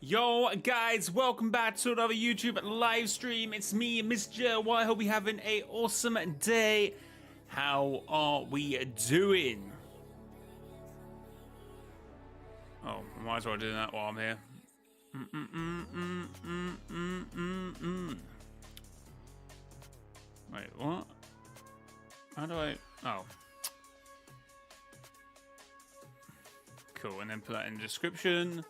Yo guys, welcome back to another YouTube live stream. It's me, mrjayowhy. I hope you're having a awesome day. How are we doing? Oh, might as well do that while I'm here. Wait, what? How do I... Oh. Cool, and then put that in the description.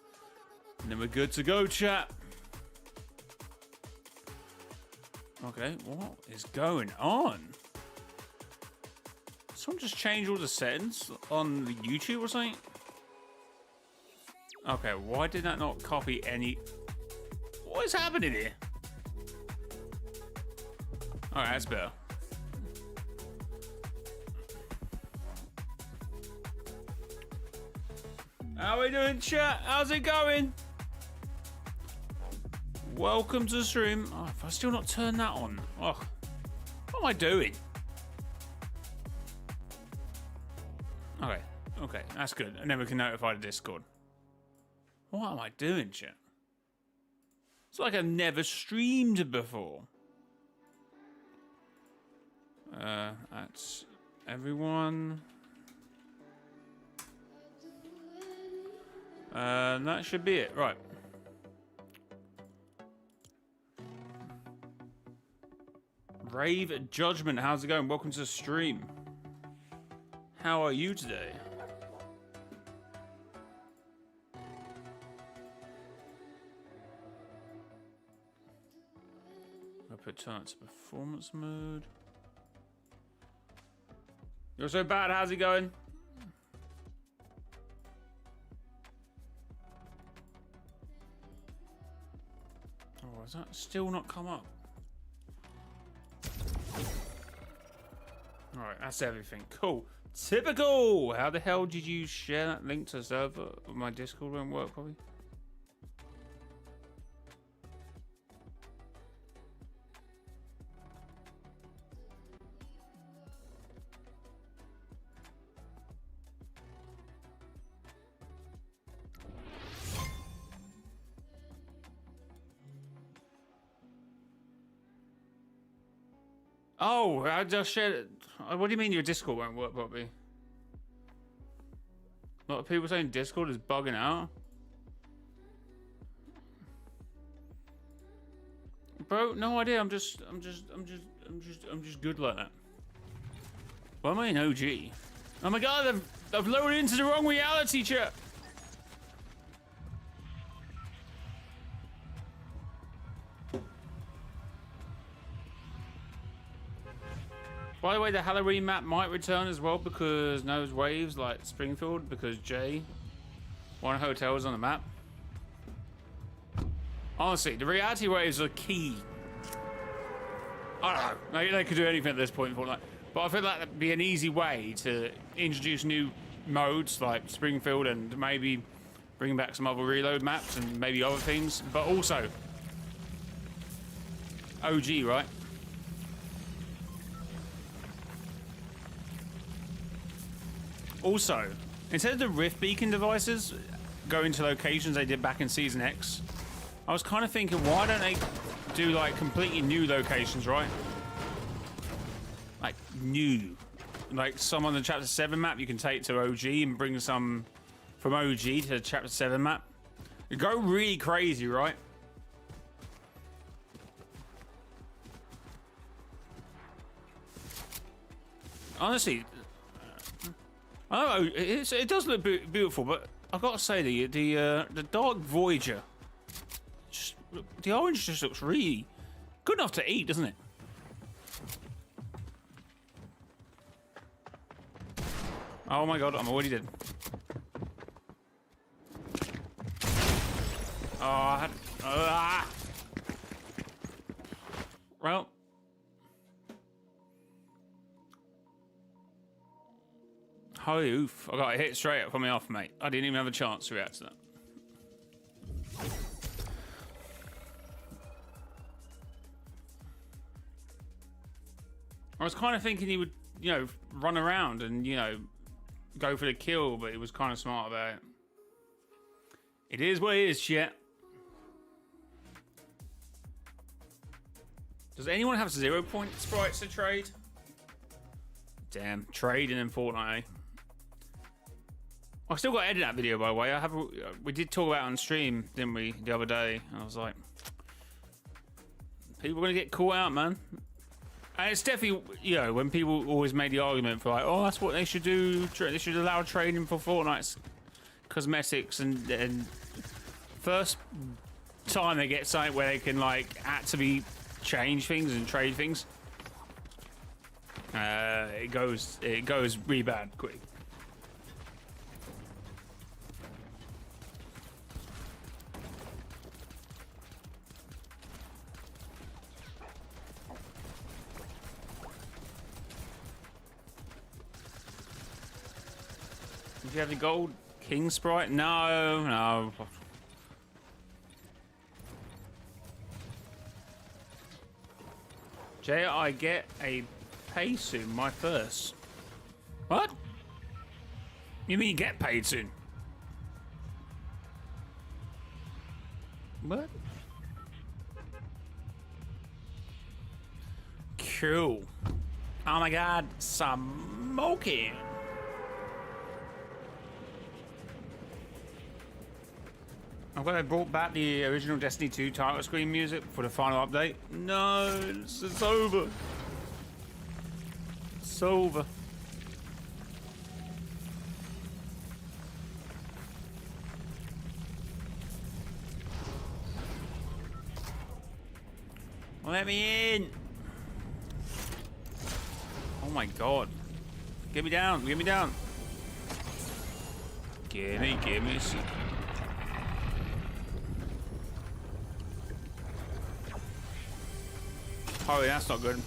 And then we're good to go, chat. Okay, what is going on? Someone just changed all the settings on the YouTube or something? Okay, why did that not copy any... What is happening here? Alright, that's better. How are we doing, chat? How's it going? Welcome to the stream. Oh, if I still not turn that on. Oh, what am I doing? Okay, that's good. And then we can notify the Discord. What am I doing, chat? It's like I've never streamed before. That's everyone. That should be it, right. Rave Judgment, how's it going? Welcome to the stream. How are you today? I'll put turn it to performance mode. You're so bad, how's it going? Oh, has that still not come up? Alright, that's everything. Cool. Typical! How the hell did you share that link to the server? My Discord won't work, probably. Oh, I just shared it. What do you mean your Discord won't work properly? A lot of people saying Discord is bugging out. Bro, no idea. I'm just good like that. Why am I in OG? Oh my god, I've loaded into the wrong reality, chat. By the way, the Halloween map might return as well because knows waves like Springfield because Jay won hotels on the map. Honestly, the reality waves are key. I don't know, they could do anything at this point, but I feel like that'd be an easy way to introduce new modes like Springfield and maybe bring back some other reload maps and maybe other things, but also OG, right? Also, instead of the Rift Beacon devices going to locations they did back in Season X, I was kind of thinking, why don't they do like completely new locations, right? Like new. Like some on the Chapter 7 map you can take to OG and bring some from OG to the Chapter 7 map. You go really crazy, right? Honestly, I don't know, it does look beautiful, but I've got to say the Dark Voyager, just the orange just looks really good enough to eat, doesn't it? Oh my god, I'm already dead. Oh, I had well. Holy oof, I got hit straight up from me off, mate. I didn't even have a chance to react to that. I was kind of thinking he would, you know, run around and, you know, go for the kill, but he was kind of smart about it. It is what it is, shit. Does anyone have 0 point sprites to trade? Damn, trading in Fortnite. Eh? I still got to edit that video, by the way. We did talk about it on stream, didn't we, the other day? I was like, people are gonna get caught out, man. And it's definitely, you know, when people always make the argument for like, oh, that's what they should do. They should allow trading for Fortnite's cosmetics, and first time they get something where they can like actively change things and trade things, it goes really bad quick. Do you have the gold king sprite? No, no. Jay, I get a pay soon, my first. What? You mean you get paid soon? What? Cool. Oh my god, smoking. I'm glad I brought back the original Destiny 2 title screen music for the final update. No, it's over. It's over. Let me in. Oh my god. Get me down, get me down. Give me some. Oh, that's not good.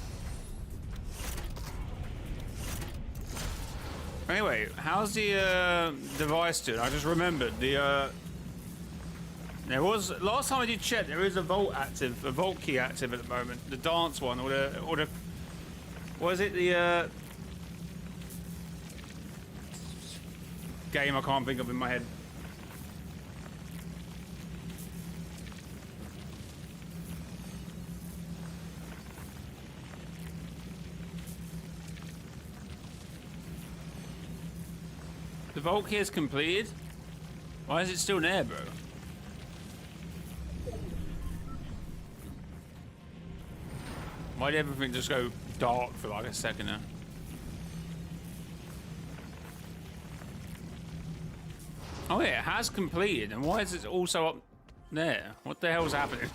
Anyway, how's the device doing? I just remembered the there was last time I did check. There is a vault key active at the moment. The dance one, or the what is it? The game I can't think of in my head. The vault key is completed? Why is it still there, bro? Why did everything just go dark for like a second there? Oh yeah, it has completed. And why is it also up there? What the hell's happening?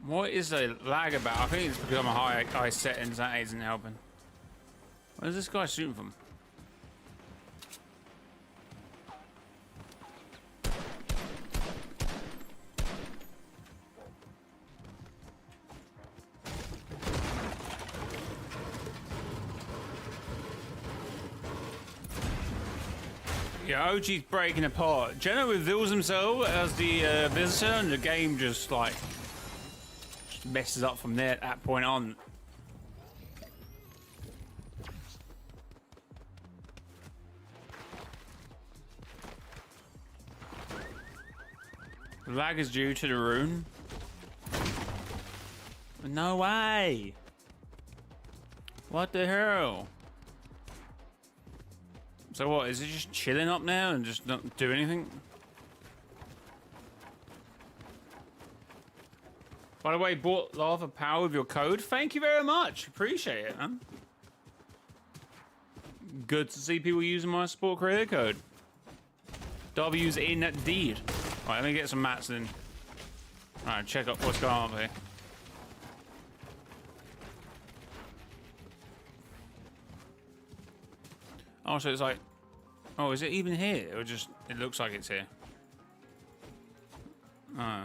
What is the lag about? I think it's because I'm a high settings. That isn't helping. Where's this guy shooting from? Yeah, OG's breaking apart. Jenna reveals himself as the visitor, and the game just like messes up from there at that point on. The lag is due to the rune. No way! What the hell? So what, is it just chilling up now and just not do anything? By the way, bought Lava Power with your code. Thank you very much. Appreciate it, man. Good to see people using my support creator code. W's indeed. Alright, let me get some mats then. Alright, check up what's going on here. Oh, so it's like... Oh, is it even here? Or just... It looks like it's here. Oh.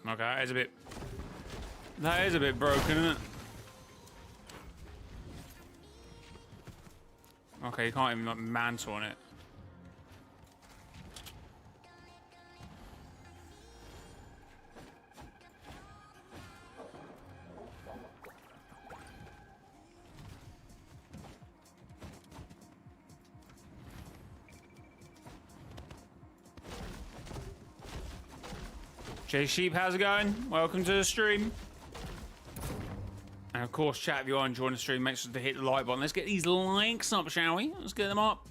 Okay, that is a bit broken, isn't it? Okay, you can't even like mantle on it. Jay Sheep, how's it going? Welcome to the stream. And of course, chat, if you are enjoying the stream, make sure to hit the like button. Let's get these likes up, shall we? Let's get them up.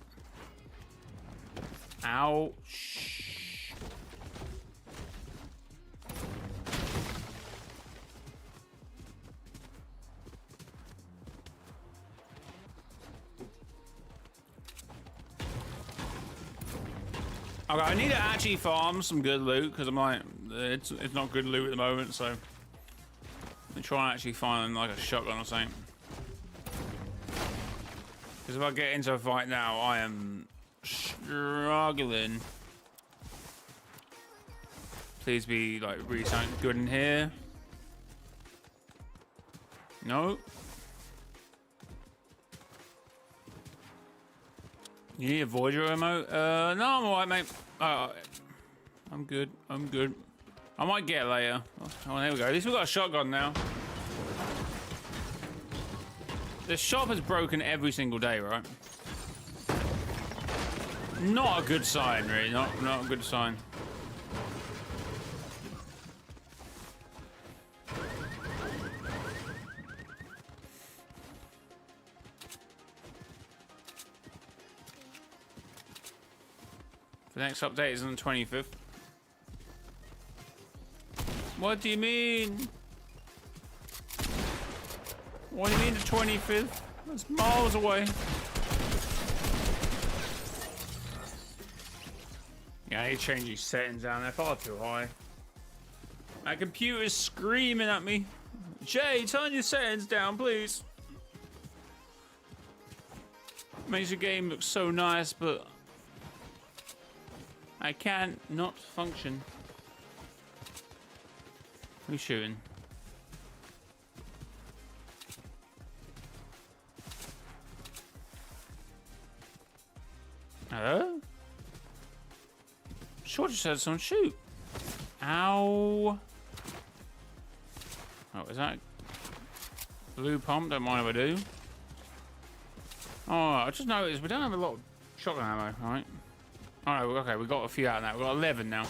Ouch. Okay, I need to actually farm some good loot because I'm like, it's not good loot at the moment, so let me try and actually find like a shotgun or something. Because if I get into a fight now, I am struggling. Please be like really something good in here. No. You need a Voyager remote? No, I'm alright, mate. I'm good. I'm good. I might get it later. Oh, there we go. At least we've got a shotgun now. The shop is broken every single day, right? Not a good sign, really. Not a good sign. The next update is on the 25th. What do you mean? What do you mean the 25th? That's miles away. Yeah, I need to change these settings down. They're far too high. My computer's screaming at me. Jay, turn your settings down, please. Makes your game look so nice, but I can't not function. Who's shooting? Hello? Sure just heard someone shoot. Ow. Oh, is that blue pump? Don't mind if I do. Oh, I just noticed we don't have a lot of shotgun ammo, alright? Alright, okay, we got a few out of that. We've got 11 now.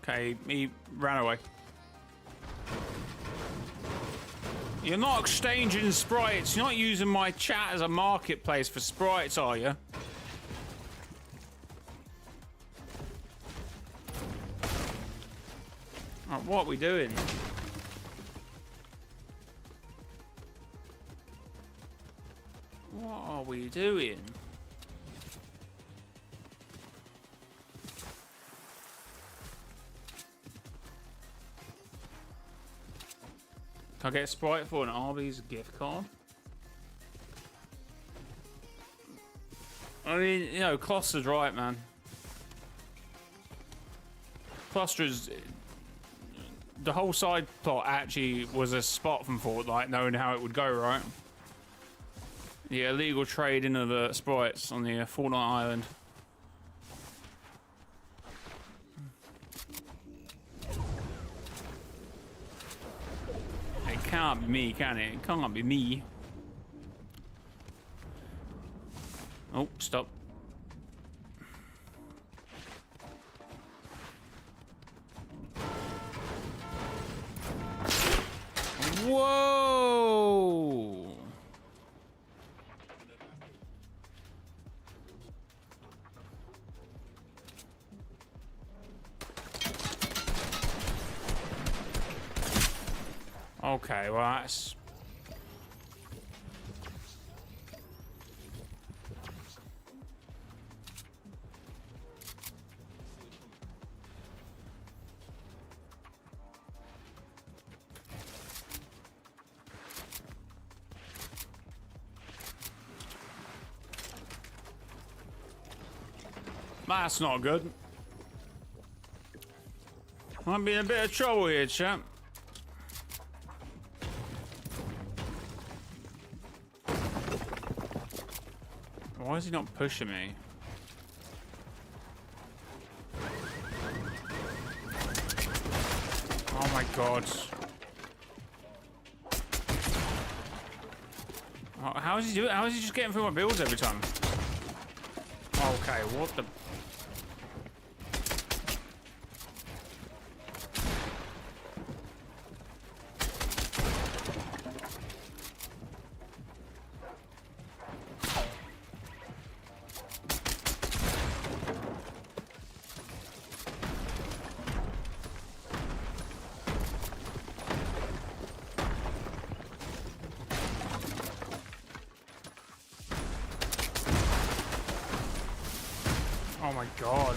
Okay, he ran away. You're not exchanging sprites. You're not using my chat as a marketplace for sprites, are you? Right, what are we doing? What are we doing? Can I get a Sprite for an Arby's gift card? I mean, you know, Cluster's right, man. Cluster's... The whole side plot actually was a spot from Fortnite, knowing how it would go, right? The illegal trading of the sprites on the Fortnite island. It can't be me, can it? It can't be me. Oh, stop. Whoa! Okay, well that's... That's not good. Might be in a bit of trouble here, chap. Why is he not pushing me? Oh my god. How is he doing? How is he just getting through my builds every time? Okay, what the? Oh my god.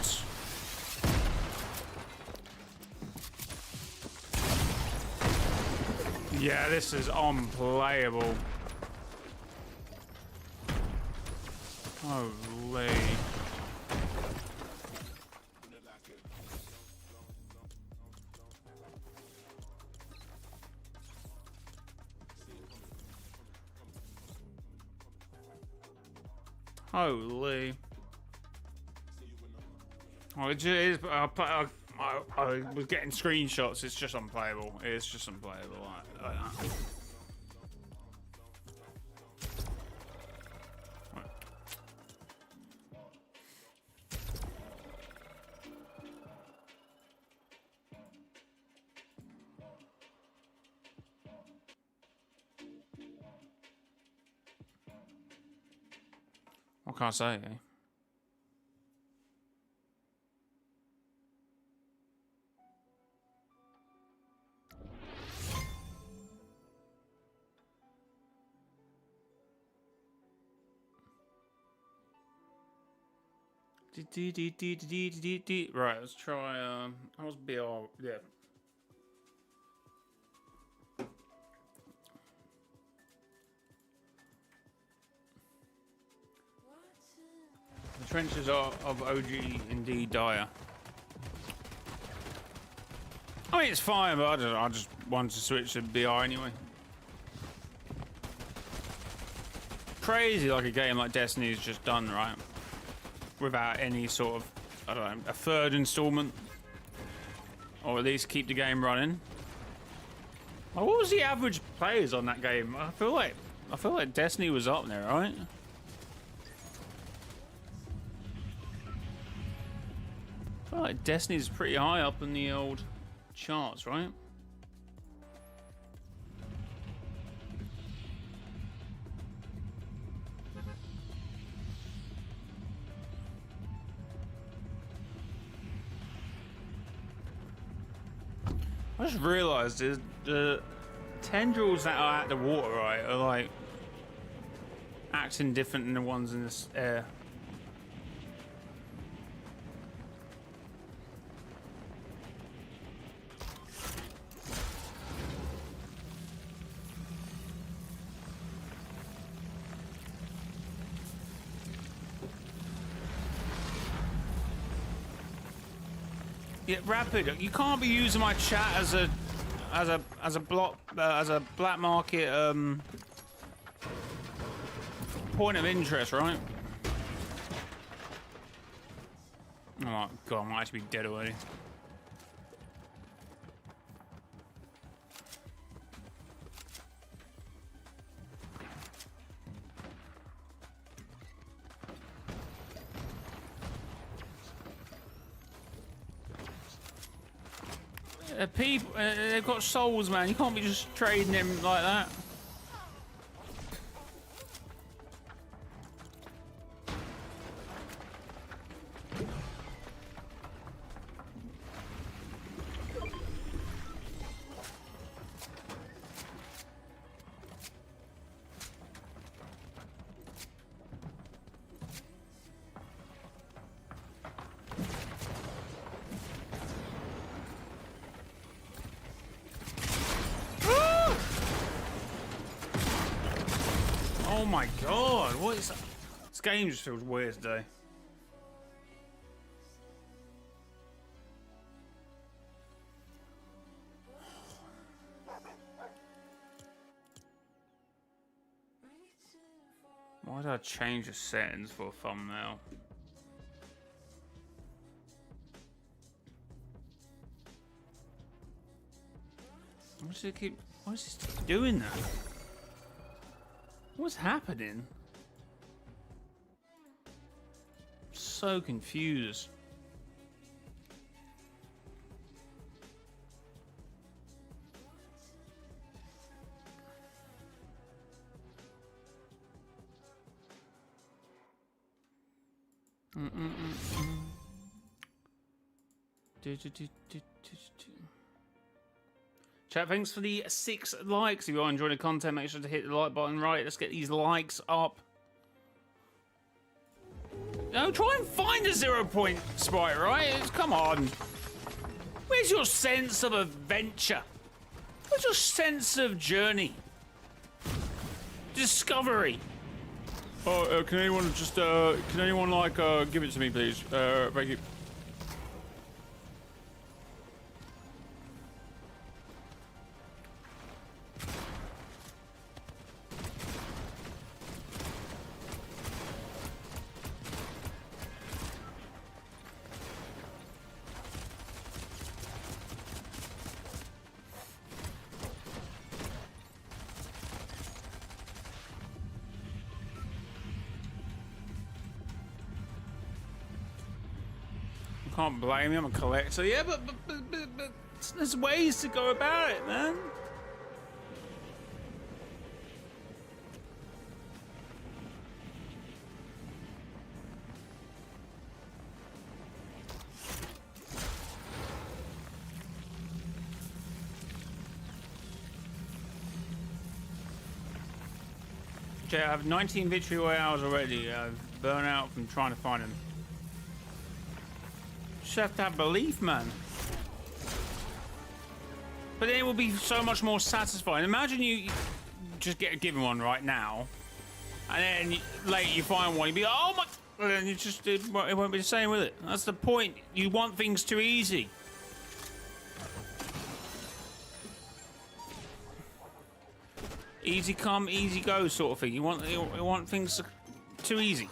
Yeah, this is unplayable. Holy. Holy. Oh, it is. I was getting screenshots. It's just unplayable. It's just unplayable. Like that. What can I say? Eh? Right, let's try. How's BR? Yeah. The trenches of OG indeed dire. I mean, it's fine, but I just wanted to switch to BR anyway. Crazy, like a game like Destiny's just done, right? Without any sort of, I don't know, a third installment, or at least keep the game running. Oh, what was the average players on that game? I feel like Destiny was up there, right? I feel like Destiny's pretty high up in the old charts, right? I just realised the tendrils that are at the water, right, are like acting different than the ones in this air. Yeah, Rapid, you can't be using my chat as a black market point of interest, right? Oh god, I might actually be dead already. People, they've got souls, man. You can't be just trading them like that. Oh my god, what is that? This game just feels weird today. Why did I change the settings for a thumbnail? Why is it keep doing that? What's happening? So confused. Chat, thanks for the 6 likes. If you are enjoying the content, make sure to hit the like button. Right, let's get these likes up. No, try and find a 0-point sprite, right? Come on. Where's your sense of adventure? Where's your sense of journey? Discovery. Oh, can anyone just, can anyone, like, give it to me, please? Thank you. Can't blame me, I'm a collector. Yeah, but there's ways to go about it, man. Jay, I have 19 victory royales already. I've burnt out from trying to find them. Just have to have belief, man. But then it will be so much more satisfying. Imagine you just get a given one right now, and then later you find one, you'd be like, oh my, and then you just, it won't be the same with it. That's the point. You want things too easy. Easy come, easy go sort of thing. You want things too easy.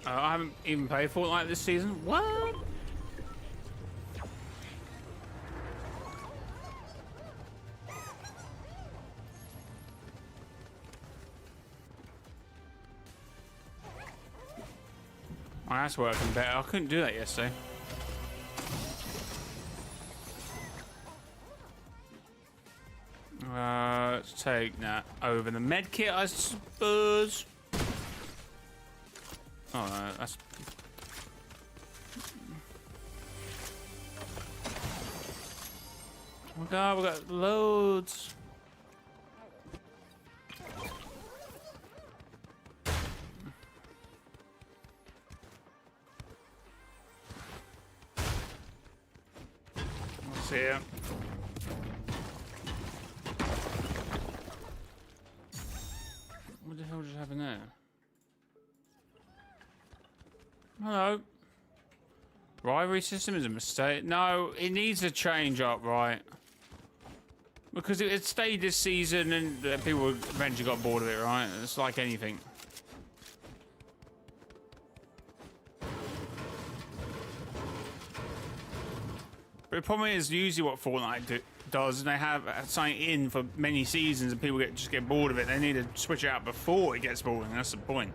I haven't even played Fortnite this season. What? Oh, that's working better. I couldn't do that yesterday. Let's take that over the med kit, I suppose. Oh, no, that's... Oh my god, we got loads. What's here? What the hell just happened there? Hello. Rivalry system is a mistake. No, it needs to change up, right? Because it stayed this season and people eventually got bored of it, right? It's like anything. But the problem is usually what Fortnite does, and they have something in for many seasons and people just get bored of it. They need to switch it out before it gets boring. That's the point.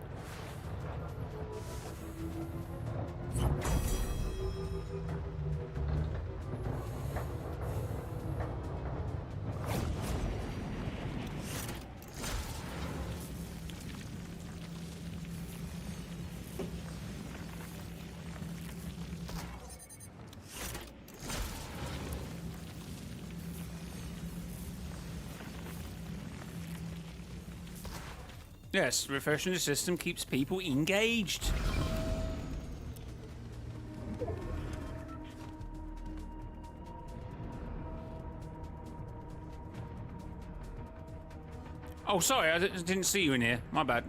Yes, refreshing the system keeps people engaged. Oh, sorry, I didn't see you in here. My bad.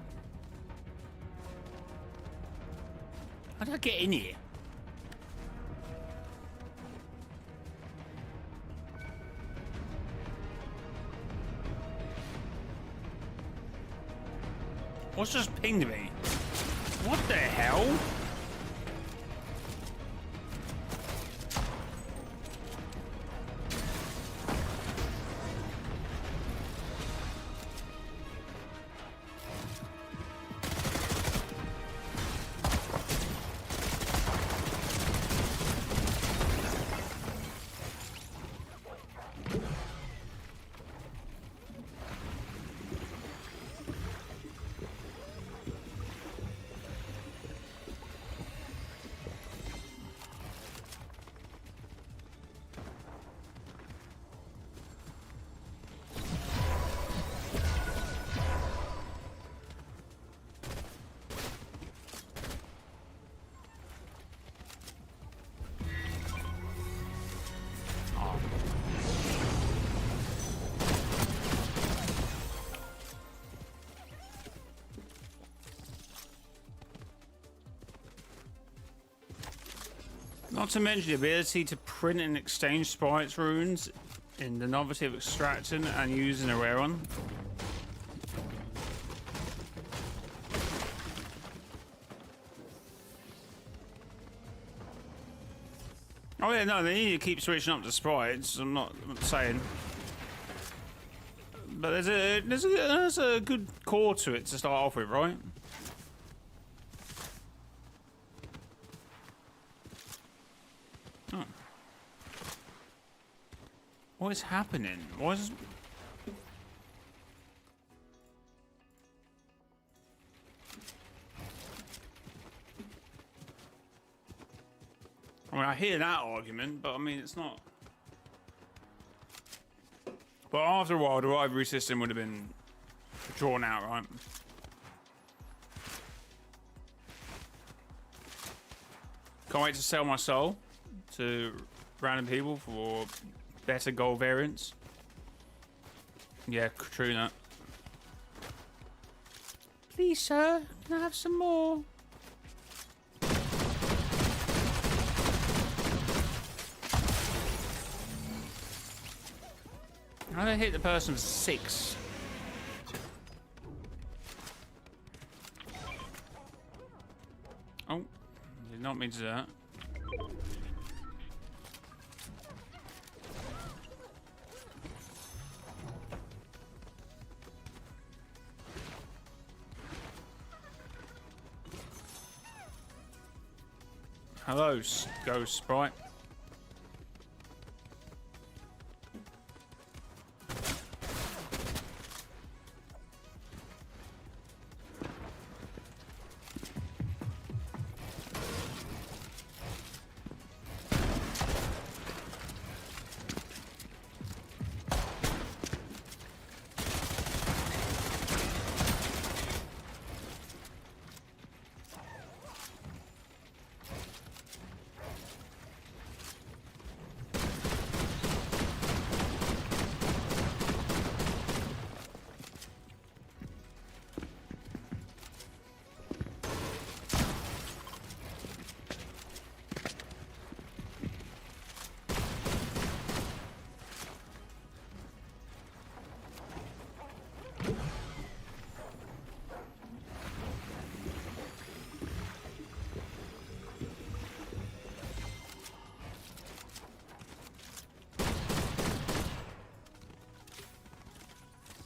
How did I get in here? What's just pinged me? What the hell? Not to mention the ability to print and exchange sprites runes in the novelty of extracting and using a rare one. Oh yeah, no, they need to keep switching up the sprites. I'm not saying, but there's a good core to it to start off with, right? Oh. What is happening? What is? I mean, I hear that argument, but I mean, it's not. But after a while, the rivalry system would have been drawn out, right? Can't wait to sell my soul to random people for better gold variants. Yeah, true that. Please, sir, can I have some more? How did I hit the person for 6? Oh, did not mean to do that. Hello, Ghost Sprite.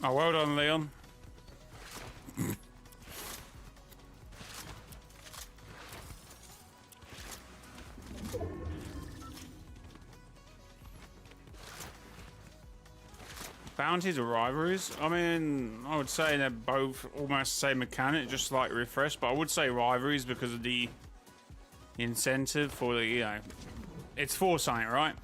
Oh, well done, Leon. Bounties or rivalries? I mean, I would say they're both almost the same mechanic, just like refresh, but I would say rivalries because of the incentive for the, you know, it's for something, right?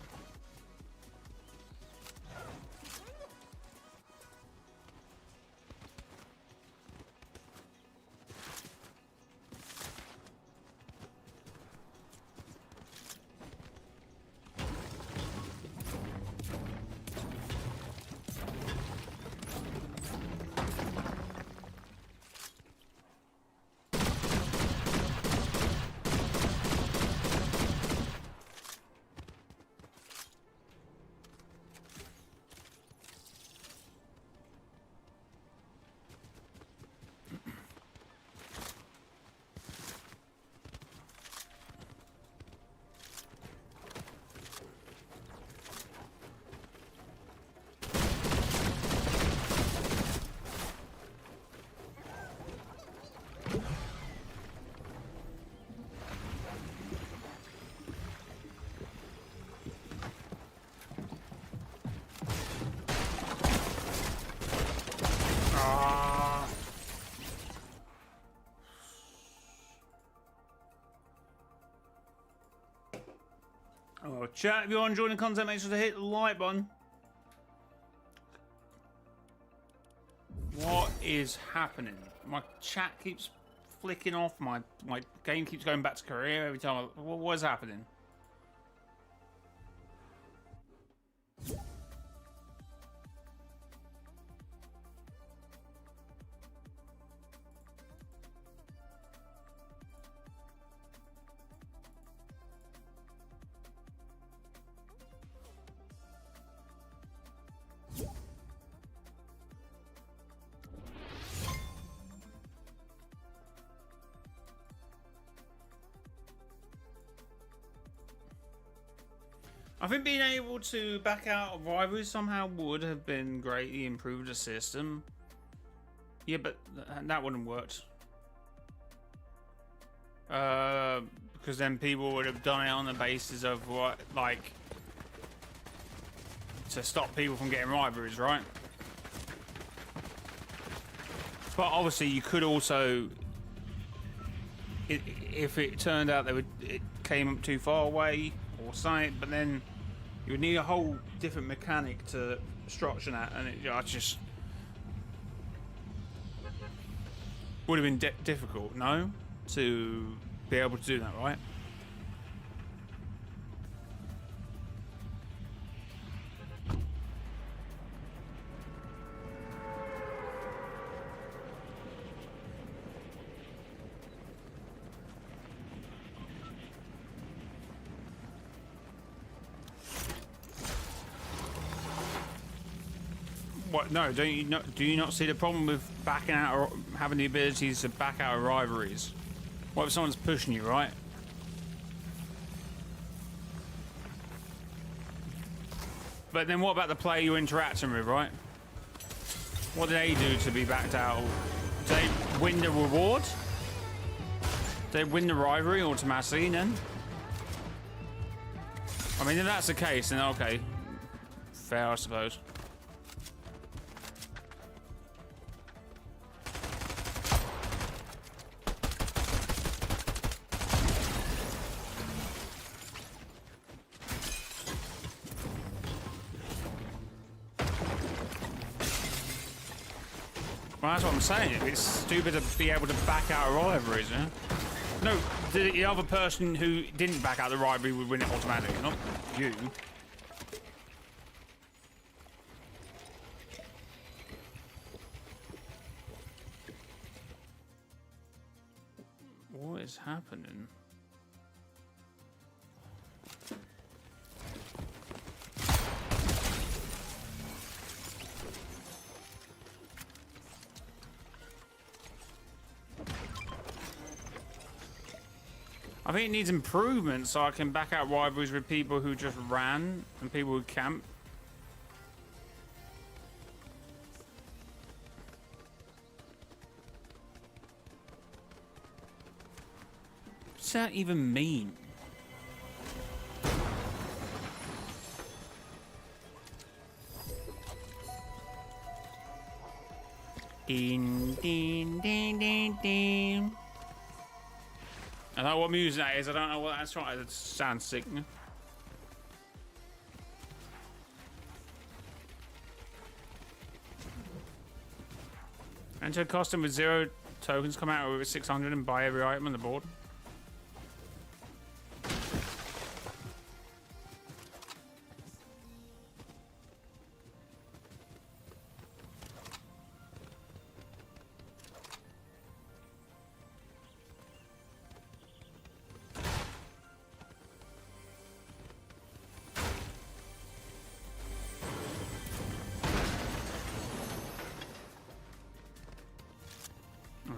Oh, chat, if you're enjoying the content, make sure to hit the like button. What is happening? My chat keeps flicking off. My game keeps going back to Korea every time. What is happening? I think being able to back out of rivalries somehow would have been greatly improved the system. Yeah, but that wouldn't have worked. Because then people would have done it on the basis of what, like, to stop people from getting rivalries, right? But obviously, you could also, if it turned out that it came up too far away or something, but then you would need a whole different mechanic to structure that, and it just would have been difficult, no, to be able to do that, right? What? No, don't you not? Do you not see the problem with backing out or having the abilities to back out of rivalries? What if someone's pushing you, right? But then what about the player you're interacting with, right? What do they do to be backed out? Do they win the reward? Do they win the rivalry automatically then? I mean, if that's the case, then okay. Fair, I suppose. Well, that's what I'm saying. It's stupid to be able to back out of rivalries, yeah? No, the other person who didn't back out the rivalry would win it automatically, not you. What is happening? I think it needs improvement so I can back out rivalries with people who just ran and people who camp. What does that even mean? Ding, ding, ding, ding, ding. I don't know what music that is. I don't know what that's right. It sounds sick. Enter a costume with 0 tokens. Come out with 600 and buy every item on the board.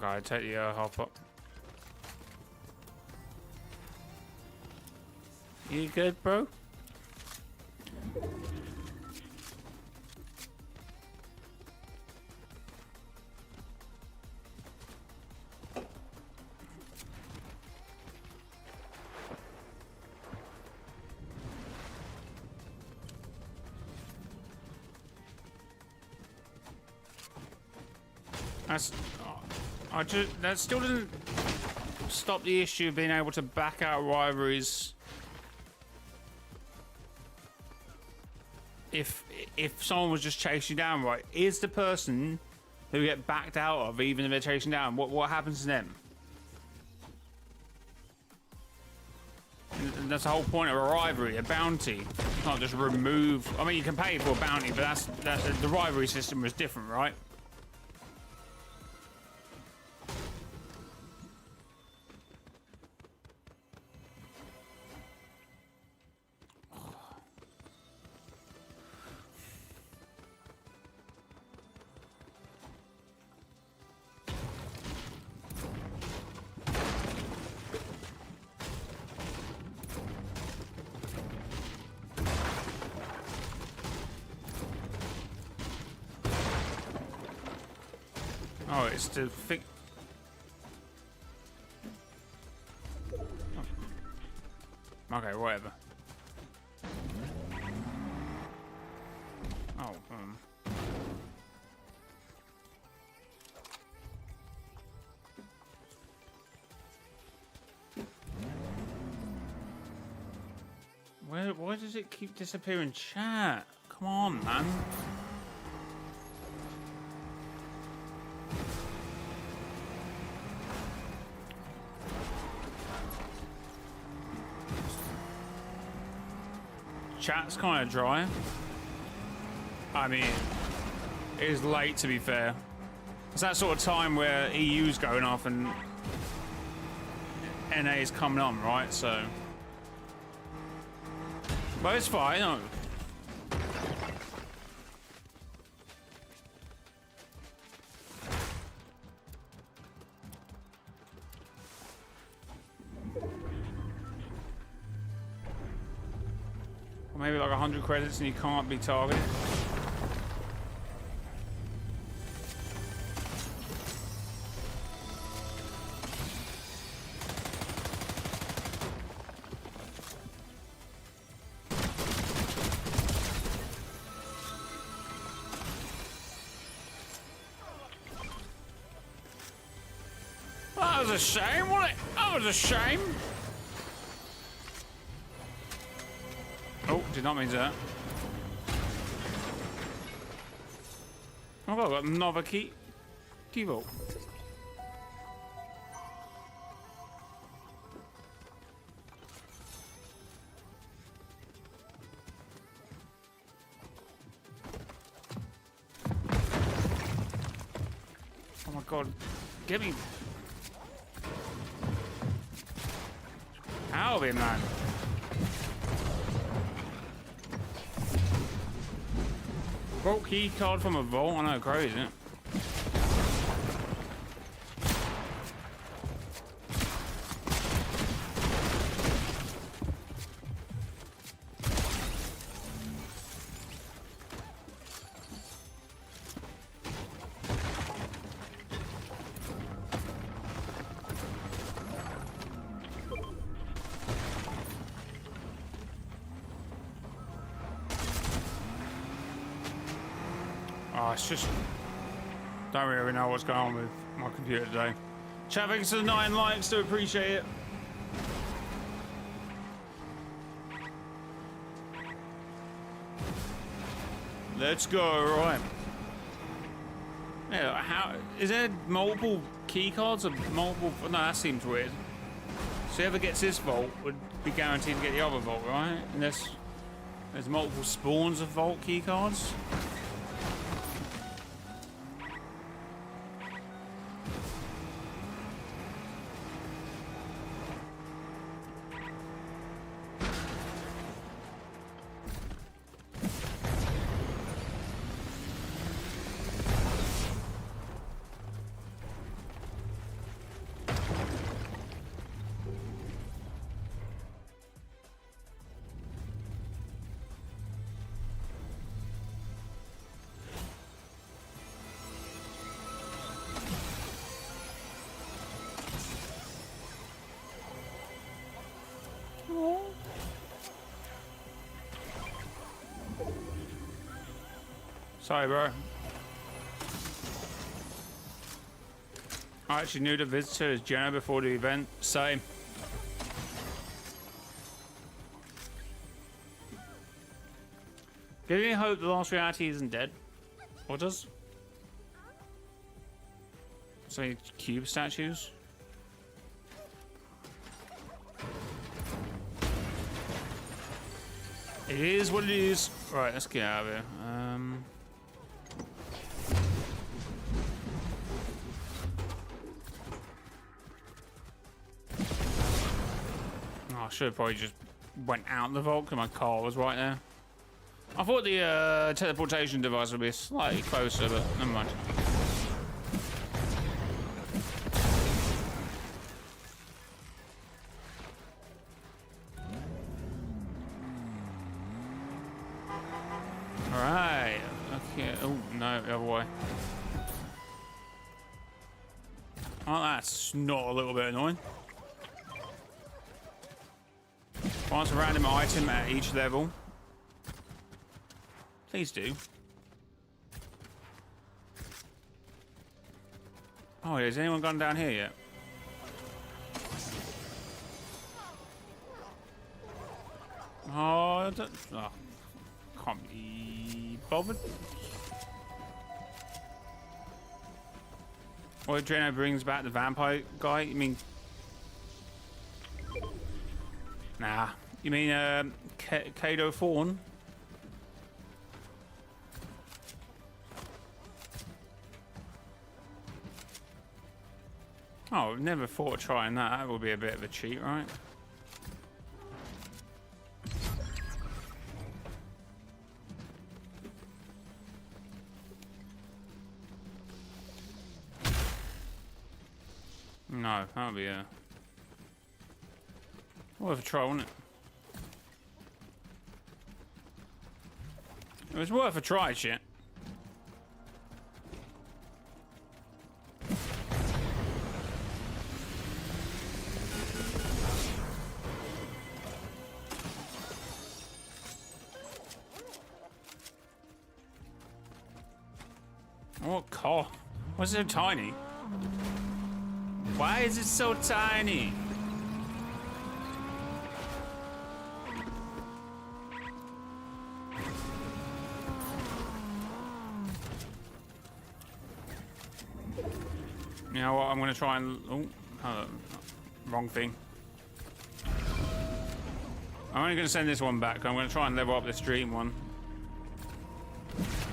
Okay, take the hop up. You good, bro? That's... that still doesn't stop the issue of being able to back out rivalries if someone was just chasing you down, right, is the person who get backed out of, even if they're chasing down, what happens to them? And that's the whole point of a rivalry, a bounty. You can't just remove. I mean, you can pay for a bounty, but that's the rivalry system was different, right? Oh, it's to fix. Okay, whatever. Oh, why does it keep disappearing? Chat, come on, man. Chat's kind of dry. I mean, it is late, to be fair. It's that sort of time where EU's going off and NA is coming on, right? So, but it's fine. No. Maybe like 100 credits and you can't be targeted. That was a shame, wasn't it? That was a shame. Oh, did not mean that. Oh, I've got another key vault. Oh my god, get me out of here, man. Vault key card from a vault? I know, crazy, isn't it? Oh, it's just... don't really know what's going on with my computer today. Chat, thanks for the 9 likes, do appreciate it. Let's go, right. Yeah, how... is there multiple key cards or multiple... no, that seems weird. So whoever gets this vault would be guaranteed to get the other vault, right? Unless there's multiple spawns of vault key cards. Sorry, bro. I actually knew the visitor as Jenna before the event. Same. Give me hope the last reality isn't dead. What does? So many cube statues. It is what it is. Right, let's get out of here. Oh, I should have probably just went out the vault because my car was right there. I thought the teleportation device would be slightly closer, but never mind. Alright. Okay. Oh, no, the other way. Oh, that's not a little bit annoying. Once a random item at each level. Please do. Oh, has anyone gone down here yet? Oh, can't be bothered. What if Drano brings back the vampire guy? You mean... Nah. You mean, Kado Fawn? Oh, I've never thought of trying that. That would be a bit of a cheat, right? No, that would be a... worth a try, wouldn't it? It was worth a try, shit. What car? What's it so tiny? Why is it so tiny? You know what? I'm gonna try and... Oh, wrong thing. I'm only gonna send this one back. I'm gonna try and level up this dream one.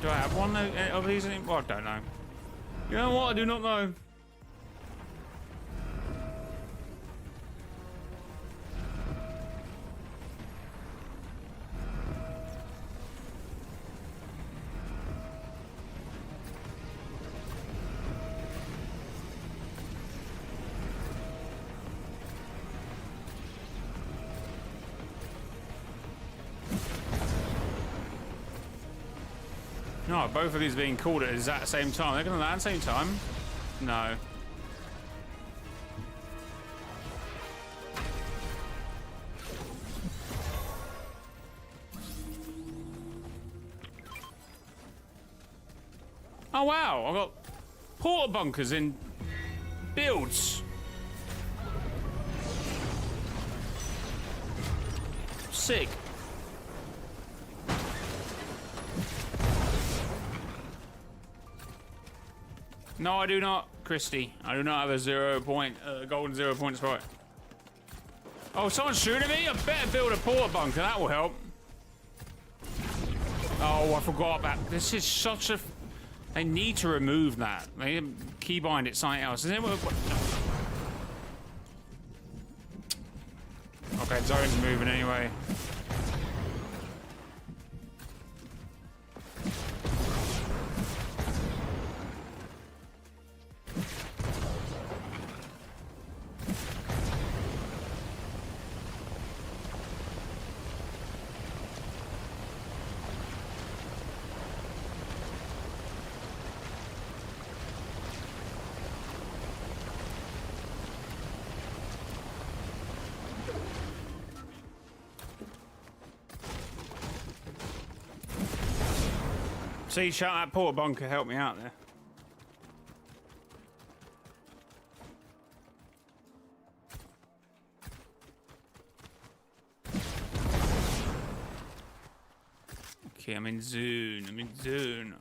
Do I have one of these? Well, I don't know. You know what? I do not know. No, both of these being called at the exact same time. They're going to land at the same time? No. Oh, wow. I've got porta bunkers in builds. Sick. No, I do not, Christy. I do not have a 0 point, golden 0 point spot. Oh, someone's shooting me? I better build a porta bunker. That will help. Oh, I forgot about... This is such a... They need to remove that. They keybind it something else. Isn't it? Okay, zone's moving anyway. See, shout that porta bunker, help me out there. Okay, I'm in zone. I'm in zone.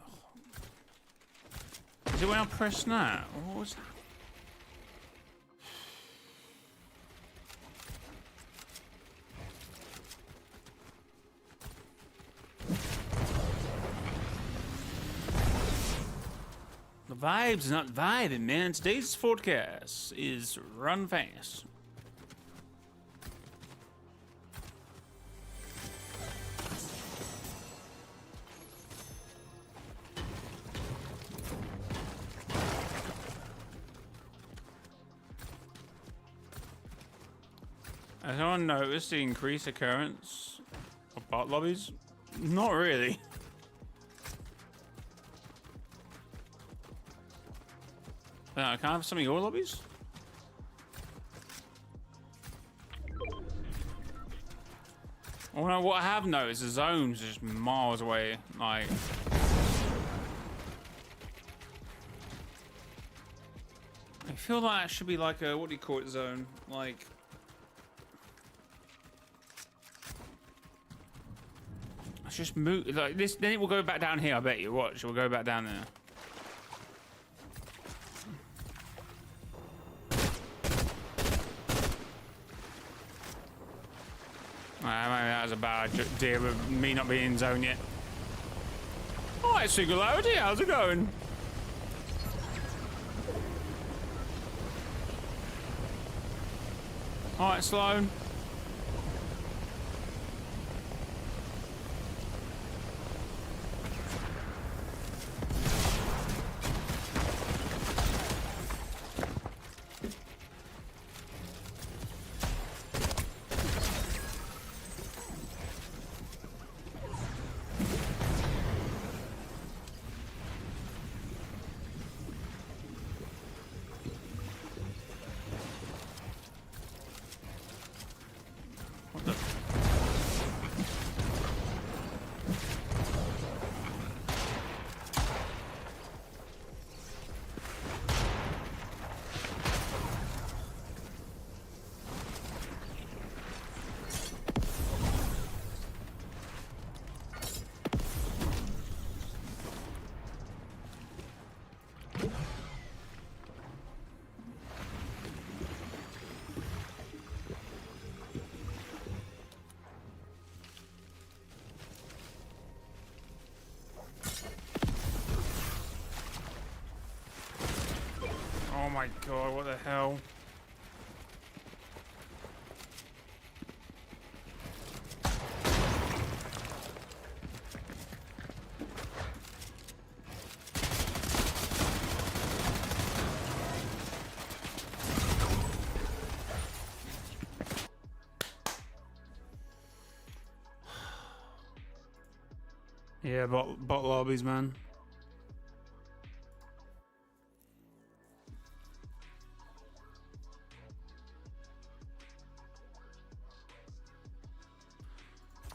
Is it when I press that? What was that? The vibes not vibing, man. Today's forecast is run fast. Has anyone noticed the increased occurrence of bot lobbies? Not really. Can I have some of your lobbies? Oh no, what I have noticed, the zone's just miles away. Like, I feel like that should be like a, what do you call it, zone? Like, let's just move like this. Then it will go back down here. I bet you. Watch, it will go back down there. Maybe that was a bad idea with me not being in zone yet. Alright, Singularity, how's it going? Alright, Sloan. Oh my god, what the hell? Yeah, bot lobbies, man.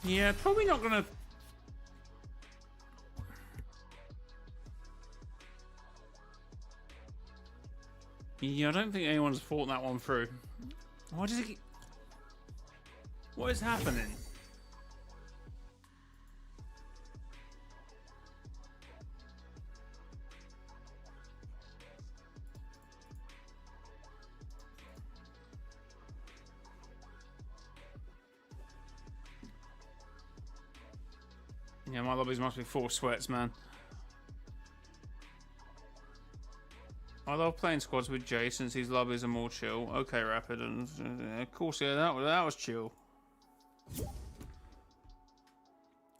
Yeah, probably not gonna. Yeah, I don't think anyone's thought that one through. Why does it? What is happening? Yeah, my lobbies must be full of sweats, man. I love playing squads with Jay since his lobbies are more chill. Okay, Rapid, and of course, yeah, that was chill.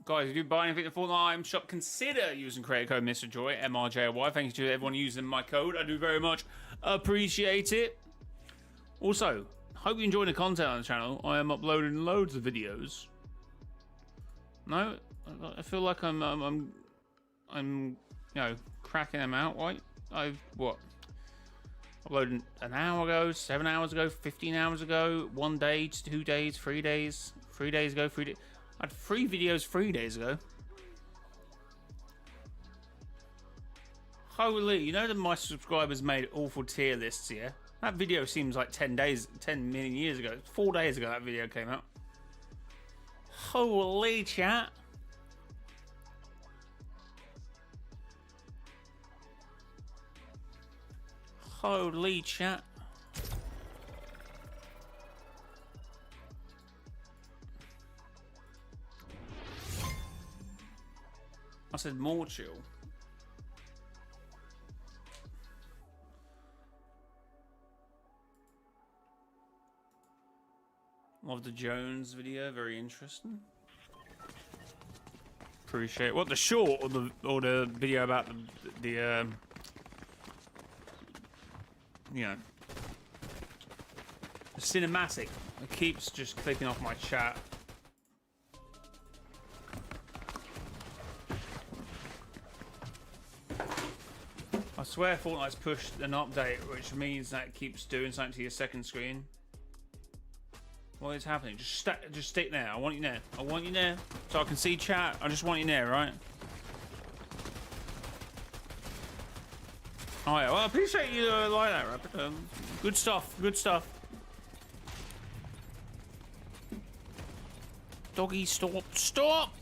Guys, if you buy anything at Fortnite shop, consider using credit code mrjayowhy, mrjayowhy. Thank you to everyone using my code. I do very much appreciate it. Also, hope you enjoy the content on the channel. I am uploading loads of videos. No, I feel like I'm you know, cracking them out. Right? I've uploaded an hour ago, 7 hours ago, 15 hours ago, 1 day, 2 days, 3 days, 3 days ago, 3 days. I had 3 videos 3 days ago. Holy, you know that my subscribers made awful tier lists, yeah? That video seems like 10 million years ago. 4 days ago that video came out. Holy chat. Holy chat. I said more chill. Love the Jones video, very interesting. Appreciate it. What, the short or the video about the you know, the cinematic? It keeps just clicking off my chat. I swear Fortnite's pushed an update, which means that it keeps doing something to your second screen. What is happening? Just stick there. I want you there. I want you there. So I can see chat. I just want you there, right? Oh yeah, well I appreciate you like that, Rapid. Good stuff, good stuff. Doggy, stop, stop!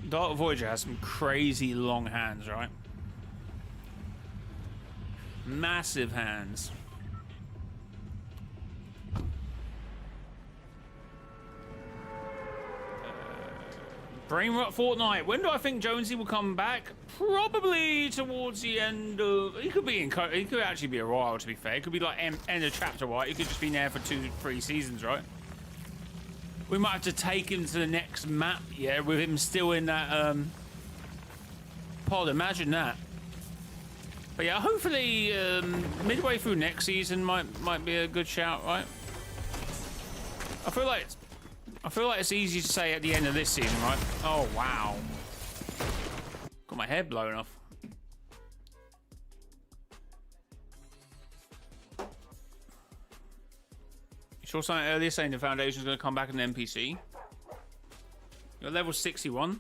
Dark Voyager has some crazy long hands, right? Massive hands. Brain rot Fortnite. When do I think Jonesy will come back? Probably towards the end of. He could be in. He could actually be a while. To be fair, it could be like end of chapter, right? He could just be there for 2-3 seasons, right? We might have to take him to the next map, yeah, with him still in that pod. Imagine that. But yeah, hopefully midway through next season might be a good shout, right? I feel like it's easy to say at the end of this season, right? Oh wow, got my head blown off. You saw something earlier saying the Foundation's going to come back as an NPC. You're level 61.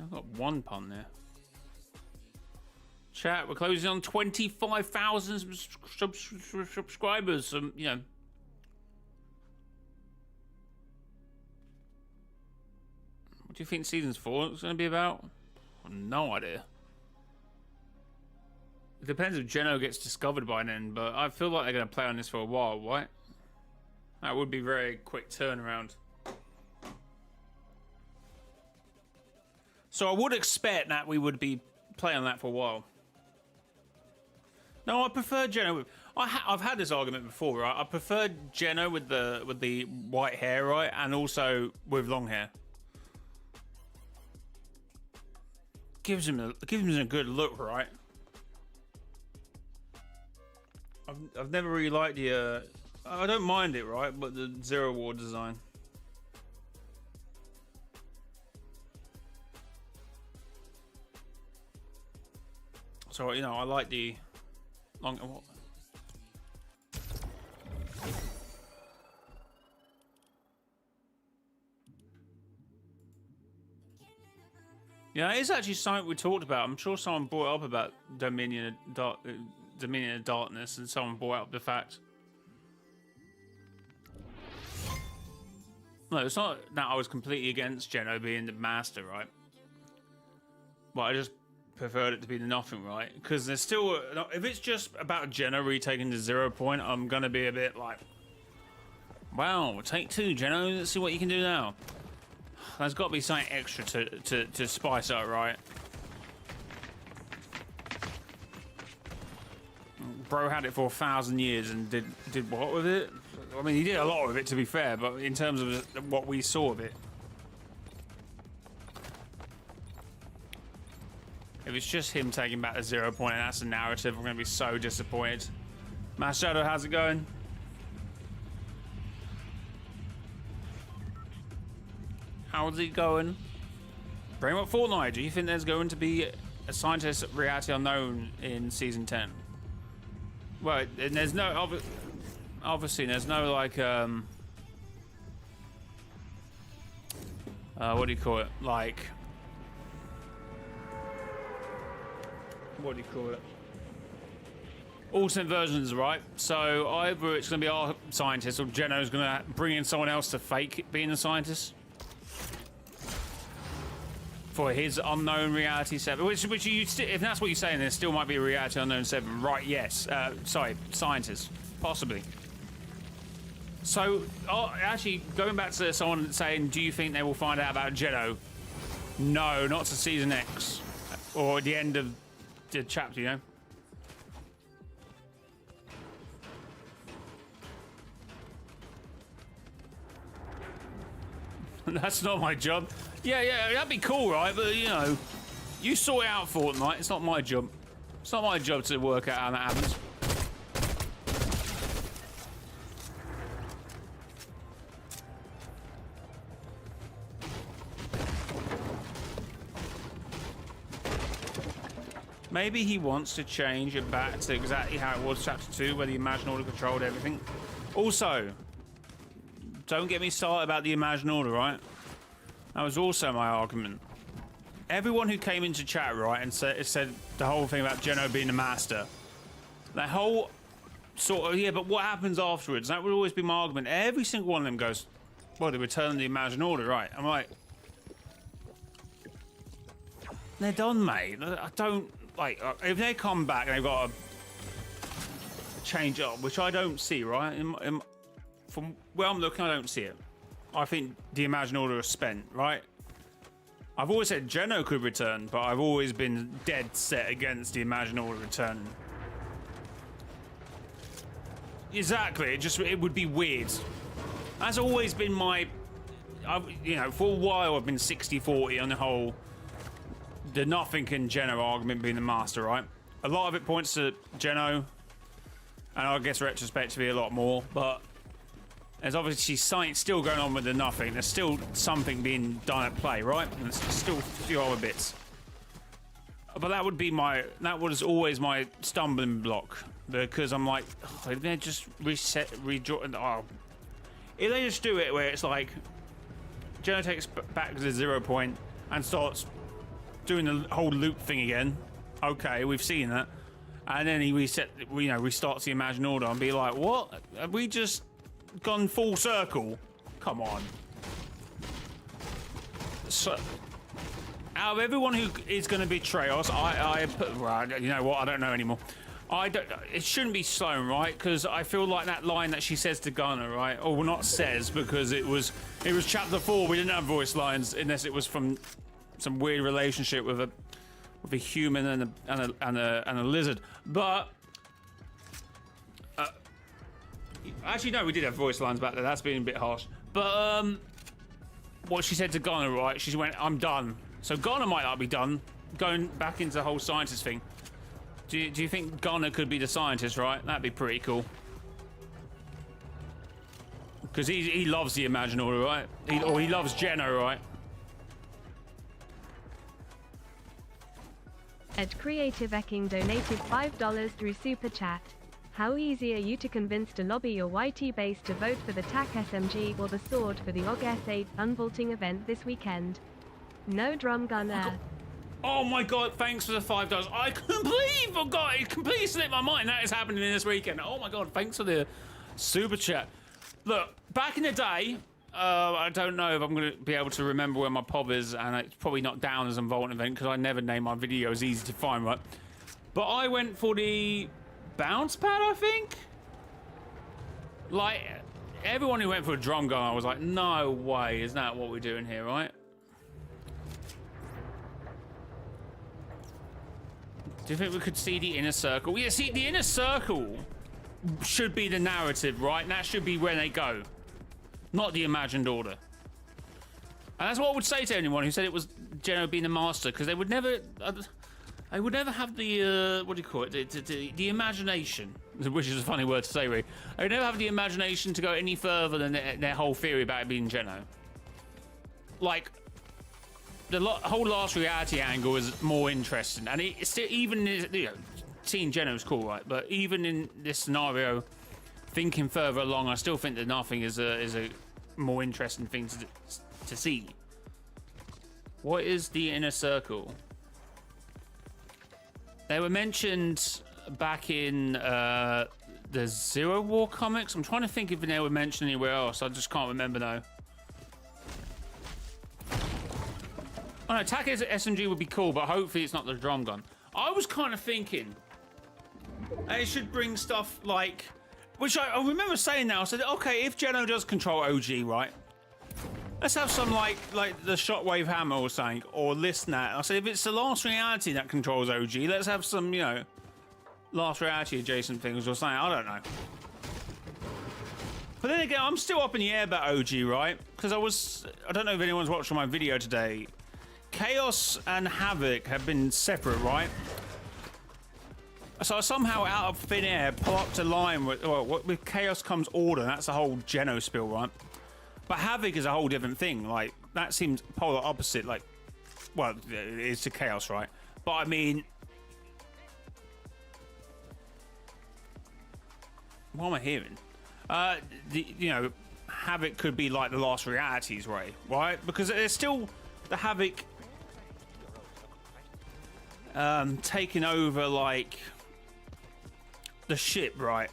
I've got one pun there. Chat, we're closing on 25,000 subscribers. You know. What do you think season 4 is going to be about? I've no idea. It depends if Geno gets discovered by then, but I feel like they're going to play on this for a while, right? That would be very quick turnaround. So I would expect that we would be playing on that for a while. No, I prefer Geno. I've had this argument before, right? I prefer Geno with the white hair, right, and also with long hair. Gives him a good look, right? I've never really liked the I don't mind it, right, but the Zero War design. So you know, I like the long. What? Yeah, it's actually something we talked about. I'm sure someone brought up about Dominion of Darkness, and someone brought up the fact. No, it's not that I was completely against Geno being the master, right? But I just preferred it to be the nothing, right? Because there's still, if it's just about Geno retaking the 0 point, I'm gonna be a bit like, wow, take 2, Geno. Let's see what you can do now. There's got to be something extra to spice up, right? Bro had it for 1,000 years and did what with it? I mean, he did a lot with it, to be fair, but in terms of what we saw of it. If it's just him taking back the 0 point and that's the narrative, I'm going to be so disappointed. Mass Shadow, how's it going? How's it going? Bring up Fortnite. Do you think there's going to be a scientist at Reality Unknown in season 10? Well, and there's no obviously there's no like what do you call it? Like what do you call it? Alternate versions, right? So either it's going to be our scientist or Geno's going to bring in someone else to fake being a scientist. for his unknown reality 7, which you, if that's what you're saying, there still might be a reality unknown 7, right? Yes. Sorry, scientists, possibly. So, actually, going back to someone saying, do you think they will find out about Geno? No, not to season X or at the end of the chapter, you know. That's not my job. Yeah, that'd be cool, right? But, you know, you sort it out, Fortnite. It's not my job. It's not my job to work out how that happens. Maybe he wants to change it back to exactly how it was chapter 2, where the Imagine Order controlled everything. Also, don't get me started about the Imagine Order, right? That was also my argument. Everyone who came into chat, right, and said the whole thing about Geno being the master, that whole sort of, yeah, but what happens afterwards? That would always be my argument. Every single one of them goes, well, they return the Imagine Order, right? I'm like, they're done, mate. I don't, like, if they come back and they've got to change up, which I don't see, right? From where I'm looking, I don't see it. I think the Imagine Order is spent, right? I've always said Geno could return, but I've always been dead set against the Imagine Order returning. Exactly, it would be weird. That's always been my, you know, for a while I've been 60-40 on the whole, the Nothing and Geno argument being the master, right? A lot of it points to Geno, and I guess retrospectively a lot more, but there's obviously science still going on with the Nothing. There's still something being done at play, right? And there's still a few other bits. But that was always my stumbling block, because I'm like, oh, if they just rejoin, if they just do it where it's like, Geno takes back to the 0 point and starts doing the whole loop thing again. Okay, we've seen that. And then he restarts the Imagine Order and be like, what? Have we just gone full circle? Come on. So, out of everyone who is going to betray us, well, you know what? I don't know anymore. It shouldn't be Sloane, right? Because I feel like that line that she says to Gunnar, right? Or well, not says, because it was chapter 4. We didn't have voice lines unless it was from some weird relationship with a human and a lizard. But actually, no, we did have voice lines back there. That's been a bit harsh. But what she said to Gunnar, right? She went, "I'm done." So Gunnar might not be done. Going back into the whole scientist thing. Do you think Gunnar could be the scientist, right? That'd be pretty cool. Because he loves the Imagine Order, right? He loves Geno, right? Ed Creative Ecking donated $5 through Super Chat. How easy are you to convince to lobby your YT base to vote for the TAC SMG or the sword for the OG S8 unvaulting event this weekend? No drum gunner. Oh my god, thanks for the $5. I completely forgot. It completely slipped my mind. That is happening this weekend. Oh my god, thanks for the super chat. Look, back in the day, I don't know if I'm going to be able to remember where my pub is, and it's probably not down as a Vault event because I never name my videos easy to find, right? But I went for the bounce pad, I think? Like, everyone who went for a drum gun, I was like, no way, is that what we're doing here, right? Do you think we could see the inner circle? Yeah, see, the inner circle should be the narrative, right? And that should be where they go. Not the imagined order. And that's what I would say to anyone who said it was Geno being a master, because they would never have the, what do you call it? The imagination, which is a funny word to say, really. They would never have the imagination to go any further than their whole theory about it being Geno. Like, the whole last reality angle is more interesting, and it's still, even, you know, seeing Geno's cool, right? But even in this scenario, thinking further along, I still think that Nothing is a more interesting thing to see. What is the inner circle? They were mentioned back in the Zero War comics. I'm trying to think if they were mentioned anywhere else. I just can't remember now. Oh no, attack SMG would be cool, but hopefully it's not the drum gun. I was kind of thinking it should bring stuff like, which I remember saying now. I said, okay, if Geno does control OG, right? Let's have some like the shockwave hammer or something, or listen that. I said, if it's the last reality that controls OG, let's have some, you know, last reality adjacent things or something. I don't know. But then again, I'm still up in the air about OG, right? Because I don't know if anyone's watching my video today. Chaos and Havoc have been separate, right? So I somehow out of thin air plucked a line with, well, with Chaos comes Order. That's the whole Geno spill, right? But Havoc is a whole different thing. Like, that seems polar opposite. Like, well, it's to Chaos, right? But I mean, what am I hearing? You know, Havoc could be like the last realities, right? Because there's still the Havoc taking over like the ship, right?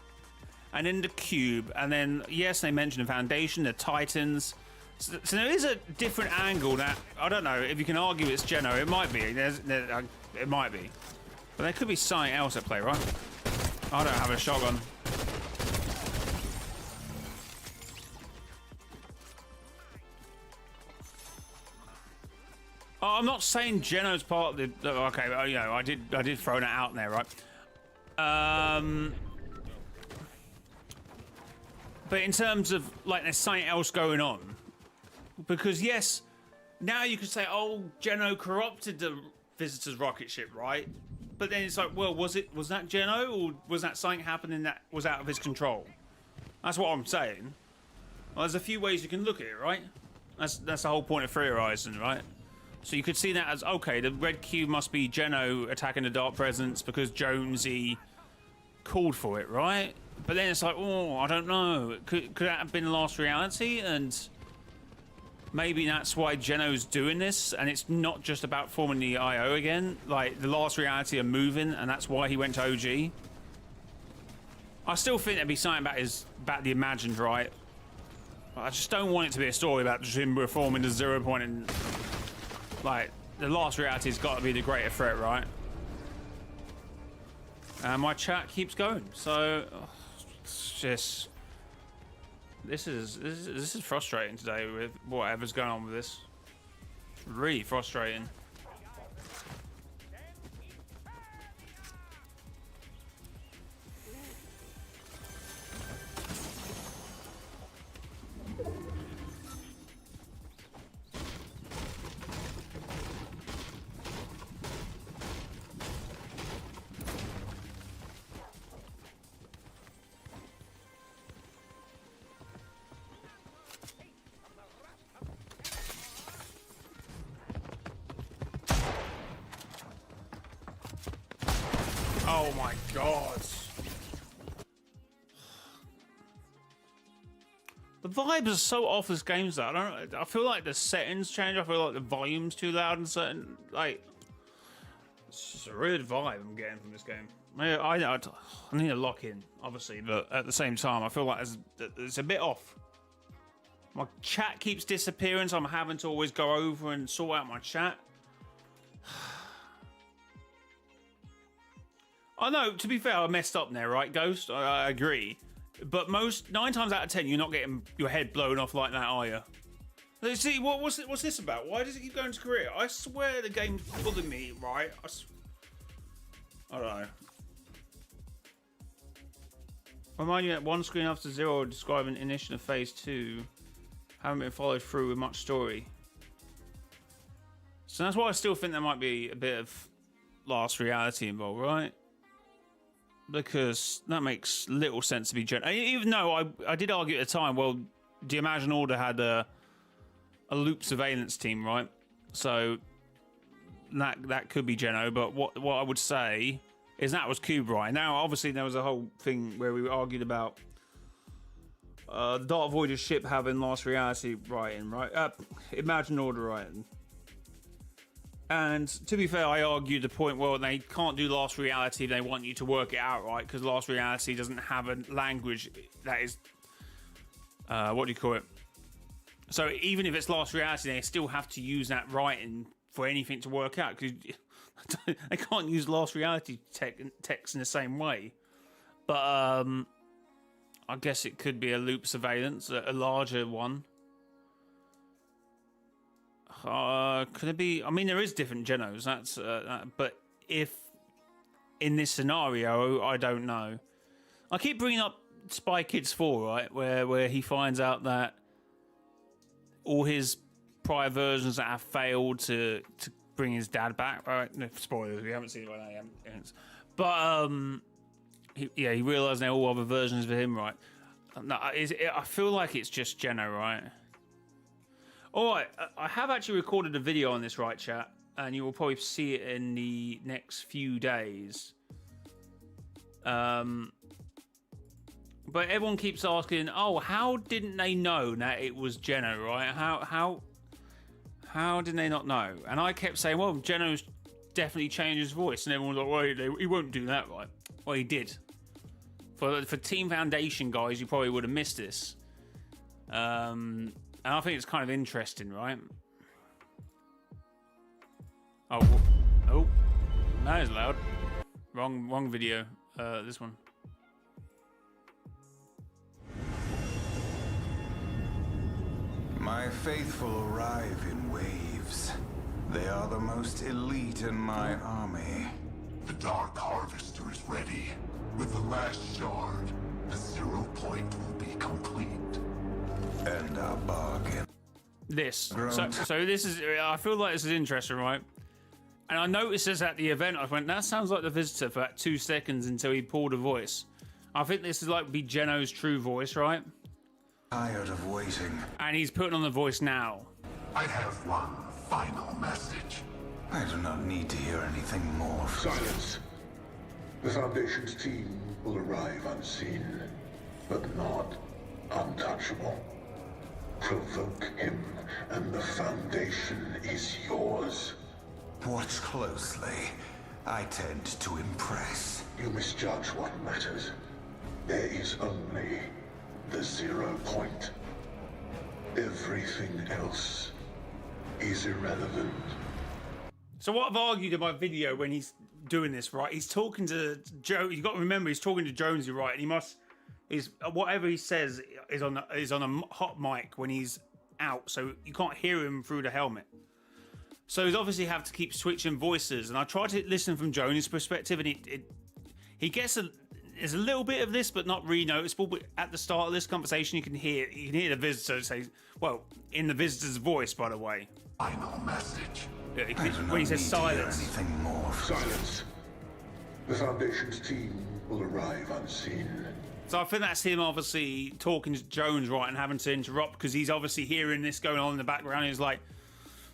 And then the cube, and then yes, they mentioned the Foundation, the Titans. So there is a different angle that I don't know if you can argue it's Geno. It might be. It might be, but there could be something else at play, right? I don't have a shotgun. Oh, I'm not saying Geno's part of the. Okay, you know, I did throw that out there, right? But in terms of like there's something else going on, because yes, now you could say, oh, Geno corrupted the Visitor's rocket ship, right? But then it's like, well, was that Geno, or was that something happening that was out of his control? That's what I'm saying. Well, there's a few ways you can look at it, right? That's the whole point of Free Horizon, right? So you could see that as, okay, the red cube must be Geno attacking the Dark Presence because Jonesy called for it, right? But then it's like, oh, I don't know. Could that have been the last reality? And maybe that's why Geno's doing this, and it's not just about forming the IO again. Like, the last reality are moving, and that's why he went to OG. I still think there'd be something about the imagined, right? I just don't want it to be a story about just him reforming the 0 point and... Like, the last reality's got to be the greater threat, right? And my chat keeps going, so it's just this is frustrating today with whatever's going on with this. It's really frustrating. Oh my god. The vibes are so off this game's that I feel like the settings change. I feel like the volume's too loud and certain, like, it's just a weird vibe I'm getting from this game. I need to lock in, obviously, but at the same time, I feel like it's a bit off. My chat keeps disappearing, so I'm having to always go over and sort out my chat. I know, to be fair, I messed up there, right, Ghost? I agree. But 9 times out of 10, you're not getting your head blown off like that, are you? See, what's this about? Why does it keep going to Korea? I swear the game's pulling me, right? I don't know. Remind you that one screen after 0 describing initiative phase 2 haven't been followed through with much story. So that's why I still think there might be a bit of last reality involved, right? Because that makes little sense to be general. Even though I did argue at the time, well, the Imagine Order had a loop surveillance team, right? So that could be Geno, but what I would say is that was Cube, right? Now, obviously, there was a whole thing where we argued about the Dark Voyager ship having last reality writing, right? Imagine Order writing. And to be fair, I argued the point, well, they can't do last reality. They want you to work it out, right? Because last reality doesn't have a language that is, what do you call it? So even if it's last reality, they still have to use that writing for anything to work out, because they can't use last reality text in the same way. But I guess it could be a loop surveillance, a larger one. Could it be? I mean, there is different genos. That's but if in this scenario, I don't know. I keep bringing up Spy Kids 4, right, where he finds out that all his prior versions that have failed to bring his dad back. Right? No spoilers. We haven't seen it right now. But he realised they're all other versions of him, right? No, I feel like it's just Geno, right? All right, I have actually recorded a video on this, right, chat, and you will probably see it in the next few days. But everyone keeps asking, oh, how didn't they know that it was Geno, right? How did they not know? And I kept saying, well, Geno's definitely changed his voice, and everyone was like, well, he won't do that, right? Well, he did. For Team Foundation guys, you probably would have missed this. And I think it's kind of interesting, right? Oh, that is loud. Wrong video. This one. My faithful arrive in waves. They are the most elite in my army. The Dark Harvester is ready. With the last shard, the 0 point will be complete. And our bargain. This. So this is. I feel like this is interesting, right? And I noticed this at the event. I went, that sounds like the Visitor for that 2 seconds until he pulled a voice. I think this is like be Geno's true voice, right? Tired of waiting. And he's putting on the voice now. I have one final message. I do not need to hear anything more. Silence. The Foundation's team will arrive unseen, but not untouchable. Provoke him, and the Foundation is yours. Watch closely. I tend to impress. You misjudge what matters. There is only the 0 point. Everything else is irrelevant. So what I've argued in my video when he's doing this, right? He's talking to Joe. You got to remember, he's talking to Jonesy, right? And he must, whatever he says is on a hot mic when he's out, so you can't hear him through the helmet. So he's obviously have to keep switching voices. And I tried to listen from Jones's perspective, and he gets there's a little bit of this, but not really noticeable. But at the start of this conversation, you can hear the Visitor say, well, in the Visitor's voice, by the way. Final message. When he says silence. Anything more. Silence. The Foundation's team will arrive unseen. So I think that's him obviously talking to Jones, right, and having to interrupt because he's obviously hearing this going on in the background. He's like,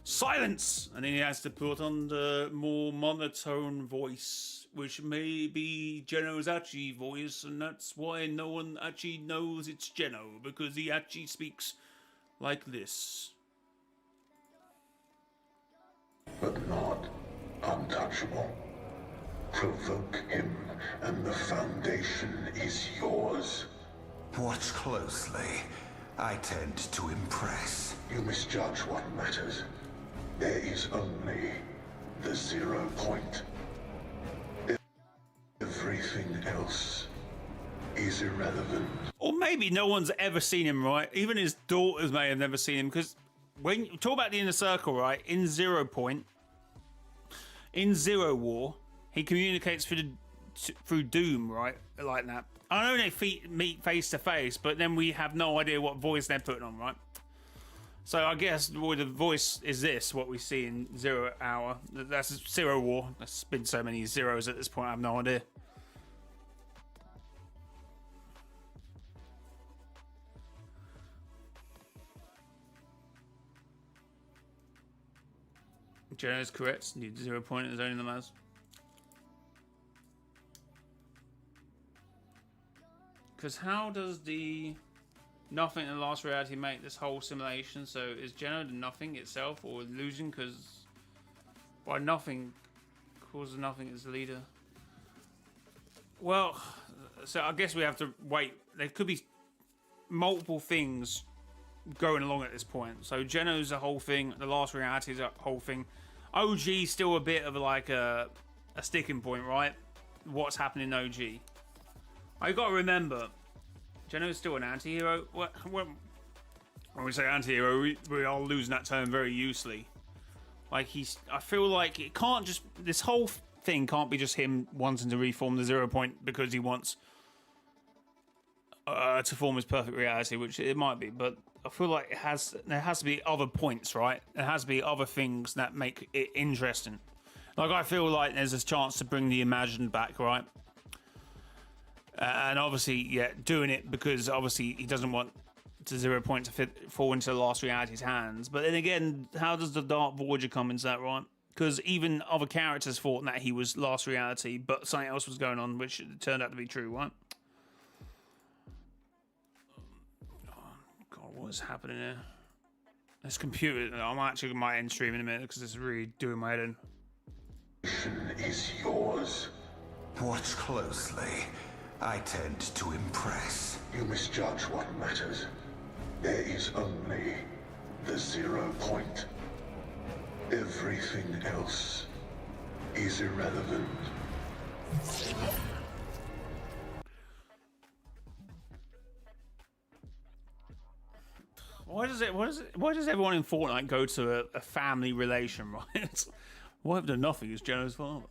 silence! And then he has to put on the more monotone voice, which may be Geno's actually voice, and that's why no one actually knows it's Geno, because he actually speaks like this. But not untouchable. Provoke him, and the Foundation is yours. Watch closely. I tend to impress. You misjudge what matters. There is only the 0 point. Everything else is irrelevant. Or maybe no one's ever seen him, right? Even his daughters may have never seen him, because when you talk about the Inner Circle, right, in 0 Point, in Zero War, he communicates through Doom, right, like that. I know they meet face to face, but then we have no idea what voice they're putting on, right? So I guess the voice is this, what we see in 0 Hour. That's 0 War. There's been so many zeros at this point, I have no idea. Geno is correct. Need 0 point in his own in the mass. Because how does the nothing in the last reality make this whole simulation? So is Geno the nothing itself or illusion? Because why nothing causes nothing as the leader? Well, so I guess we have to wait. There could be multiple things going along at this point. So Geno's a whole thing. The last reality is a whole thing. OG still a bit of like a sticking point, right? What's happening in OG? I got to remember, Geno's still an anti-hero. When we say anti-hero, we are losing that term very usefully. Like I feel like it can't just, this whole thing can't be just him wanting to reform the 0 point because he wants to form his perfect reality, which it might be, but I feel like there has to be other points, right? There has to be other things that make it interesting. Like I feel like there's a chance to bring the imagined back, right? And obviously, yeah, doing it because obviously he doesn't want the 0 point to fall into the last reality's hands. But then again, how does the Dark Voyager come into that, right? Because even other characters thought that he was last reality, but something else was going on, which turned out to be true, right? What's happening here? This computer, I might end stream in a minute because this is really doing my head in. Is yours. Watch closely. I tend to impress. You misjudge what matters. There is only the 0 point. Everything else is irrelevant. Why does everyone in Fortnite go to a family relation, right? Why have done nothing as Geno's father?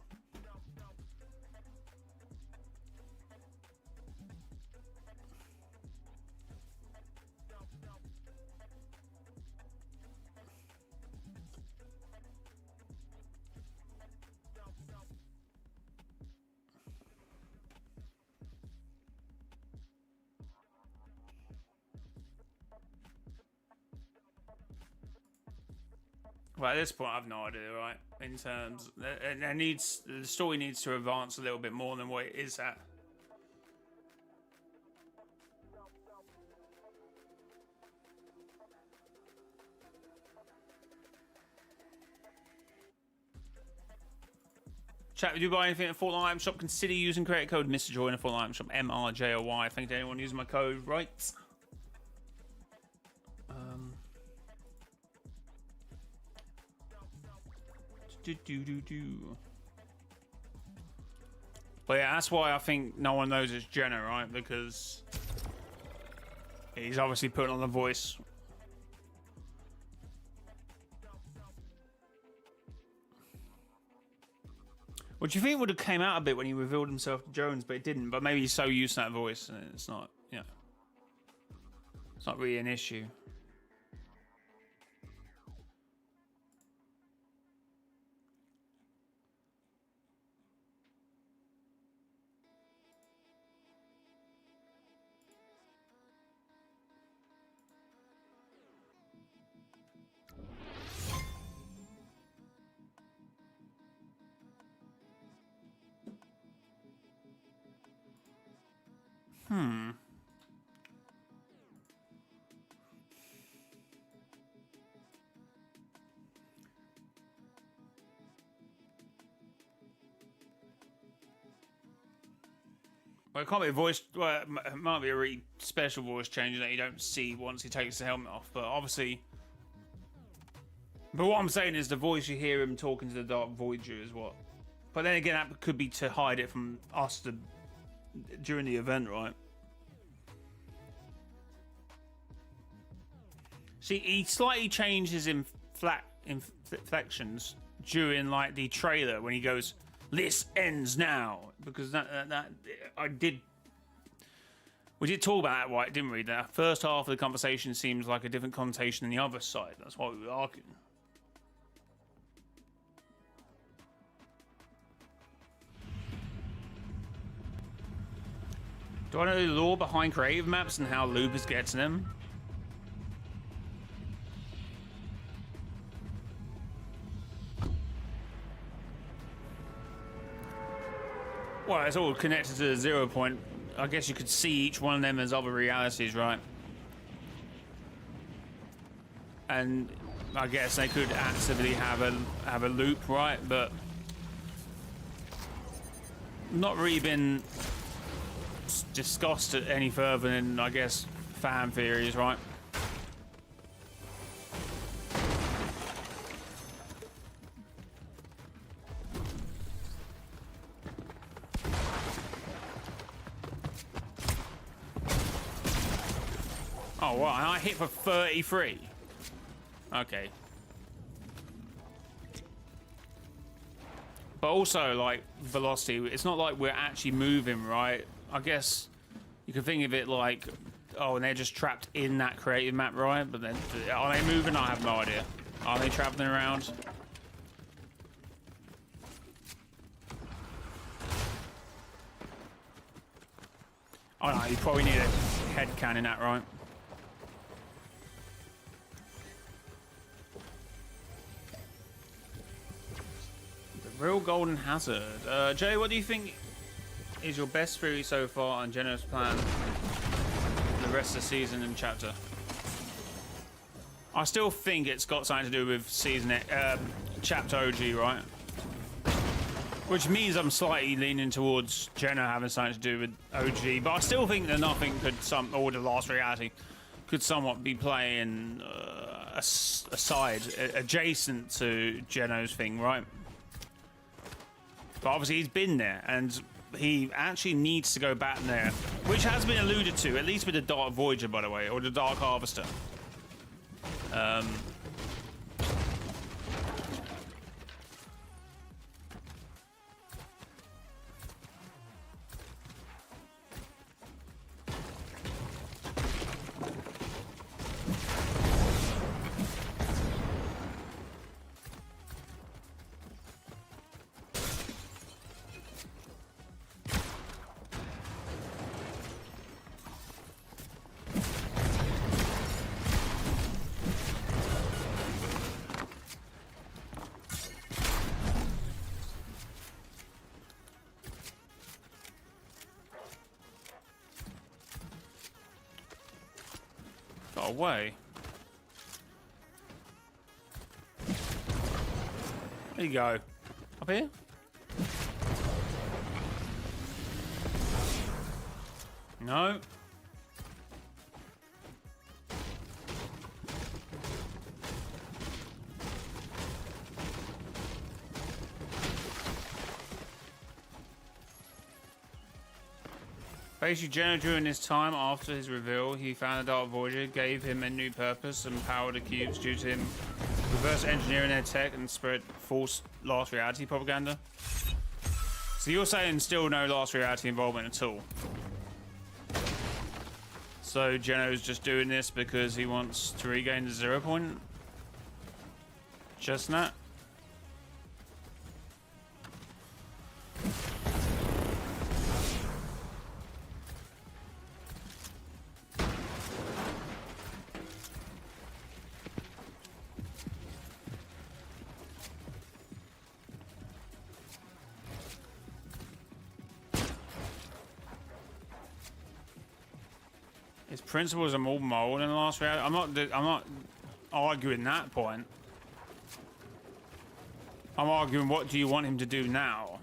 Well, at this point, I've no idea, right? In terms, the story needs to advance a little bit more than what it is at. Chat, if you buy anything at Fortnite item shop, consider using credit code mrjayowhy in a Fortnite item shop, mrjayowhy. Thank you to anyone using my code, right? But yeah, that's why I think no one knows it's Jenna, right? Because he's obviously putting on the voice. What do you think would have came out a bit when he revealed himself to Jones, but it didn't? But maybe he's so used to that voice, and it's not, you know, it's not really an issue. Well, it can't be a voice. Well, it might be a really special voice change that you don't see once he takes the helmet off. But obviously, but what I'm saying is the voice you hear him talking to the Dark Voyager is what. But then again, that could be to hide it from us during the event, right? See, he slightly changed his inflections during like the trailer when he goes, "This ends now," because we did talk about that, right? Didn't we? The first half of the conversation seems like a different connotation than the other side. That's why we were arguing. Do I know the lore behind creative maps and how loopers get to them? Well, it's all connected to the 0 point. I guess you could see each one of them as other realities, right? And I guess they could actively have a loop, right? But not really been discussed any further than, I guess, fan theories, right? Oh, well, I hit for 33. Okay. But also, like, velocity, it's not like we're actually moving, right? I guess you can think of it like, oh, and they're just trapped in that creative map, right? But then, are they moving? I have no idea. Are they traveling around? Oh no, you probably need a head cannon that, right? The real golden hazard. Jay, what do you think is your best theory so far on Geno's plan for the rest of the season and chapter? I still think it's got something to do with chapter OG, right? Which means I'm slightly leaning towards Geno having something to do with OG, but I still think that nothing could or the last reality could somewhat be playing aside, adjacent to Geno's thing, right? But obviously he's been there, and he actually needs to go back there, which has been alluded to, at least with the Dark Voyager, by the way, or the Dark Harvester. Got away. There you go. Up here? No. Basically, Geno, during his time after his reveal, he found the Dark Voyager, gave him a new purpose, and powered the cubes due to him reverse engineering their tech and spread false last reality propaganda. So you're saying still no last reality involvement at all? So Geno's just doing this because he wants to regain the 0 point? Just that? His principles are more moral than the last reality. I'm not arguing that point. I'm arguing what do you want him to do now?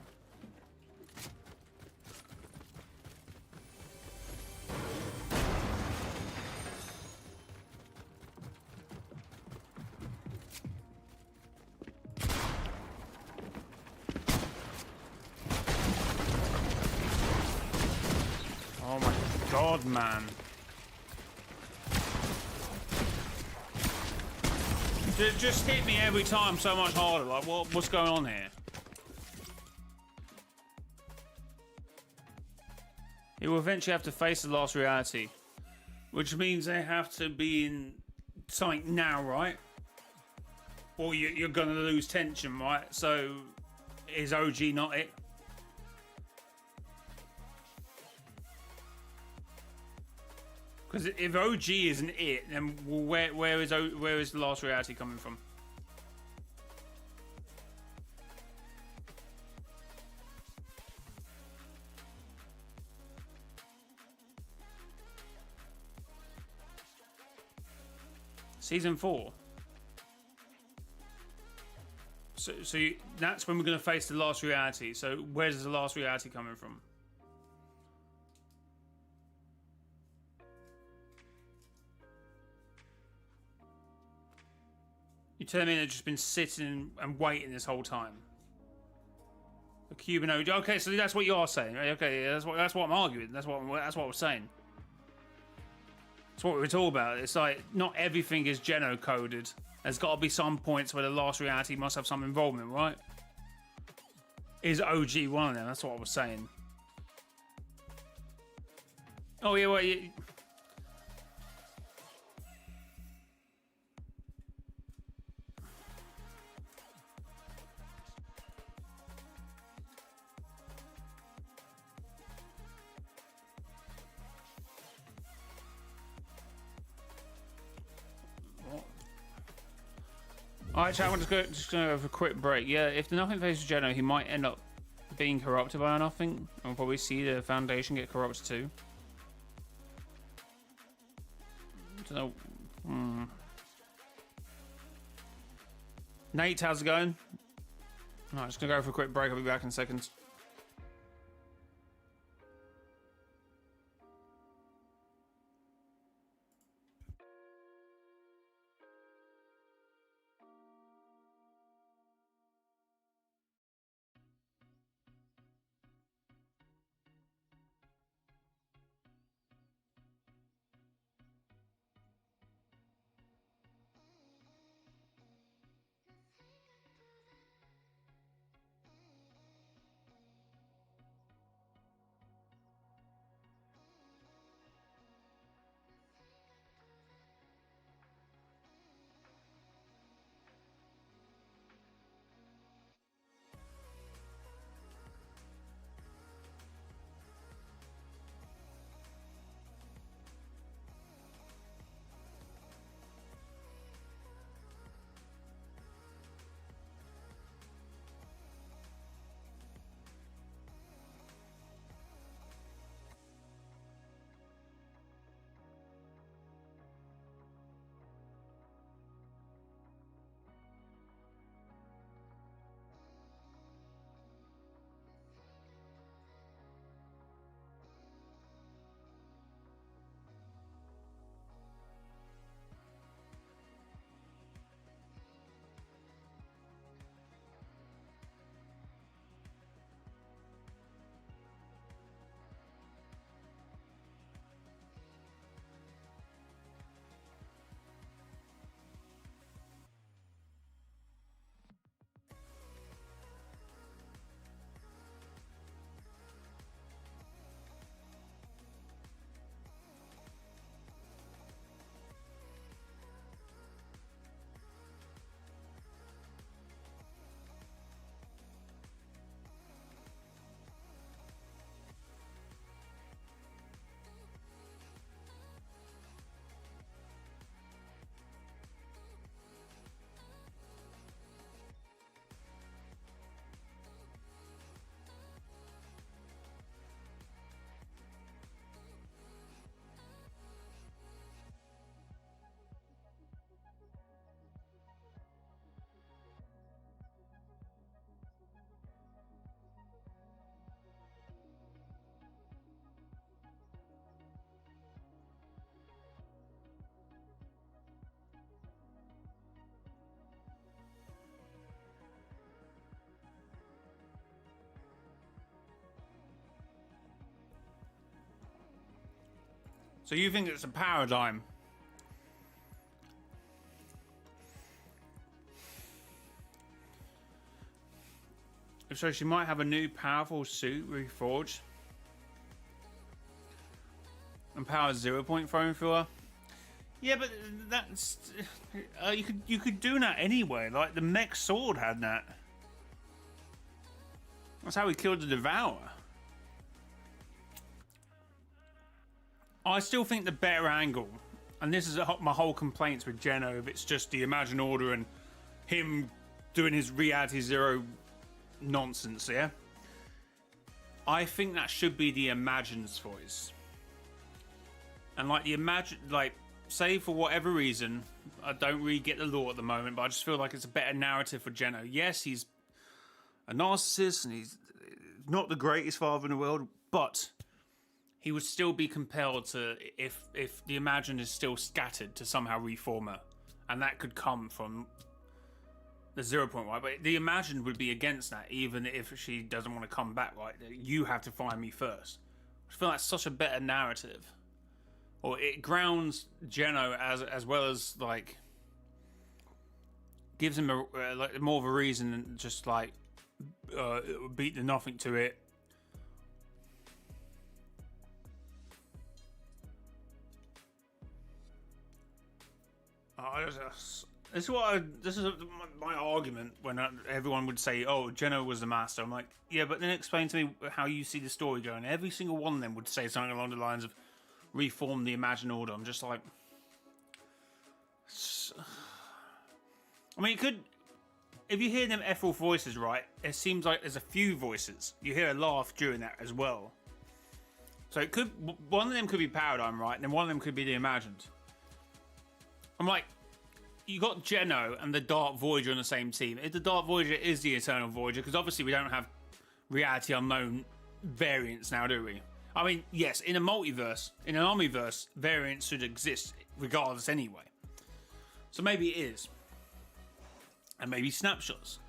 Oh my god, man. Just hit me every time so much harder. Like, what's going on here? He will eventually have to face the last reality, which means they have to be in something now, right? Or you're gonna lose tension, right? So, is OG not it? Because if OG isn't it, then where is the last reality coming from? Season 4. So that's when we're going to face the last reality. So where's the last reality coming from? You telling me they've just been sitting and waiting this whole time? The Cuban OG. Okay, so that's what you are saying, right? Okay, that's what I'm arguing. That's what we're saying. It's what we were talking about. It's like not everything is Geno coded. There's got to be some points where the last reality must have some involvement, right? Is OG one of them? That's what I was saying. Oh yeah, well, yeah. Alright, chat, I'm just going to go for a quick break. Yeah, if the Nothing faces Geno, he might end up being corrupted by Nothing. And we'll probably see the Foundation get corrupted too. So, Nate, how's it going? Alright, just going to go for a quick break. I'll be back in seconds. So you think it's a paradigm? So she might have a new powerful suit reforged. And power 0 point thrown through her. Yeah, but that's you could do that anyway. Like the mech sword had that. That's how he killed the Devourer. I still think the better angle, and this is my whole complaints with Geno, if it's just the Imagine Order and him doing his Reality Zero nonsense, yeah? I think that should be the Imagine's voice. And like the Imagine, like, say for whatever reason, I don't really get the lore at the moment, but I just feel like it's a better narrative for Geno. Yes, he's a narcissist and he's not the greatest father in the world, but he would still be compelled to, if the Imagine is still scattered, to somehow reform her. And that could come from the 0 point, right? But the Imagine would be against that, even if she doesn't want to come back, right? You have to find me first. I feel like it's such a better narrative. or it grounds Geno as well as like gives him like more of a reason than just like beat the nothing to it. This is my argument when everyone would say, "Oh, Geno was the master." I'm like, yeah, but then explain to me how you see the story going. Every single one of them would say something along the lines of reform the Imagined Order. I'm just like, I mean, it could. If you hear them Ethel voices, right, it seems like there's a few voices. You hear a laugh during that as well. So it could, one of them could be Paradigm, right, and then one of them could be the Imagined. I'm like, you got Geno and the Dark Voyager on the same team. If the Dark Voyager is the Eternal Voyager, because obviously we don't have reality unknown variants now, do we? I mean, yes, in a multiverse, in an omniverse, variants should exist regardless anyway. So maybe it is. And maybe snapshots.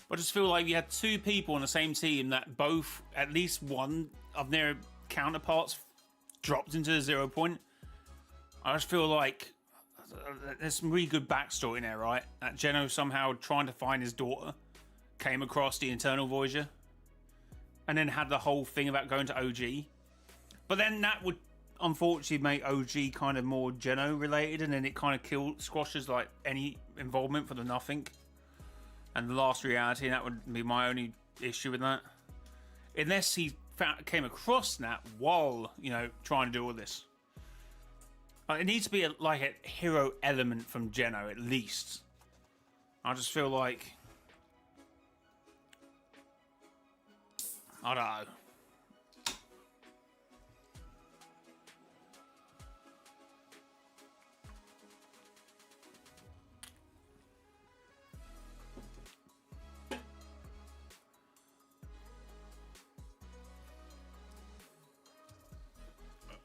But I just feel like you had two people on the same team that both, at least one of their counterparts dropped into the 0 point. I just feel like there's some really good backstory in there, right? That Geno somehow trying to find his daughter came across the Eternal Voyager and then had the whole thing about going to OG. But then that would unfortunately make OG kind of more Geno related, and then it kind of squashes like any involvement for the nothing and the last reality, and that would be my only issue with that. Unless he came across that while, you know, trying to do all this. It needs to be like a hero element from Geno, at least. I just feel like... I don't know.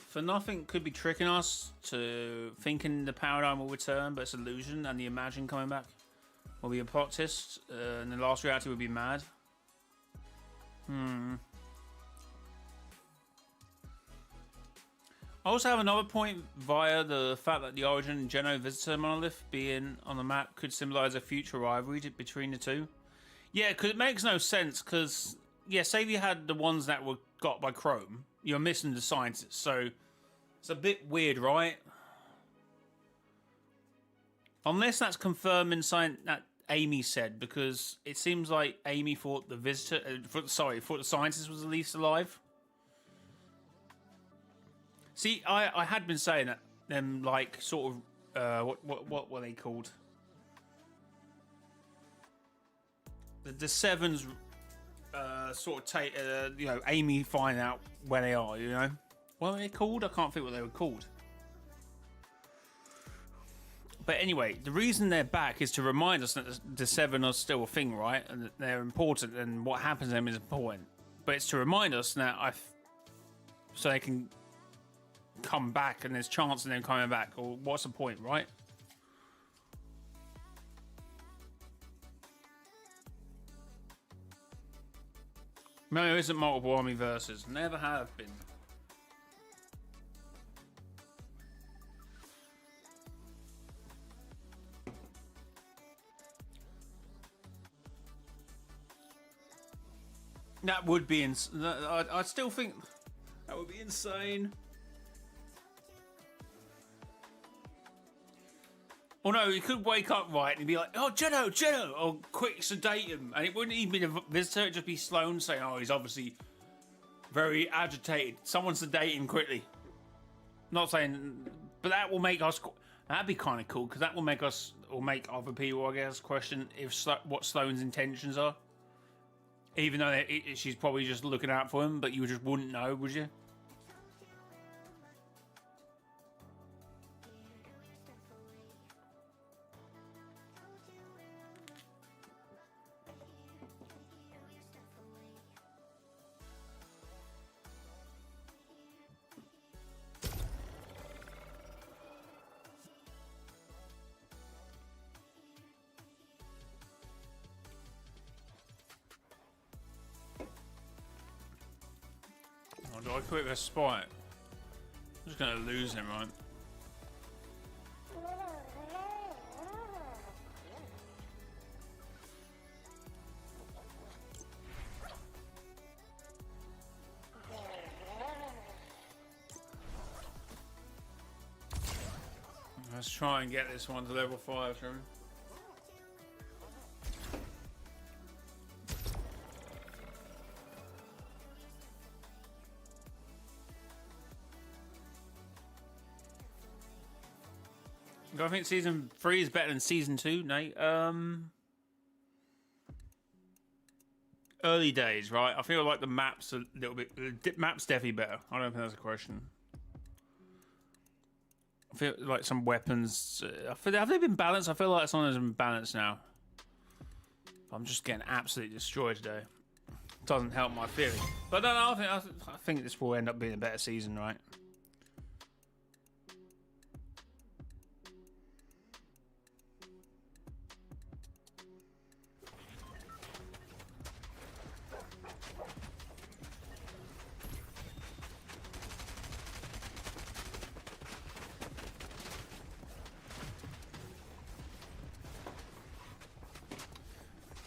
For nothing could be tricking us to thinking the Paradigm will return, but it's illusion, and the Imagine coming back will be a plot twist, and the last reality would be mad. I also have another point via the fact that the Origin and Geno Visitor monolith being on the map could symbolize a future rivalry between the two. Yeah, because it makes no sense, because, yeah, say you had the ones that were got by Chrome, you're missing the scientists, so it's a bit weird, right? Unless that's confirming something that Amy said, because it seems like Amy thought the visitor, thought the scientist was at least alive. See, I had been saying that them like sort of what were they called? The Sevens sort of take you know, Amy finding out where they are, you know. What were they called? I can't think what they were called. But anyway, the reason they're back is to remind us that the Seven are still a thing, right? And that they're important, and what happens to them is important. But it's to remind us that so they can come back, and there's chance of them coming back. Or what's the point, right? No, there isn't multiple army verses. Never have been. That would be I still think that would be insane. Or no, he could wake up right and be like, "Oh, Geno," or quick sedate him, and it wouldn't even be the visitor; it'd just be Sloane saying, "Oh, he's obviously very agitated. Someone sedate him quickly." Not saying, but that will make us. That'd be kind of cool, because that will make us, or make other people, I guess, question what Sloane's intentions are. Even though she's probably just looking out for him, but you just wouldn't know, would you? Do I quit a spot? just gonna lose him, right? Let's try and get this one to level 5, shall we? I think season 3 is better than season 2, Nate. Early days, right? I feel like the maps a little bit. The maps definitely better. I don't think that's a question. I feel like some weapons. Have they been balanced? I feel like some of them have been balanced now. I'm just getting absolutely destroyed today. Doesn't help my feeling. But no, I think this will end up being a better season, right?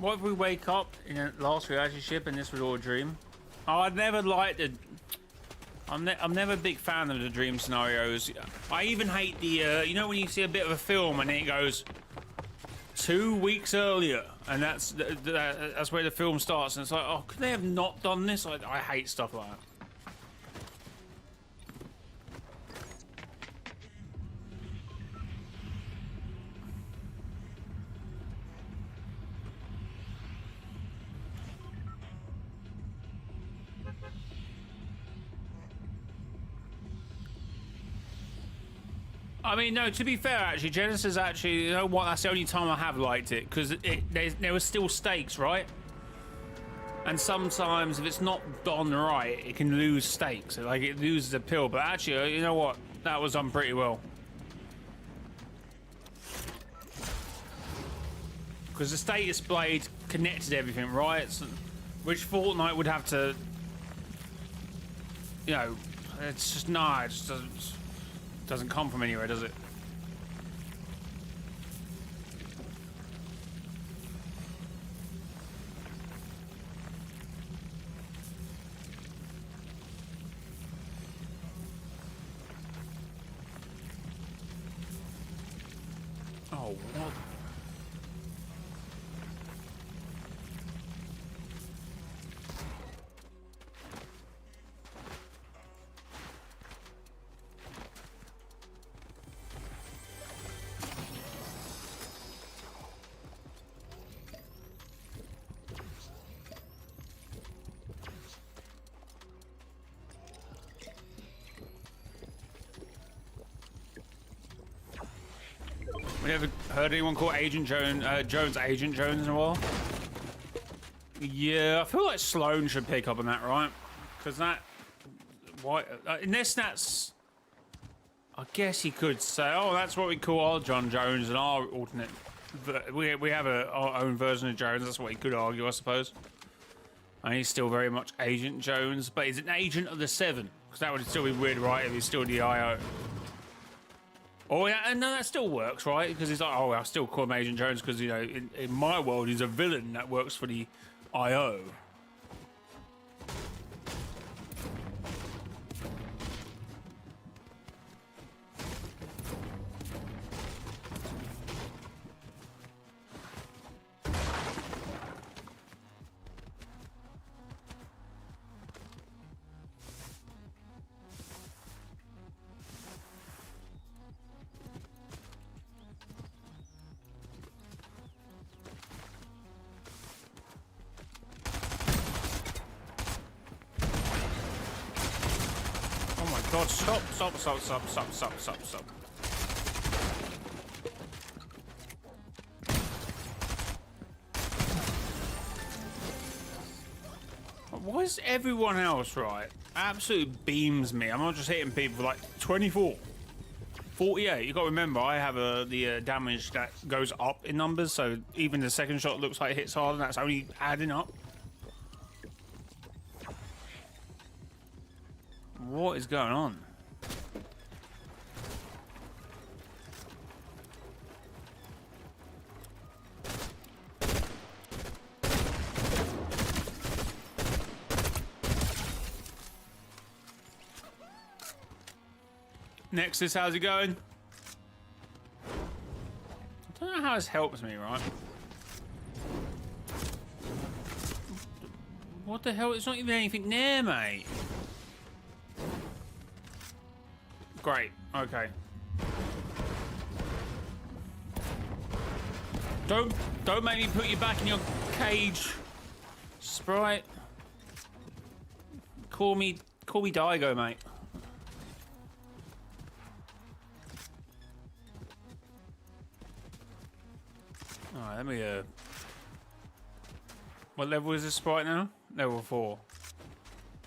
What if we wake up in a last reality ship and this was all a dream? Oh, I'd never liked it. I'm never a big fan of the dream scenarios. I even hate the, you know when you see a bit of a film and it goes 2 weeks earlier and that's where the film starts and it's like, oh, could they have not done this? I hate stuff like that. I mean, no, to be fair, actually, Genesis actually, you know what, that's the only time I have liked it, because there were still stakes, right? And sometimes, if it's not done right, it can lose stakes, like it loses appeal, but actually, you know what, that was done pretty well. Because the status blade connected everything, right? So, which Fortnite would have to, you know, it's just, nah, it just doesn't come from anywhere, does it? Oh, what? We ever heard anyone call Agent Jones Agent Jones in a while? Yeah, I feel like Sloan should pick up on that, right? Because that, why? Unless that's, I guess you could say, oh, that's what we call our John Jones and our alternate. We have our own version of Jones. That's what he could argue, I suppose. And he's still very much Agent Jones, but he's an agent of the Seven, because that would still be weird, right? If he's still the IO. Oh yeah, and no, that still works, right? Because he's like, oh, I still call him Agent Jones because, you know, in my world, he's a villain that works for the IO. God, stop. Why is everyone else, right? Absolutely beams me. I'm not just hitting people like 24, 48. You got to remember, I have the damage that goes up in numbers, so even the second shot looks like it hits hard, and that's only adding up. What is going on? Nexus, how's it going? I don't know how this helps me, right? What the hell? It's not even anything near, mate. Great. Okay. Don't make me put you back in your cage, Sprite. Call me Daigo, mate. Alright, let me what level is this Sprite now? Level 4.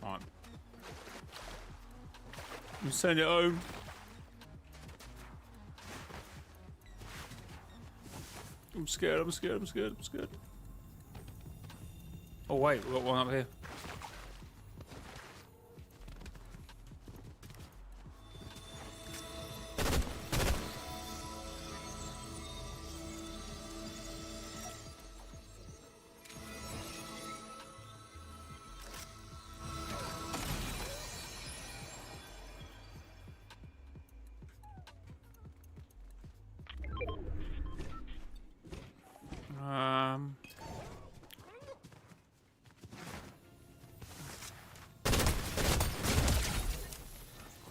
Alright. Send it home. I'm scared, I'm scared, I'm scared, I'm scared. Oh wait, we've got one up here.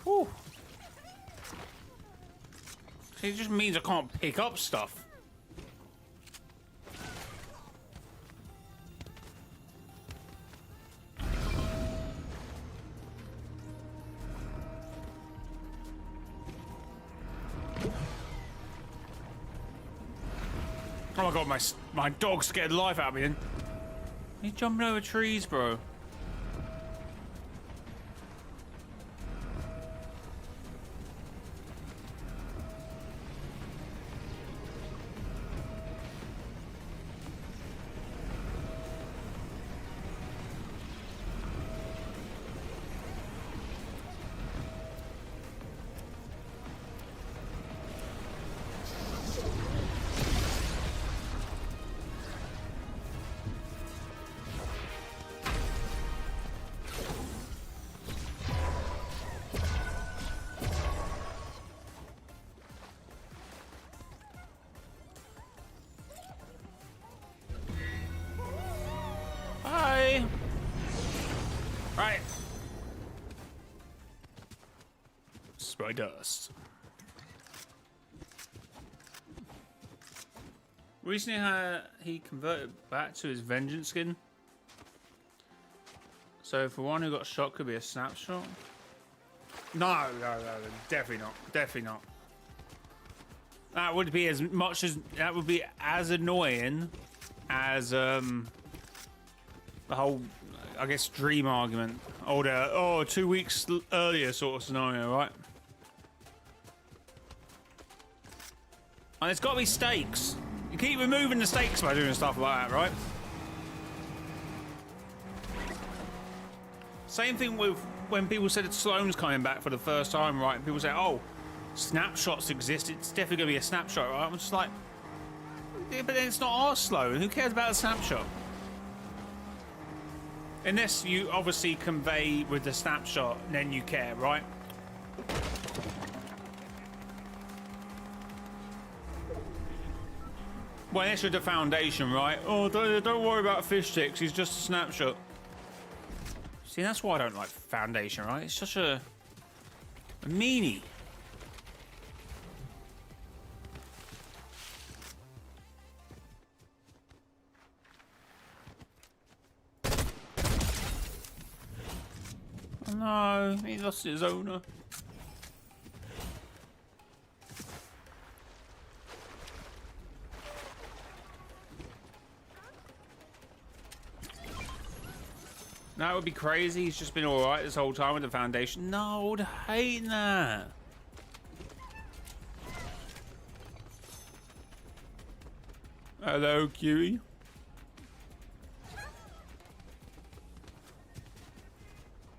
Whew. It just means I can't pick up stuff. Oh my god, my dog scared the life out of me then. He's jumping over trees, bro. Bye. Right. Spray dust. Recently, he converted back to his vengeance skin. So for one who got shot, could be a snapshot. No, definitely not. Definitely not. That would be as much as that would be as annoying as the whole, I guess, dream argument. Or the 2 weeks earlier sort of scenario, right? And there's got to be stakes. You keep removing the stakes by doing stuff like that, right? Same thing with when people said that Sloane's coming back for the first time, right? And people say, oh, snapshots exist. It's definitely going to be a snapshot, right? I'm just like, yeah, but then it's not our Sloane. Who cares about a snapshot? Unless you obviously convey with the snapshot, then you care, right? Well, unless you're the Foundation, right? Oh, don't worry about fish sticks. He's just a snapshot. See, that's why I don't like Foundation, right? It's such a meanie. Oh no, he lost his owner. That would be crazy. He's just been alright this whole time with the Foundation. No, I would hate that. Hello, Kiwi.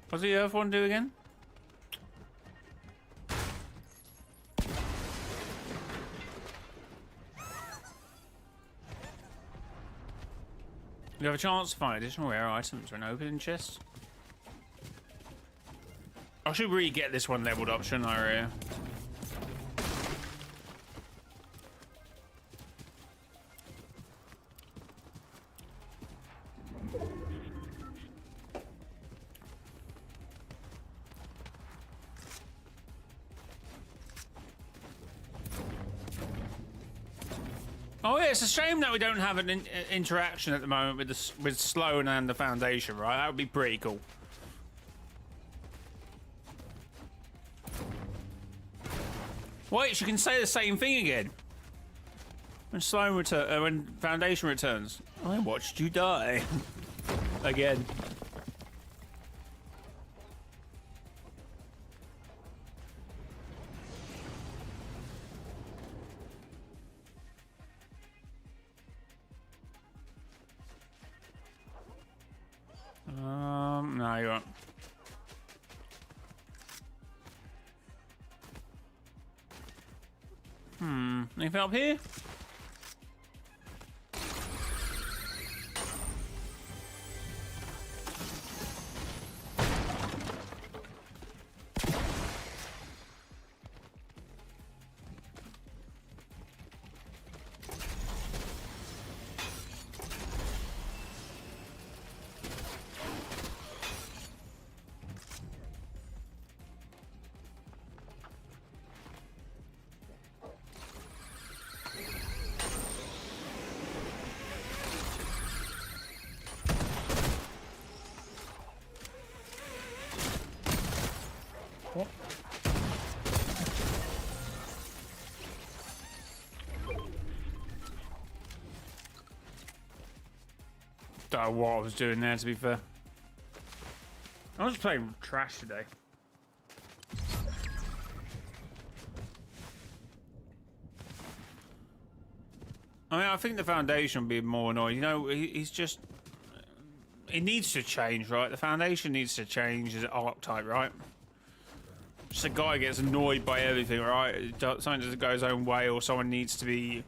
What's the other one do again? You have a chance to find additional rare items or an opening chest. I should really get this one leveled up, shouldn't I, Rhea? Oh yeah, it's a shame that we don't have an interaction at the moment with Sloan and the Foundation, right? That would be pretty cool. Wait, she can say the same thing again. When when Foundation returns, I watched you die again. No, you won't. Anything up here? Don't know what I was doing there, to be fair. I was playing trash today. I mean, I think the Foundation would be more annoyed. You know, he's just... He needs to change, right? The Foundation needs to change his archetype, right? Just a guy gets annoyed by everything, right? Something doesn't go his own way, or someone needs to be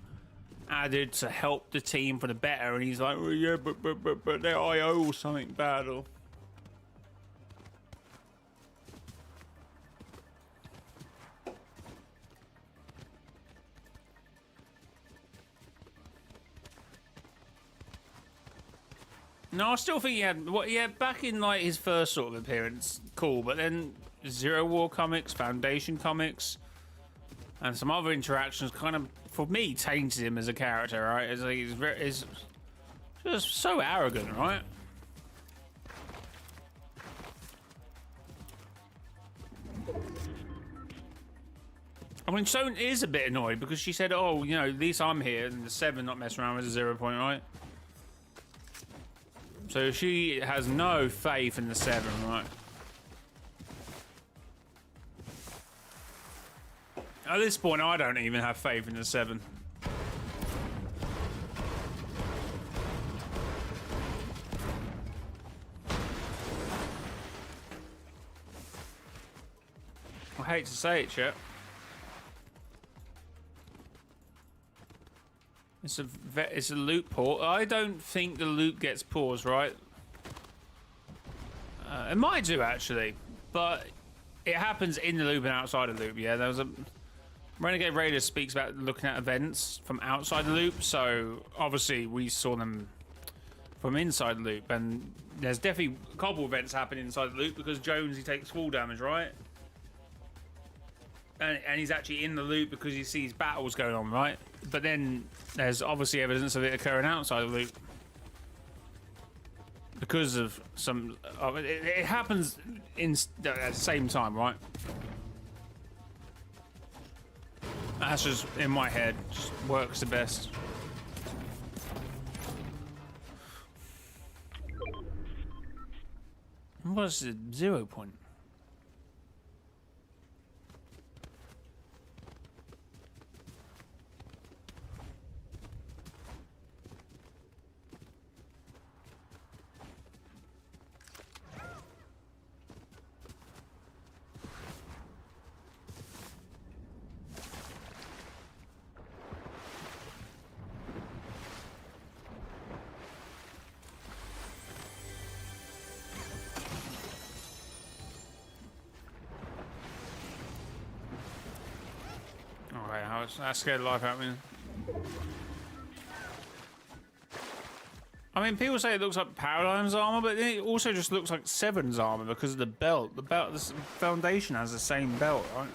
added to help the team for the better, and he's like, well, yeah, but their IO or something bad, or... No, I still think he had... What, yeah, back in, like, his first sort of appearance, cool, but then Zero War comics, Foundation comics, and some other interactions kind of, for me, tainted him as a character, right? It's like he's just so arrogant, right? I mean, Soan is a bit annoyed because she said, oh, you know, at least I'm here, and the 7 not messing around with the 0 point, right? So she has no faith in the 7, right? At this point, I don't even have faith in the 7. I hate to say it, chat. It's a loop port. I don't think the loop gets paused, right? It might do, actually. But it happens in the loop and outside of the loop, yeah. There was a... Renegade Raider speaks about looking at events from outside the loop, so obviously we saw them from inside the loop, and there's definitely a couple events happen inside the loop because Jones, he takes fall damage, right? And he's actually in the loop because he sees battles going on, right? But then there's obviously evidence of it occurring outside the loop because of some... it happens at the same time, right? That's just in my head. Just works the best. What's the 0 point? That scared the life out of me. I mean, people say it looks like Paradigm's armor, but it also just looks like Seven's armor because of the belt. The Foundation has the same belt, right?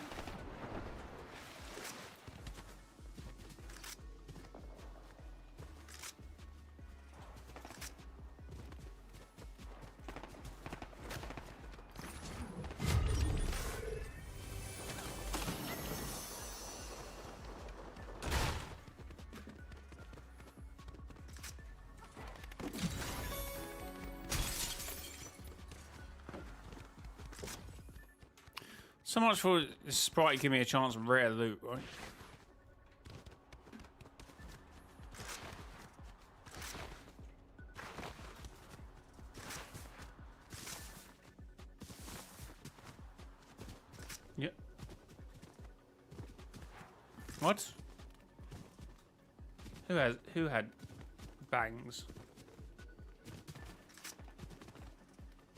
So much for the sprite give me a chance of rare loot, right? Yep. What? Who had bangs?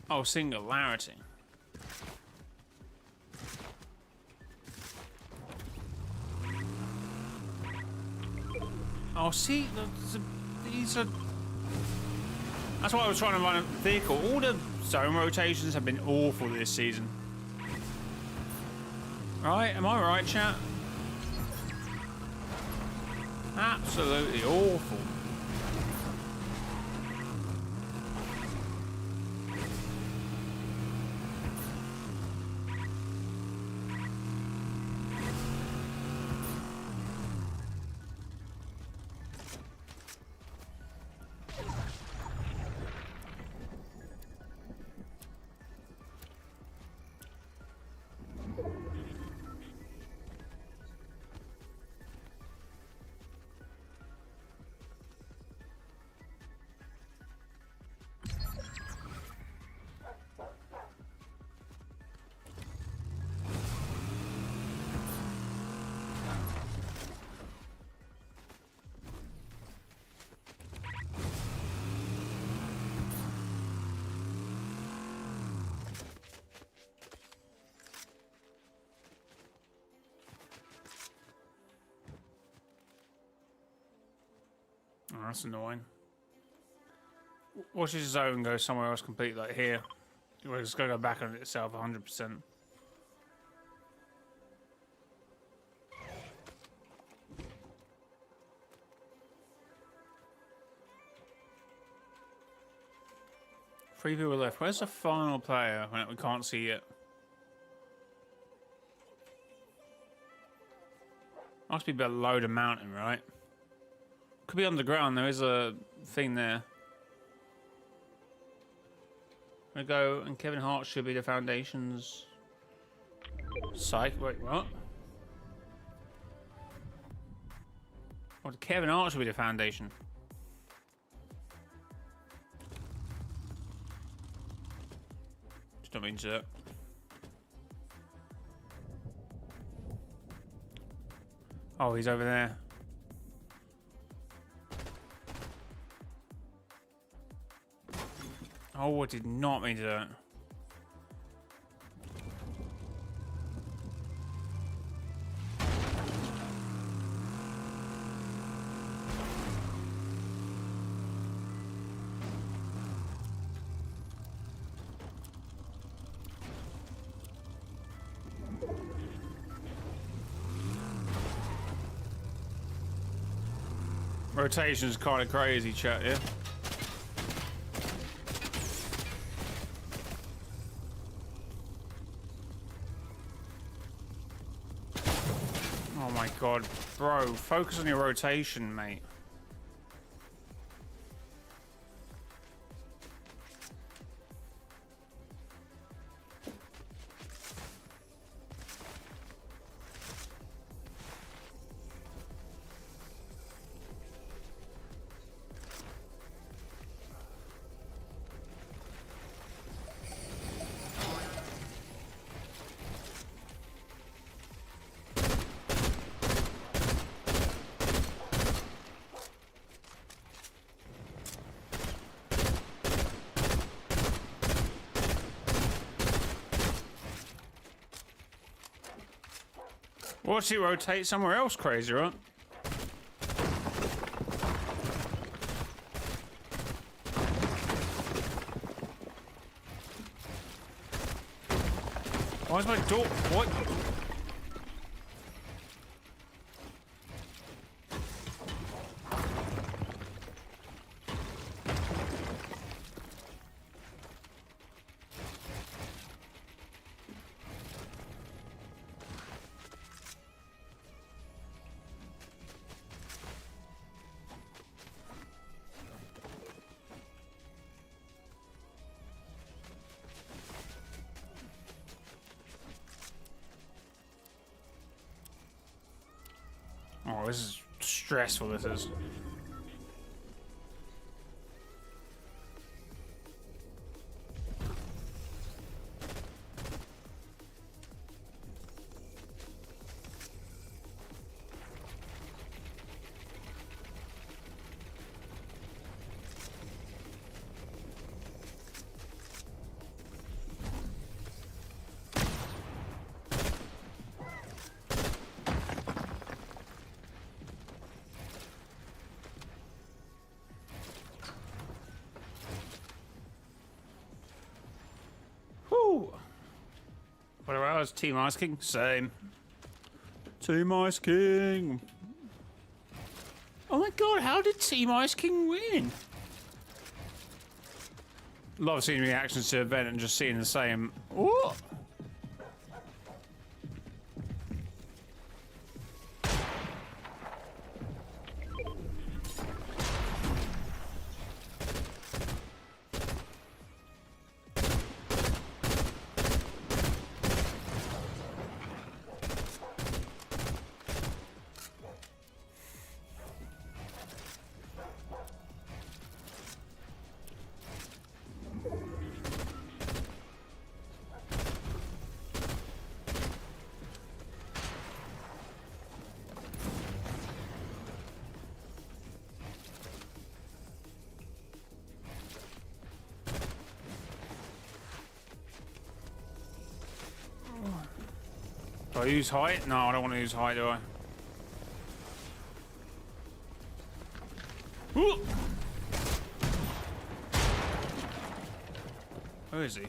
Oh, singularity. Oh, see, these are... That's why I was trying to run a vehicle. All the zone rotations have been awful this season. Right, am I right, chat? Absolutely awful. Oh, that's annoying. Watch his zone go somewhere else completely, like here. Where it's going to go back on itself 100%. Three people left. Where's the final player? We can't see yet. Must be below the mountain, right? Could be underground. There is a thing there. We go, and Kevin Hart should be the Foundation's site. Wait, what? What? Kevin Hart should be the Foundation. Just don't mean to that. Oh, he's over there. Oh, I did not mean to do that. Rotation's kind of crazy, chat, yeah? Oh my god, bro, focus on your rotation, mate. Watch it rotate somewhere else crazy, right? Why is my door? What? Oh, this is stressful, this is. Whew. What about us? Team Ice King? Same. Team Ice King. Oh my god, how did Team Ice King win? Love seeing reactions to event and just seeing the same. What? Do I use height? No, I don't want to use height, do I? Ooh. Where is he?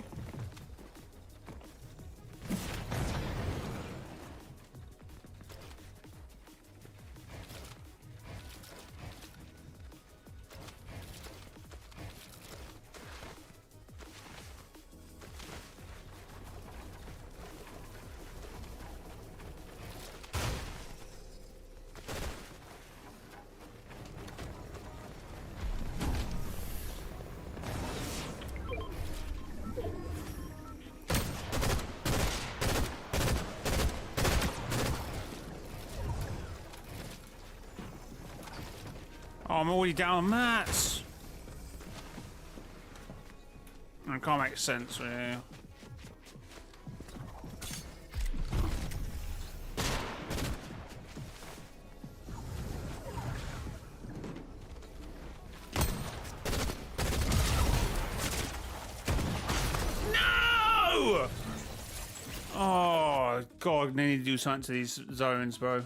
Oh, I'm already down mats. That can't make sense, really. No! Oh, God, I need to do something to these zones, bro.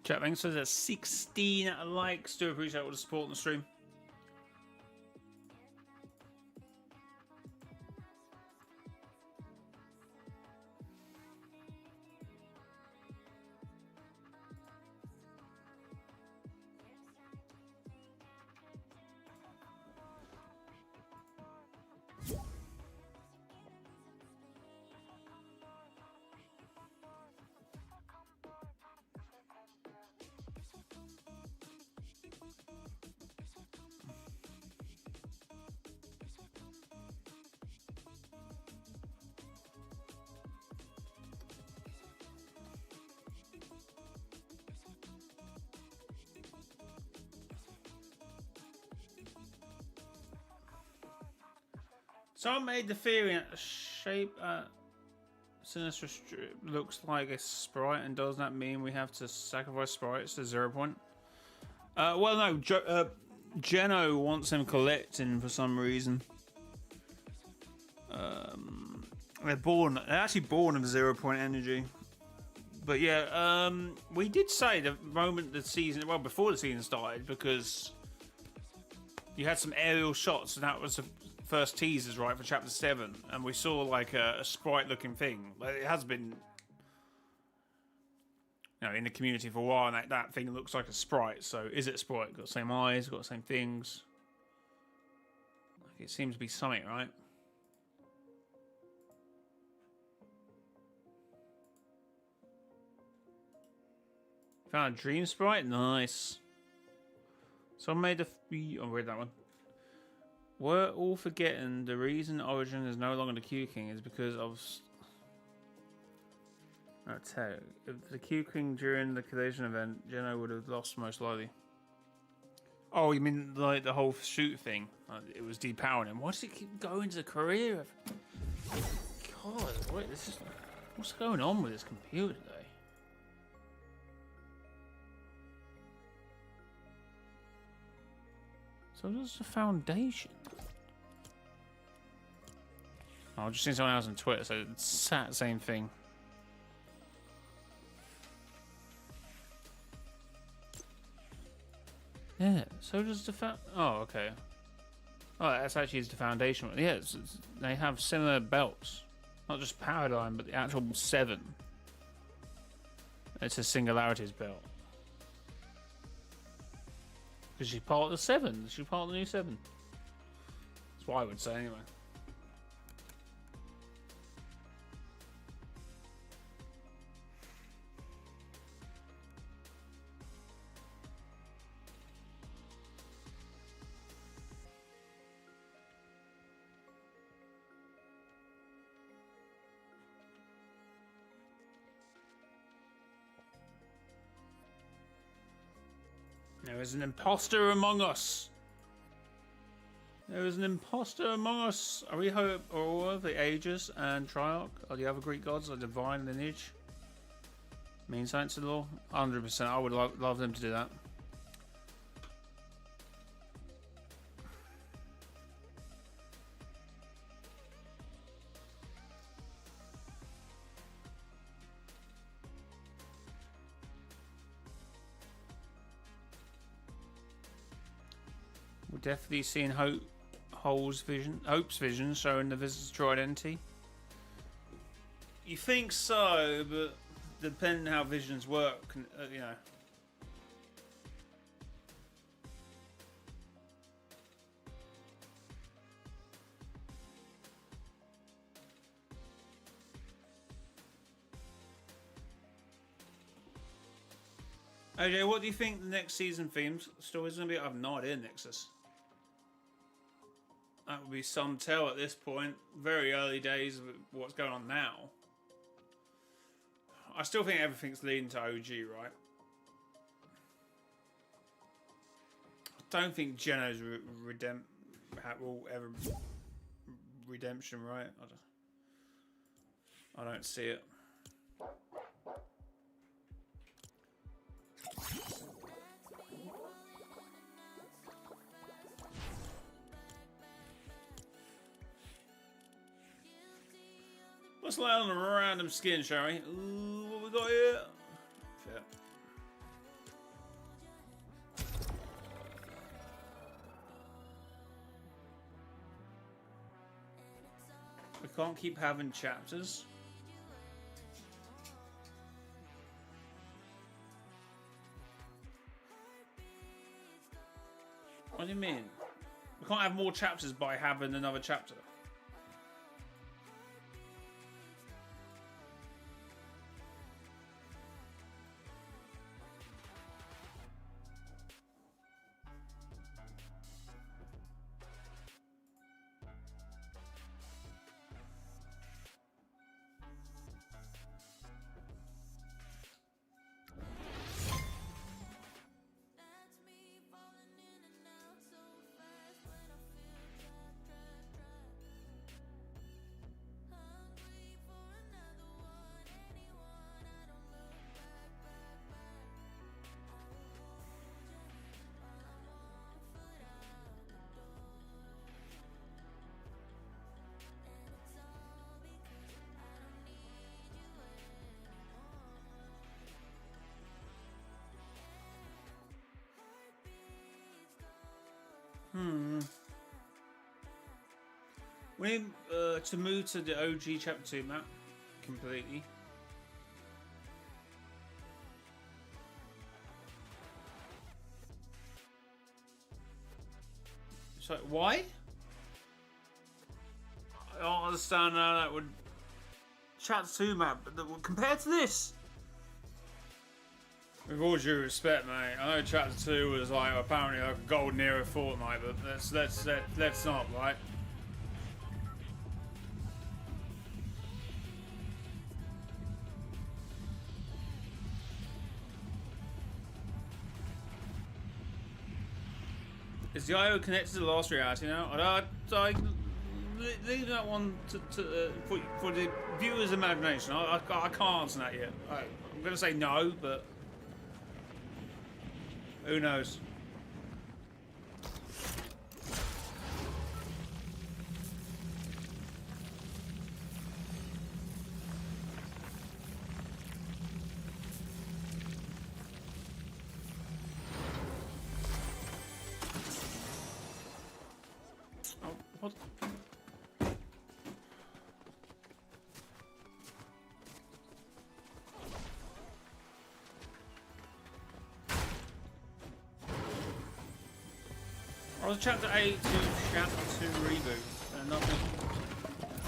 Chat, thanks for the 16 likes. Do appreciate all the support on the stream. Someone made the theory that the shape Sinister looks like a sprite, and does that mean we have to sacrifice sprites to 0 point? Well, no. Geno wants him collecting for some reason. They're actually born of 0 point energy. But yeah, we did say the moment the season, well, before the season started, because you had some aerial shots, and that was the first teasers, right, for Chapter 7, and we saw like a sprite-looking thing. Like, it has been, in the community for a while, and that thing looks like a sprite. So, is it a sprite? Got the same eyes, got the same things. Like, it seems to be something, right? Found a dream sprite? Nice. Someone made I'll read that one. We're all forgetting the reason Origin is no longer the Q King is because of... I'll tell you. If the Q King during the collation event, Geno would have lost most likely. Oh, you mean like the whole shoot thing? It was depowering him. Why does it keep going to the career? God, what's going on with this computer today? So does the foundation. Oh, I've just seen someone else on Twitter, so it's that same thing. Yeah, so does the oh, okay. Oh, that's actually the foundation. Yeah, they have similar belts. Not just Paradigm, but the actual 7. It's a Singularities belt. Because she's part of the 7. She's part of the new 7. That's what I would say anyway. There is an imposter among us. There is an imposter among us. Are we Aurora, the Aegis, and Triarch? Are the other Greek gods a divine lineage? Mean science to the law? 100%. I would love them to do that. We're definitely seeing Hope's vision showing the visitor's true identity. You think so, but depending how visions work, you know. AJ, what do you think the next season themes story is going to be? I have no idea, Nexus. That would be some tell at this point. Very early days of what's going on now. I still think everything's leading to OG, right? I don't think Geno's will ever redemption, right? I don't see it. Let's lay on a random skin, shall we? Ooh, what we got here? Yeah. We can't keep having chapters. What do you mean? We can't have more chapters by having another chapter. We need to move to the OG Chapter 2 map completely. So, why? I don't understand how that would... Chapter 2 map, but compared to this... With all due respect, mate, I know Chapter 2 was like apparently like a golden era Fortnite, but let's not, right? Is the IO connected to the last reality now? I leave that one for the viewer's imagination. I can't answer that yet. I'm going to say no, but who knows? Oh, what? I was chapter 8 to chapter 2 reboot, and nothing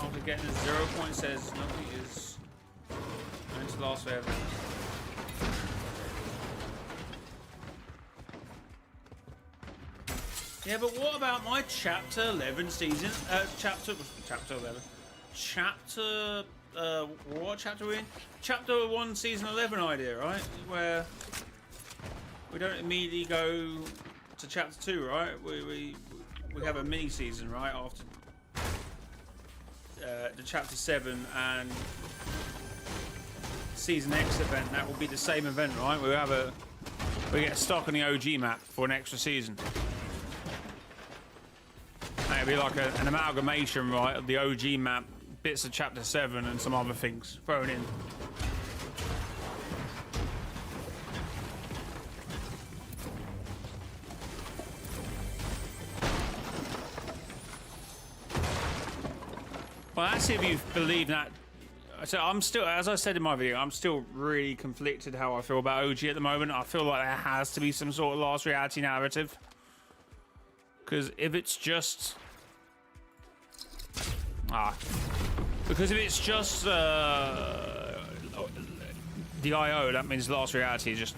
after getting a 0 point says nothing is going to last forever. Yeah, but what about my chapter 11 season? Chapter 11. Chapter what chapter are we in? Chapter 1 season 11 idea, right? Where we don't immediately go to chapter 2, right? We have a mini season, right, after the chapter 7 and season X event. That will be the same event, right? We get stuck on the OG map for an extra season. And it'll be like an amalgamation, right, of the OG map, bits of chapter 7 and some other things thrown in. Well, that's if you believe that. So I'm still, as I said in my video, I'm still really conflicted how I feel about OG at the moment. I feel like there has to be some sort of last reality narrative. Because if it's just... Because if it's just the IO, that means last reality is just,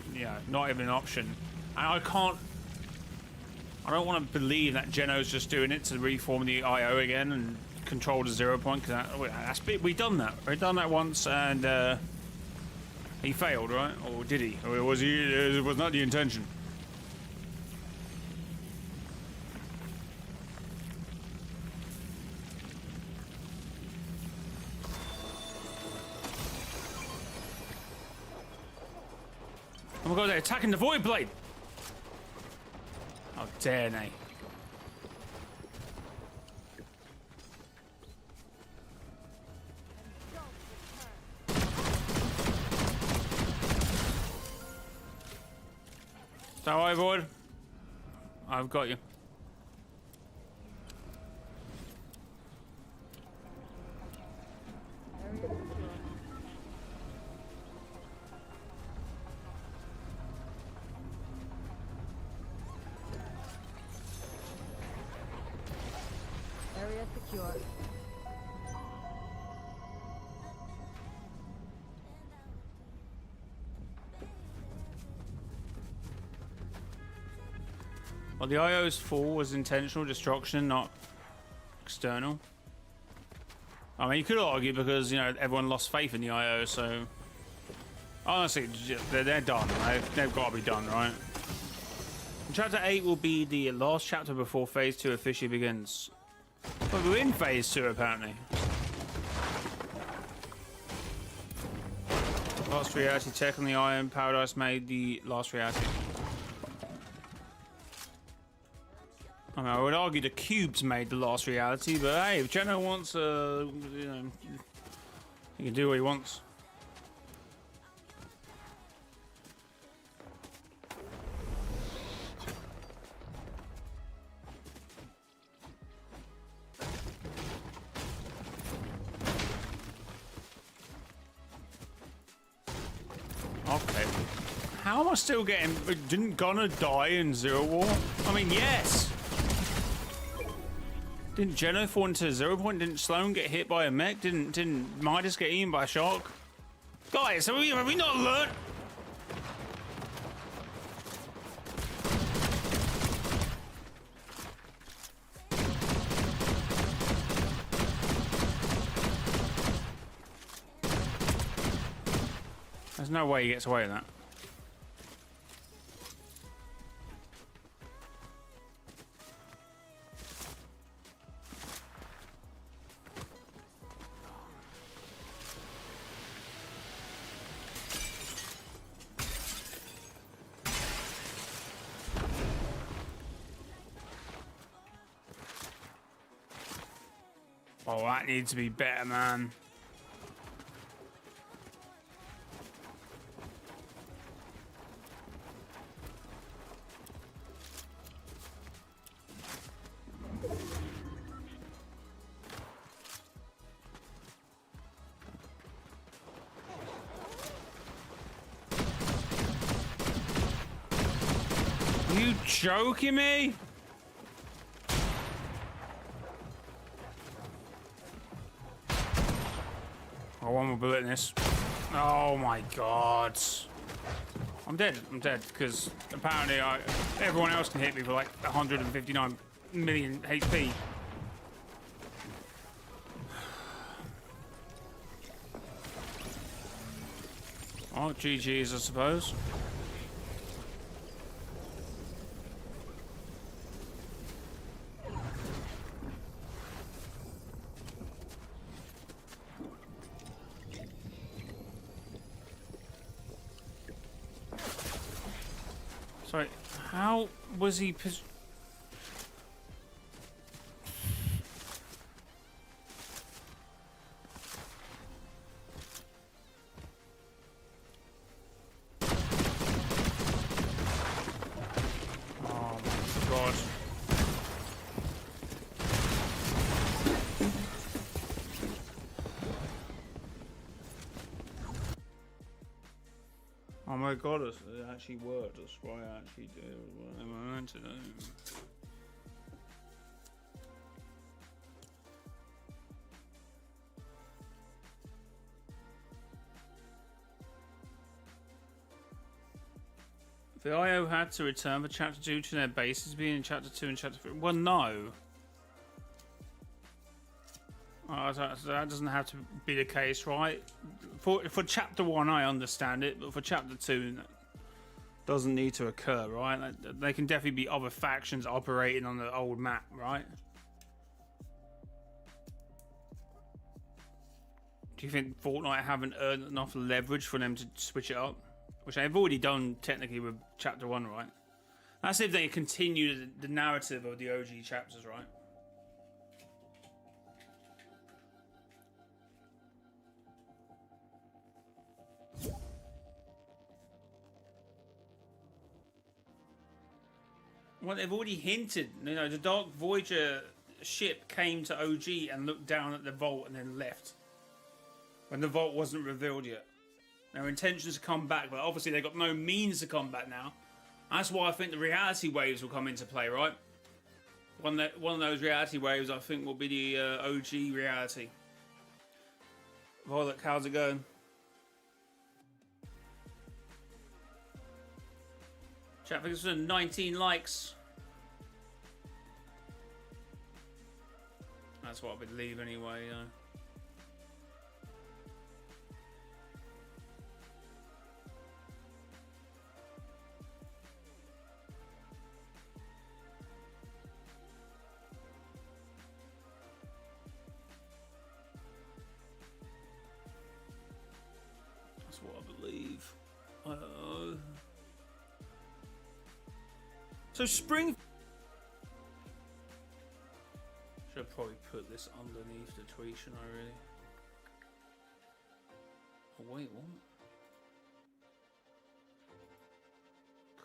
not even an option. And I don't want to believe that Geno's just doing it to reform the IO again and control the 0 point, because we've done that. We've done that once, and he failed, right? Or did he? Or was he? It was not the intention. Oh my god, they're attacking the Void Blade! How dare they? Don't worry, Void. I've got you. Area secure. Well, the IO's fall was intentional destruction, not external. I mean, you could argue because, everyone lost faith in the IO, so... Honestly, they're done. They've got to be done, right? Chapter 8 will be the last chapter before Phase 2 officially begins. But we're in Phase 2, apparently. Last reality tech on the Iron Paradise made the last reality. I mean, I would argue the cubes made the last reality, but hey, if Geno wants, he can do what he wants. How am I still getting... Didn't Gunner die in Zero War? I mean, yes! Didn't Geno fall into 0 point? Didn't Sloan get hit by a mech? Didn't Midas get eaten by a shark? Guys, have we not learned? There's no way he gets away with that. Oh, that needs to be better, man. Are you joking me? Oh, one more bullet in this. Oh my god. I'm dead. I'm dead because apparently everyone else can hit me for like 159 million HP. Oh, GG's, I suppose. Sorry, how was he Oh my god. Oh my god, it actually worked. That's why I actually did what I meant to do. The IO had to return for Chapter 2 to their bases being in Chapter 2 and Chapter 3. Well, no. That doesn't have to be the case, right? For Chapter 1, I understand it, but for Chapter 2, that doesn't need to occur, right? They can definitely be other factions operating on the old map, right? Do you think Fortnite haven't earned enough leverage for them to switch it up? Which they've already done technically with Chapter 1, right? That's if they continue the narrative of the OG chapters, right? Well, they've already hinted, you know, the Dark Voyager ship came to OG and looked down at the vault and then left. When the vault wasn't revealed yet. Their intentions to come back, but obviously they've got no means to come back now. That's why I think the reality waves will come into play, right? One of those reality waves, I think, will be the OG reality. Violet, how's it going? Chat, thanks for 19 likes. That's what I believe anyway, you know. That's what I believe. So spring. Should probably put this underneath the tweet, shouldn't I really? Oh wait, what?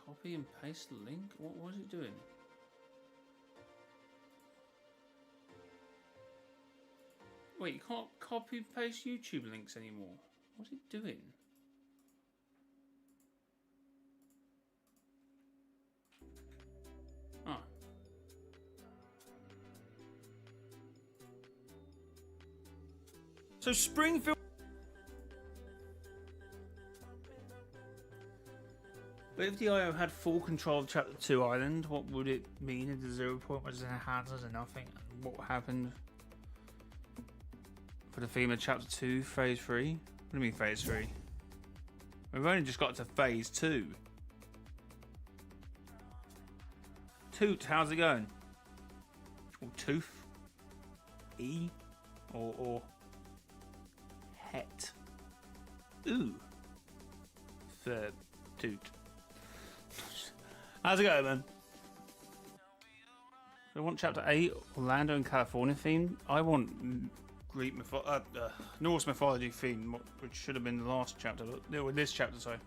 Copy and paste the link? What is it doing? Wait, you can't copy and paste YouTube links anymore. What's it doing? So Springfield. But if the IO had full control of Chapter 2 Island, what would it mean if the 0 point was in the hands of nothing? And what happened for the theme of Chapter 2, Phase 3? What do you mean Phase 3? We've only just got to Phase 2. Toot, how's it going? Or Tooth? E? Or Het? Ooh. Third. Toot. How's it going, man? I want Chapter 8, Orlando and California theme. I want Norse mythology theme, which should have been the last chapter. No, this chapter, sorry.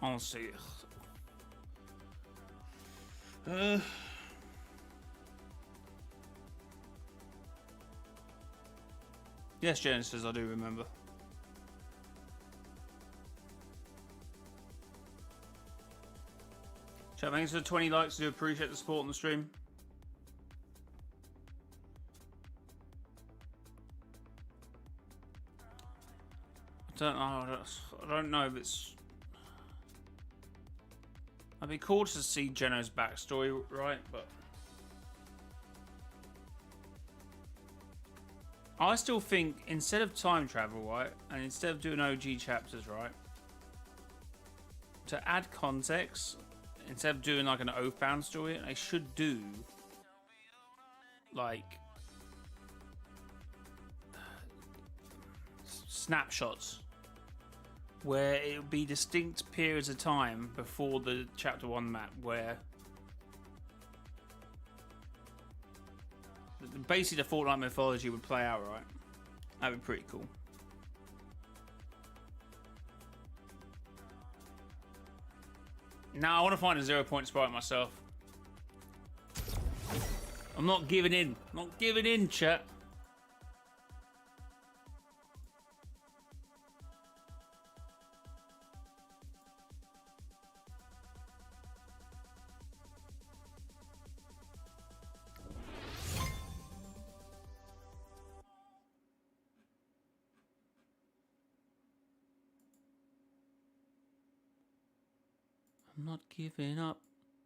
Honestly. Yes, Genesis, I do remember. Chat, thanks for the 20 likes. I do appreciate the support on the stream. I don't know if it's... I'd be cool to see Geno's backstory, right? But I still think instead of time travel, right, and instead of doing OG chapters, right, to add context, instead of doing like an Oathbound story, they should do like snapshots where it would be distinct periods of time before the chapter 1 map where basically the Fortnite mythology would play out, right? That'd be pretty cool. Now I want to find a 0 point sprite myself. I'm not giving in. Not giving in, chat. I'm not giving up.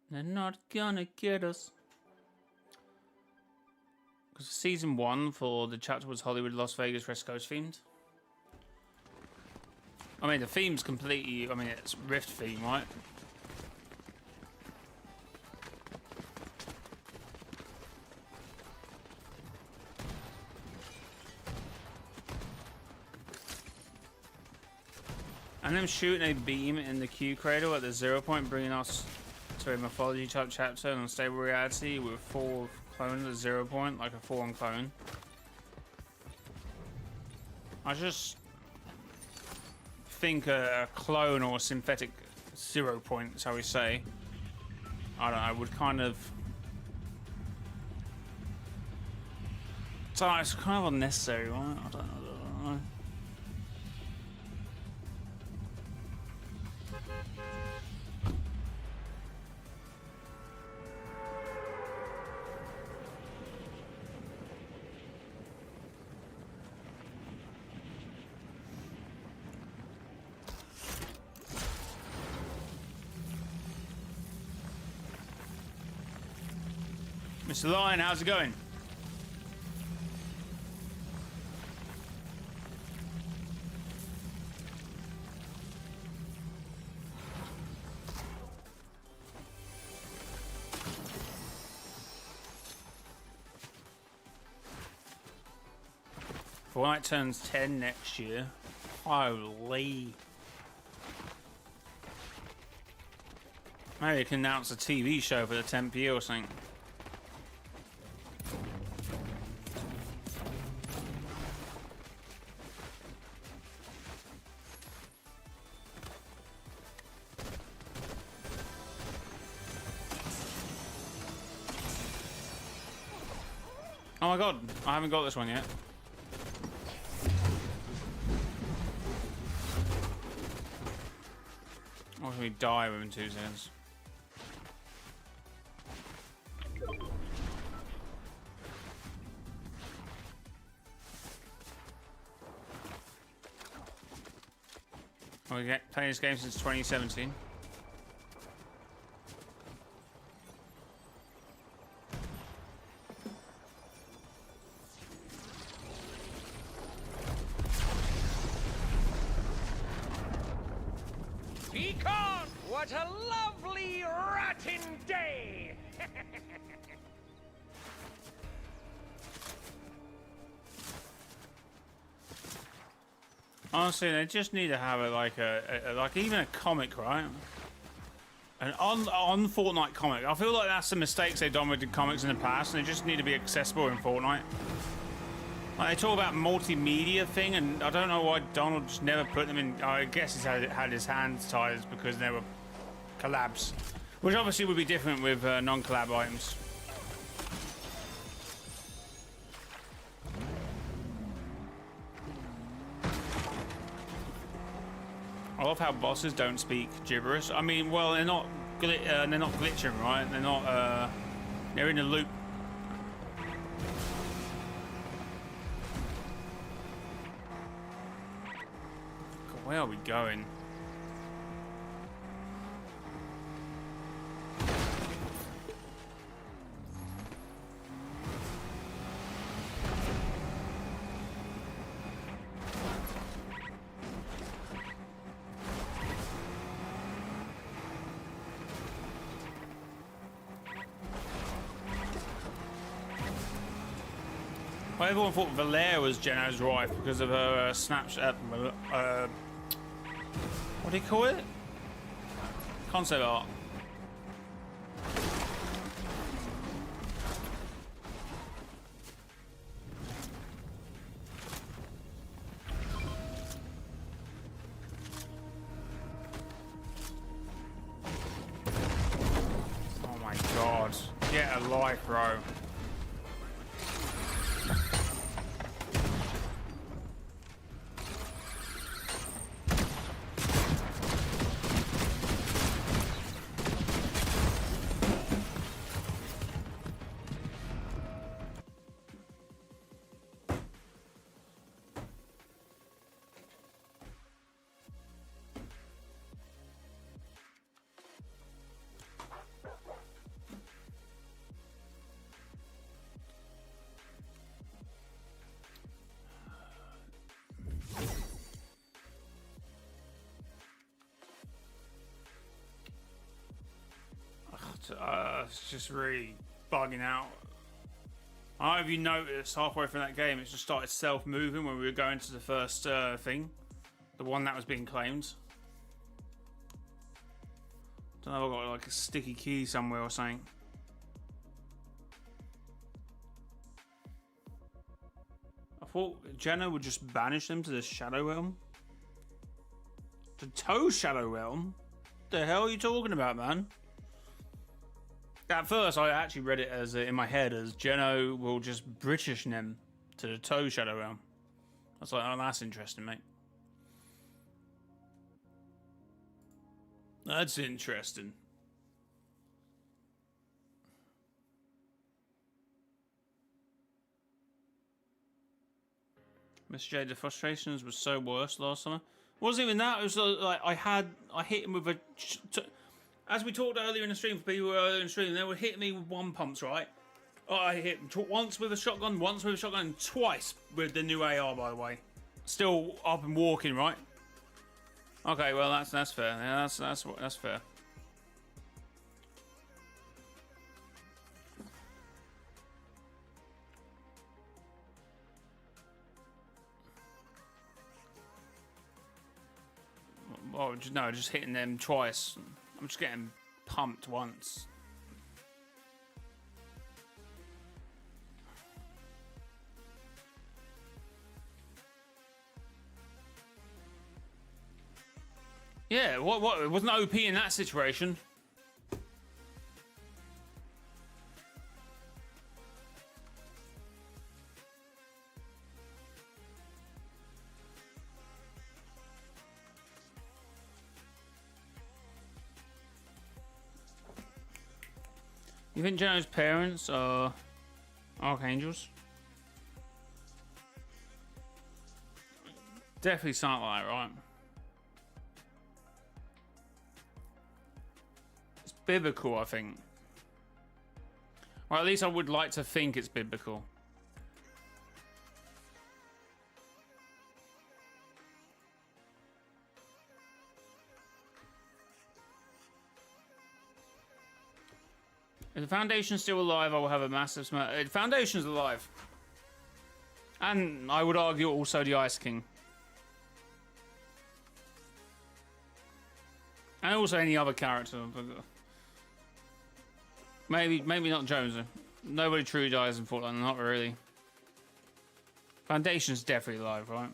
They're not gonna get us. Because season 1 for the chapter was Hollywood, Las Vegas, West Coast themed. I mean, the theme's completely... I mean, it's Rift theme, right? And them shooting a beam in the Q cradle at the 0 point, bringing us to a mythology type chapter and unstable reality with 4 clone at the 0 point, like a 4-on clone. I just think a clone or a synthetic 0 point, is how we say. I don't know, would kind of... So it's kind of unnecessary, right? I don't know. Mr. Lion, how's it going? Fortnite turns 10 next year. Holy. Maybe you can announce a TV show for the 10th year or something. Oh my god, I haven't got this one yet. Or can we die within 2 seconds? We get playing this game since 2017. Beacon! What a lovely ratting day! Honestly, they just need to have like like even a comic, right? An on Fortnite comic. I feel like that's the mistakes they've done with the comics in the past, and they just need to be accessible in Fortnite. Like, they talk about multimedia thing, and I don't know why Donald just never put them in. I guess he's had his hands tied because they were collabs, which obviously would be different with non-collab items. I love how bosses don't speak gibberish. I mean, well, they're not glitching, right? They're not. They're in a loop. God, where are we going? Well, everyone thought Valère was Geno's wife because of her Snapchat. What do you call it? Concept art. Oh my god. Get a life, bro. It's just really bugging out. I don't know if you noticed halfway through that game, it just started self-moving when we were going to the first thing, the one that was being claimed. Don't know if I got like a sticky key somewhere or something. I thought Jenna would just banish them to the Shadow Realm. The Toe Shadow Realm? What the hell are you talking about, man? At first, I actually read it as in my head as Geno will just British them to the Toe Shadow Realm. I was like, oh, that's interesting, mate. That's interesting. Miss J, the frustrations was so worse last summer. It wasn't even that. It was like I hit him with a. As we talked earlier in the stream, for people who were earlier in the stream, they would hit me with one pumps, right? I hit him once with a shotgun, and twice with the new AR, by the way. Still up and walking, right? Okay, well that's fair. Yeah, that's fair. Oh no, just hitting them twice. I'm just getting pumped once. Yeah, what? It wasn't OP in that situation. You think Geno's parents are archangels? Definitely something like that, right? biblical, I think. Or at least I would like to think it's biblical. If the Foundation's still alive, I will have a massive smash. Foundation's alive. And I would argue also the Ice King. And also any other character. Maybe not Jones. Nobody truly dies in Fortnite, not really. Foundation's definitely alive, right?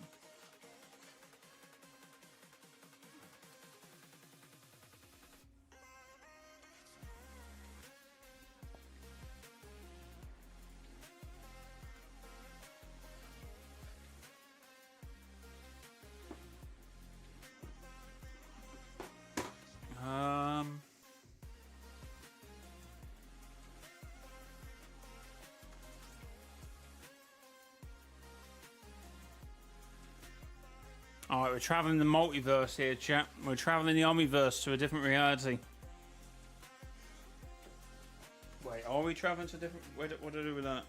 Alright, we're traveling the multiverse here, chat. We're traveling the Omniverse to a different reality. Wait, are we traveling to different... What do I do with that?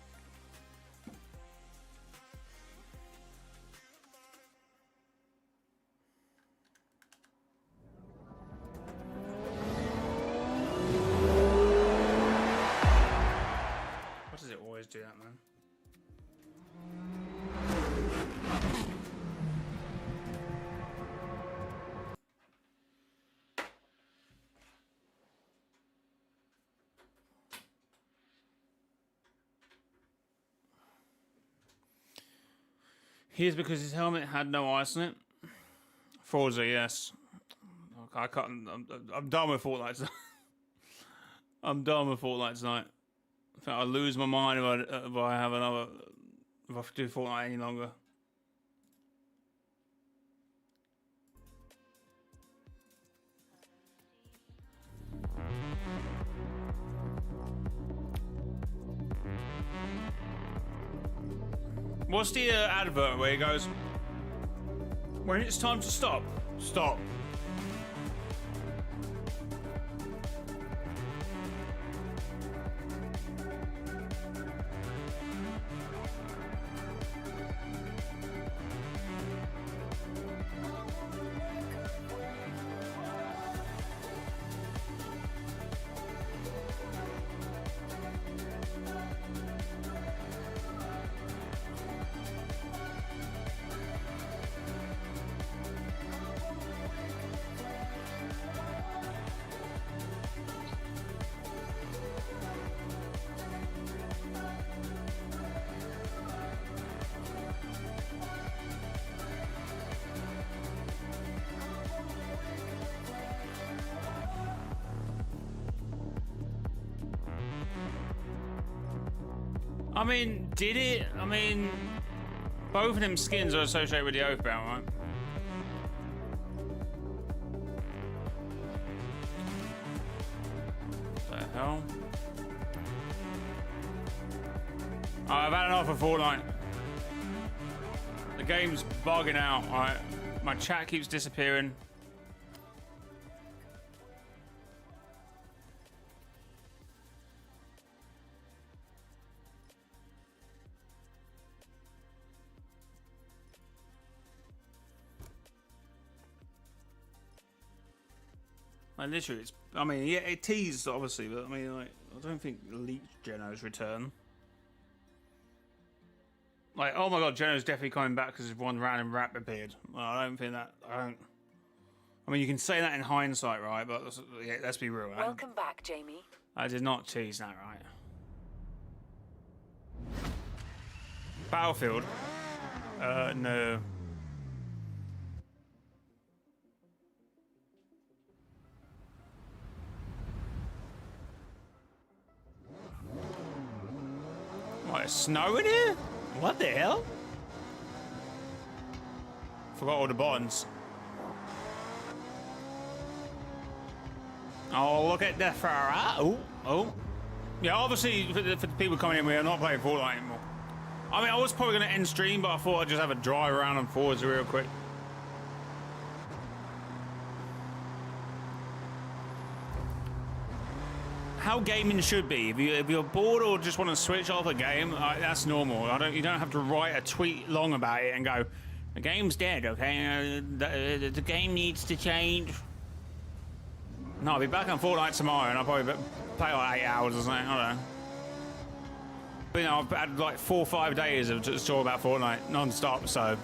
What does it always do that, man? Here's because his helmet had no ice in it. Forza, yes. I can't. I'm done with Fortnite tonight. I'm done with Fortnite tonight. I think I'll lose my mind if I have another. If I do Fortnite any longer. What's the advert where he goes, when it's time to stop, stop. I mean, did it? I mean, both of them skins are associated with the Oathbound, right? What the hell? Oh, I've had enough of Fortnite. The game's bugging out, alright? My chat keeps disappearing. Like, literally, it's... I mean, yeah, it teased, obviously, but I mean, like, I don't think Elite Geno's return. Like, oh my god, Geno's definitely coming back because one random rap appeared. Well, I don't think that... I mean, you can say that in hindsight, right? But yeah, let's be real. Welcome back, Jamie. I did not tease that, right? Battlefield? No. What, it's snowing here? What the hell? Forgot all the buttons. Oh, look at the Ferrari. Oh. Yeah, obviously, for the people coming in, we are not playing Fortnite anymore. I mean, I was probably going to end stream, but I thought I'd just have a drive around and Forza real quick. how gaming should be. If you're bored or just want to switch off a game, that's normal. You don't have to write a tweet long about it and go, the game's dead. Okay, the game needs to change. No, I'll be back on Fortnite tomorrow, and I'll probably play like 8 hours or something. I don't know. But you know, I've had like 4 or 5 days of just talking about Fortnite non-stop, so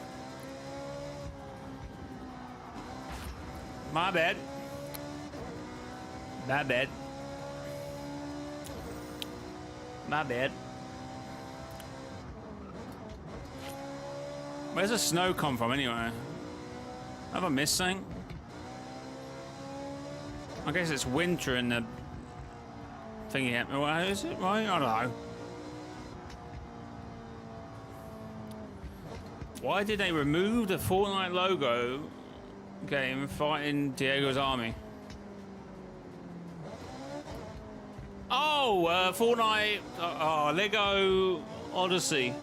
my bad. My bad. My bad. Where's the snow come from anyway? Have I missed something? I guess it's winter in the thingy. Is it right? I don't know. Why did they remove the Fortnite logo game fighting Diego's army? Oh, Fortnite, Lego Odyssey.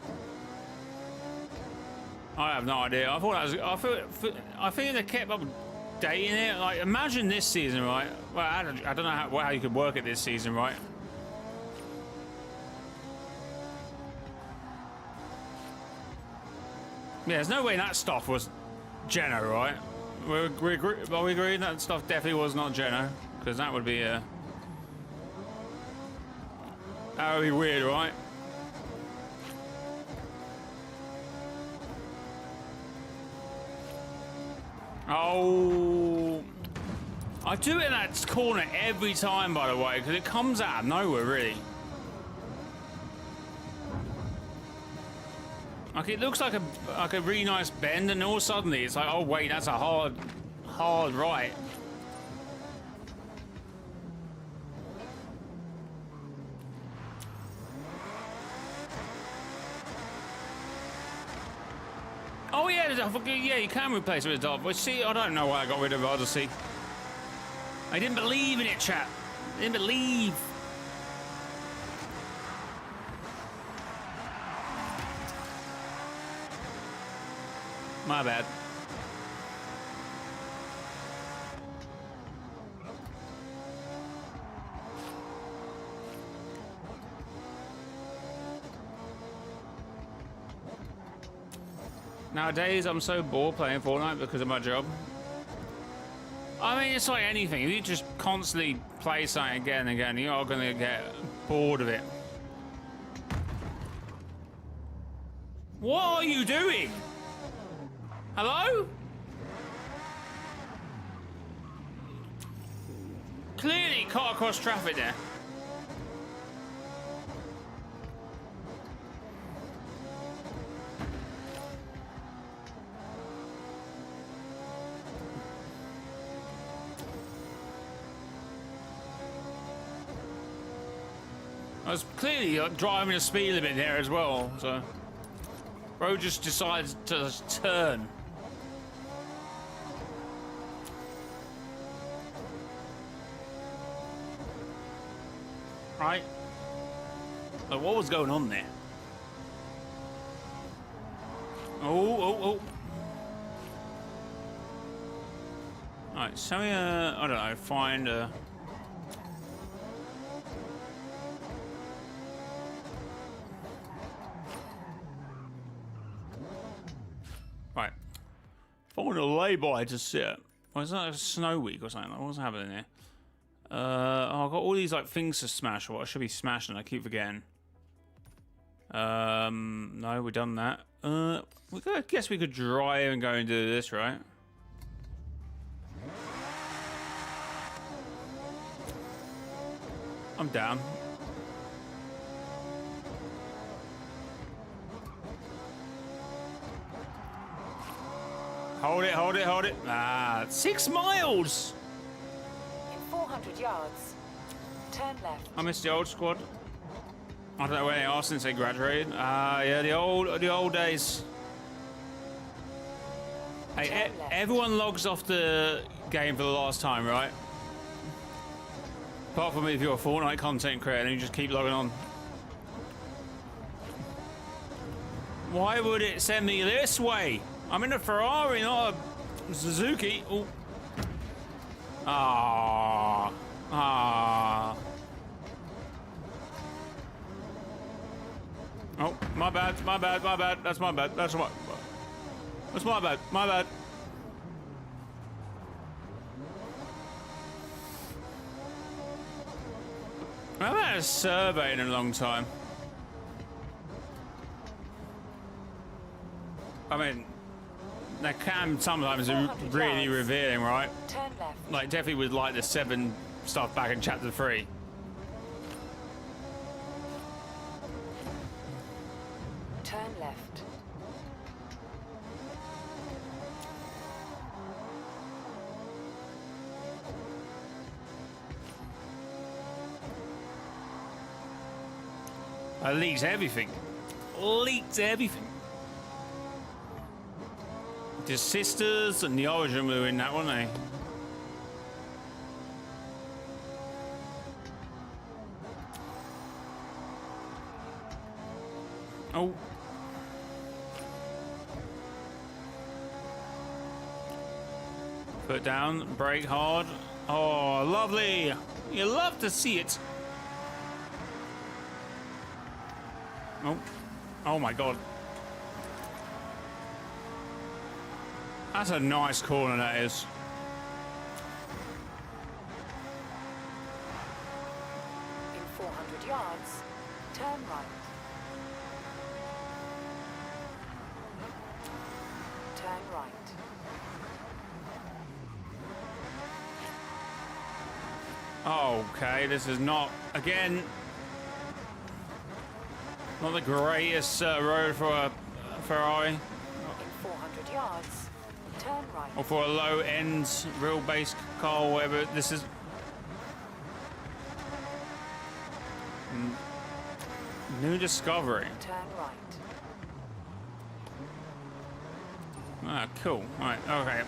I have no idea. I thought that was. I think they kept updating it. Like, imagine this season, right? Well, I don't know how you could work it this season, right? Yeah, there's no way that stuff was Geno, right? Are we agreeing that stuff definitely was not Geno? Because that would be that would be weird, right? Oh, I do it in that corner every time, by the way, because it comes out of nowhere, really. Like, it looks like a really nice bend, and all suddenly it's like, oh wait, that's a hard right. Oh yeah, you can replace it with a dot. But see, I don't know why I got rid of Odyssey. I didn't believe in it, chat. I didn't believe. My bad. Nowadays, I'm so bored playing Fortnite because of my job. I mean, it's like anything. If you just constantly play something again and again, you are going to get bored of it. What are you doing? Hello? Clearly cut across traffic there. I was clearly driving a speed limit there as well, so bro just decides to turn. Right. Like, what was going on there? Oh. Alright, so we, I don't know, find a... Right. Find a lay-by to sit. Was that a snow week or something? What's happening here? I've got all these like things to smash. What I should be smashing, I keep forgetting. No, we've done that. I guess we could drive and go and do this, right? I'm down. Hold it. Ah, 6 miles! In 400 yards, turn left. I missed the old squad. I don't know where they are since they graduated. Yeah, the old days. Hey, everyone logs off the game for the last time, right? Apart from if you're a Fortnite content creator and you just keep logging on. Why would it send me this way? I'm in a Ferrari, not a Suzuki. Ooh. Oh, my bad, my bad, my bad. That's my bad. That's my bad. My bad. I haven't had a survey in a long time. I mean, they can sometimes be really revealing, right? Turn left. Like, definitely with like the 7 stuff back in chapter 3. Turn left. Leaks everything. Leaks everything. The sisters and the Origin were in that, weren't they? Oh. Foot down, brake hard. Oh, lovely. You love to see it. Oh. Oh my god. That's a nice corner, that is. In 400 yards, turn right. Turn right. Okay, this is not, again, not the greatest road for a Ferrari. In 400 yards, turn right. Or for a low-end, real base car, or whatever this is. New discovery. Turn right. Ah, cool. Alright, okay.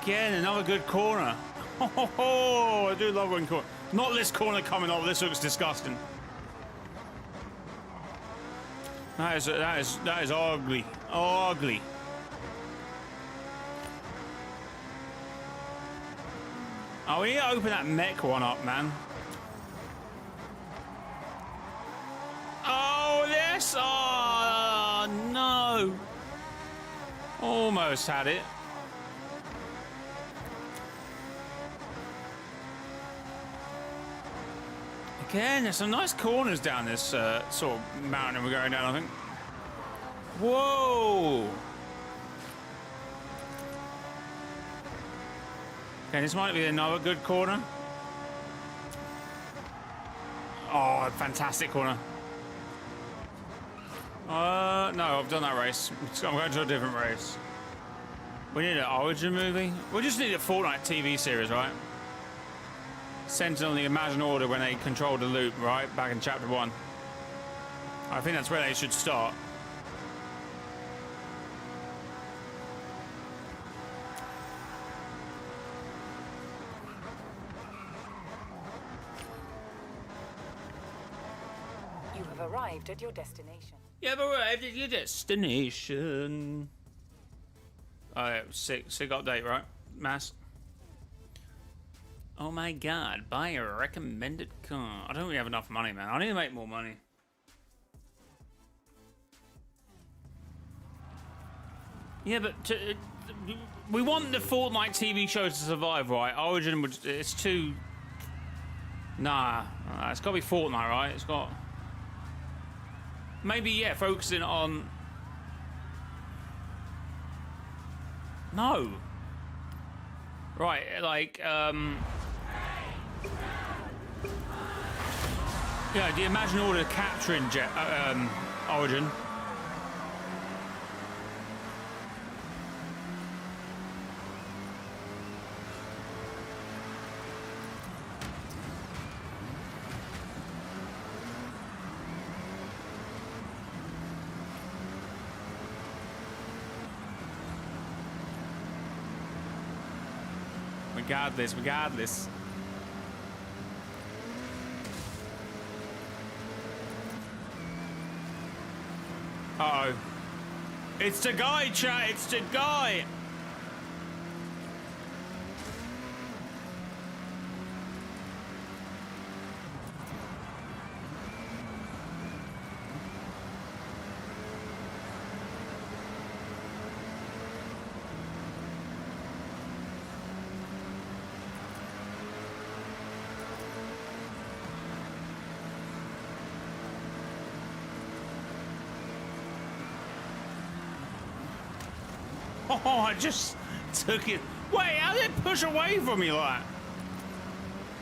Again, another good corner. Oh, I do love one corner. Not this corner coming up. This looks disgusting. That is ugly. Ugly. Oh, we need to open that mech one up, man. Oh, yes. Oh, no. Almost had it. Again, there's some nice corners down this sort of mountain we're going down, I think. Whoa! Okay, this might be another good corner. Oh, fantastic corner. No, I've done that race. I'm going to a different race. We need an Origin movie. We just need a Fortnite TV series, right? Sentinel the Imagine Order when they controlled the loop, right? Back in chapter 1. I think that's where they should start. You have arrived at your destination. You have arrived at your destination. Oh, yeah, sick update, right? Mass. Oh my god, buy a recommended car. I don't really have enough money, man. I need to make more money. Yeah, but we want the Fortnite TV show to survive, right? Origin, it's too... Nah, it's got to be Fortnite, right? It's got... Maybe, yeah, focusing on... No. Right, like, yeah, the Imagine Order capturing Origin. Regardless. Uh-oh. It's the guy, chat. It's the guy. Oh, I just took it. Wait, how did it push away from me like that?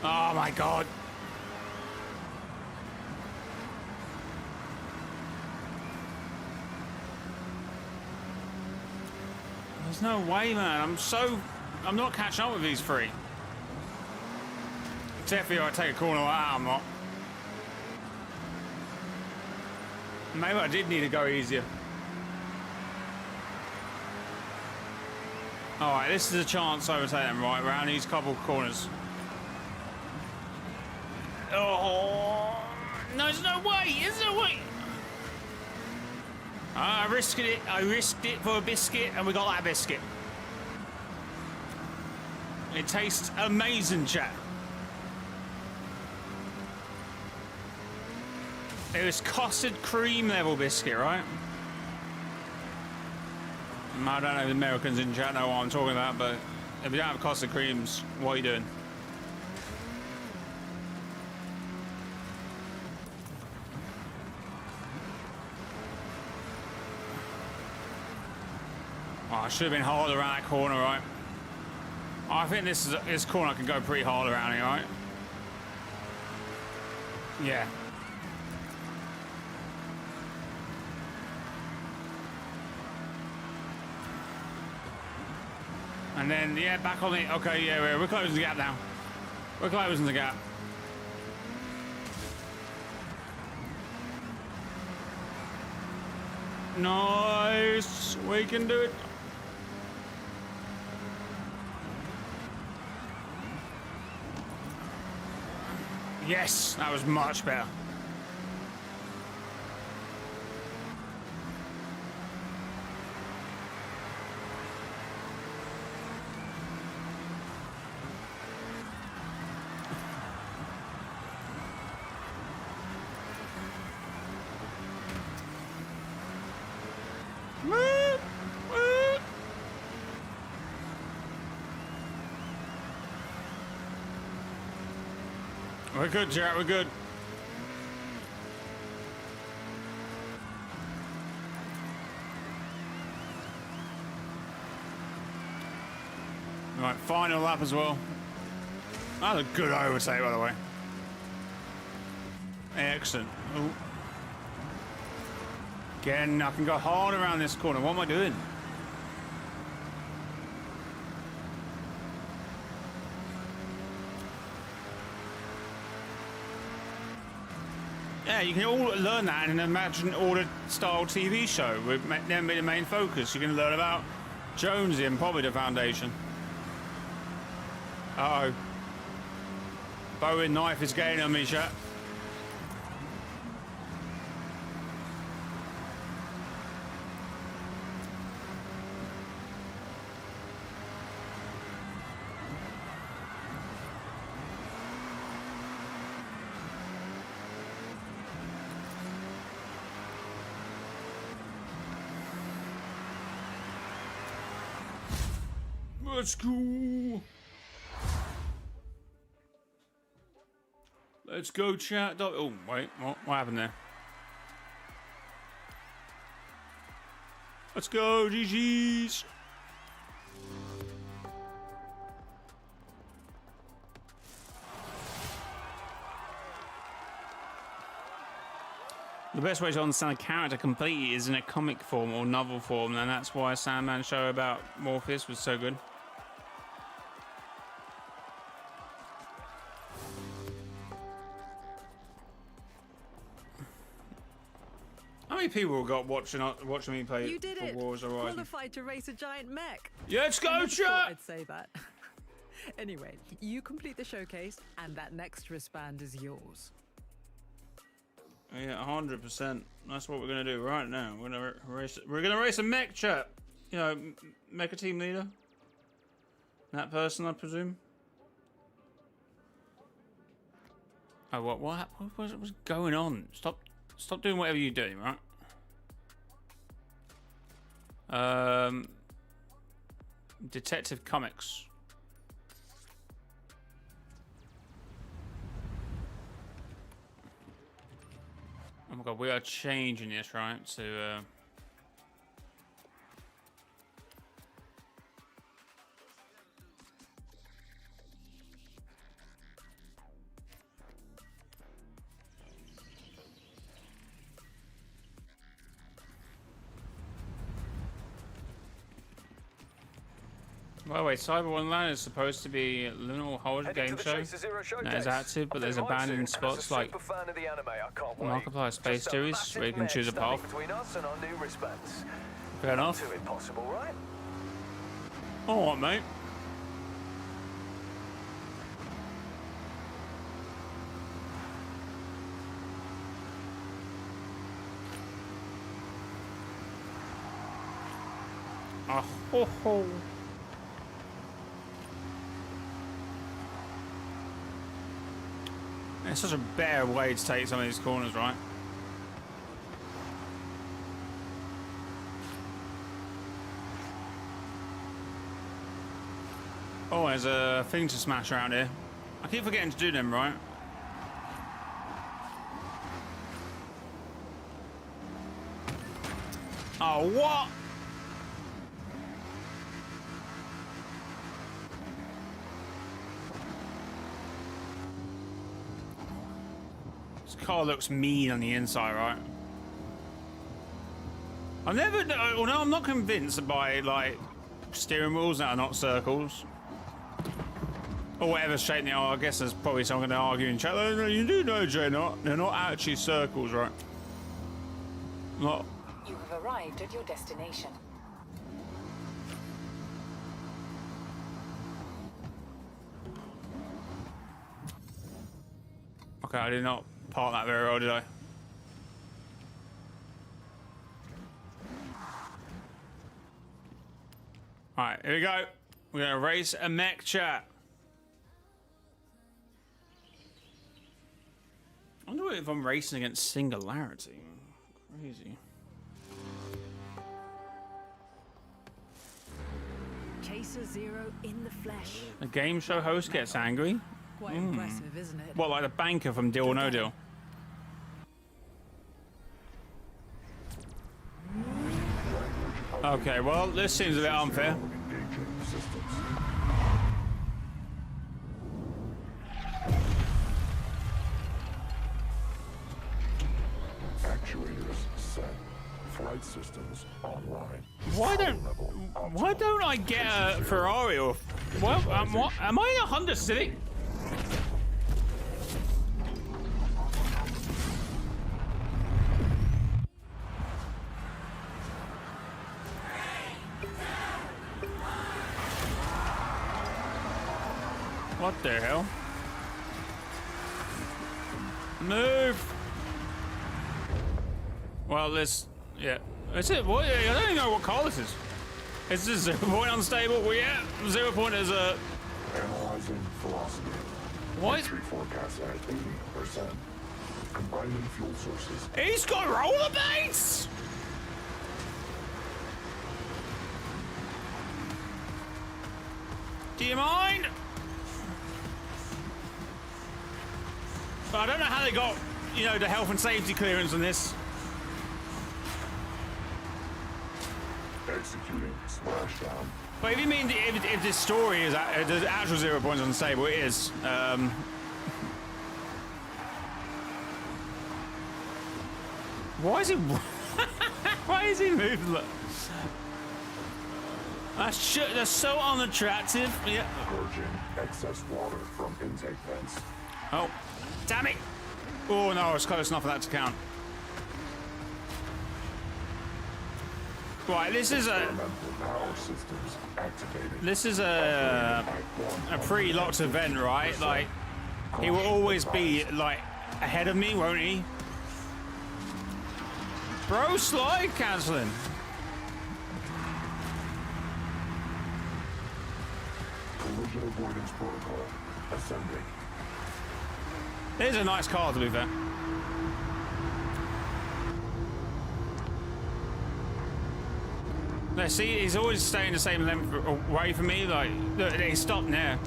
Oh my god. There's no way, man. I'm not catching up with these three. Except for if I take a corner like that, I'm not. Maybe I did need to go easier. Alright, this is a chance to overtake them, right, around these couple corners. Oh, no, there's no way, there's no way. I risked it for a biscuit, and we got that biscuit. It tastes amazing, chat. It was custard cream level biscuit, right? I don't know if the Americans in chat know what I'm talking about, but if you don't have custard creams, what are you doing? Oh, I should have been hard around that corner, right? I think this corner can go pretty hard around here, right? Yeah. And then, yeah, back on it. Okay, yeah, we're closing the gap now. We're closing the gap. Nice. We can do it. Yes, that was much better. We're good, Jarrett, we're good. Right, final lap as well. That was a good overtake, by the way. Excellent. Ooh. Again, I can go hard around this corner. What am I doing? Yeah, you can all learn that in an Imagine Order style TV show with them being the main focus. You can learn about Jonesy and probably the Foundation. Uh-oh. Bowie knife is getting on me, chat. Let's go. Let's go, chat. Oh, wait. What happened there? Let's go, GG's. The best way to understand a character completely is in a comic form or novel form, and that's why Sandman's show about Morpheus was so good. How many people got watching me play You did for it. Wars Horizon? Qualified to race a giant mech. Yeah, let's go, I never thought chat! I'd say that. Anyway, you complete the showcase, and that next wristband is yours. Yeah, 100%. That's what we're gonna do right now. We're gonna race a mech, chat. You know, mecha team leader. That person, I presume. Oh, what was going on? Stop doing whatever you're doing, right? Detective Comics. Oh my god, we are changing this, right? To By the way, Cyber Wonderland is supposed to be a Lunar Hold game show that is active, but there's abandoned spots like Markiplier Space Series where you can choose a path. Fair enough. Alright, mate. Oh, ho, ho. It's such a better way to take some of these corners, right? Oh, there's a thing to smash around here. I keep forgetting to do them, right? Oh, what? This car looks mean on the inside, right? I've never, well, no, I'm not convinced by, like, steering wheels that are not circles. Or whatever shape they are. I guess there's probably someone going to argue in chat. Oh, no, you do know, Jay, they're not actually circles, right? Not. You have arrived at your destination. Okay, I did not park that very well, did I? Alright, here we go. We're going to race a mech, chat. I wonder if I'm racing against Singularity. Crazy. Chaser Zero in the flesh. A game show host gets angry? Quite impressive, isn't it? What, like the banker from Deal or No Deal? Okay, well, this seems a bit unfair. Actuators set. Flight systems online. Why don't I get a Ferrari or what? Am I in a Honda Civic? What the hell? Move! Well, this, yeah. That's it. What? I don't even know what car this is. Is this 0 point unstable? Well, yeah. 0 point is a. Analyzing velocity. What? Entry forecast at 80%. Combining fuel sources. He's got rollerblades! Do you mind? But I don't know how they got, you know, the health and safety clearance on this. Executing splashdown. But if you mean if this story is the actual 0 points unstable, it is. Why is it? Why is he moving? Look. That's so unattractive. Yeah. Purging excess water from intake vents. Oh, damn it! Oh no, it's close enough for that to count. Right, this is a. This is a pre-locked event, right? Like, he will always be like ahead of me, won't he? Bro, slide canceling. Collision avoidance protocol ascending. It is a nice car, to be fair. No, see, he's always staying the same length away from me. Like, look, he stopped there.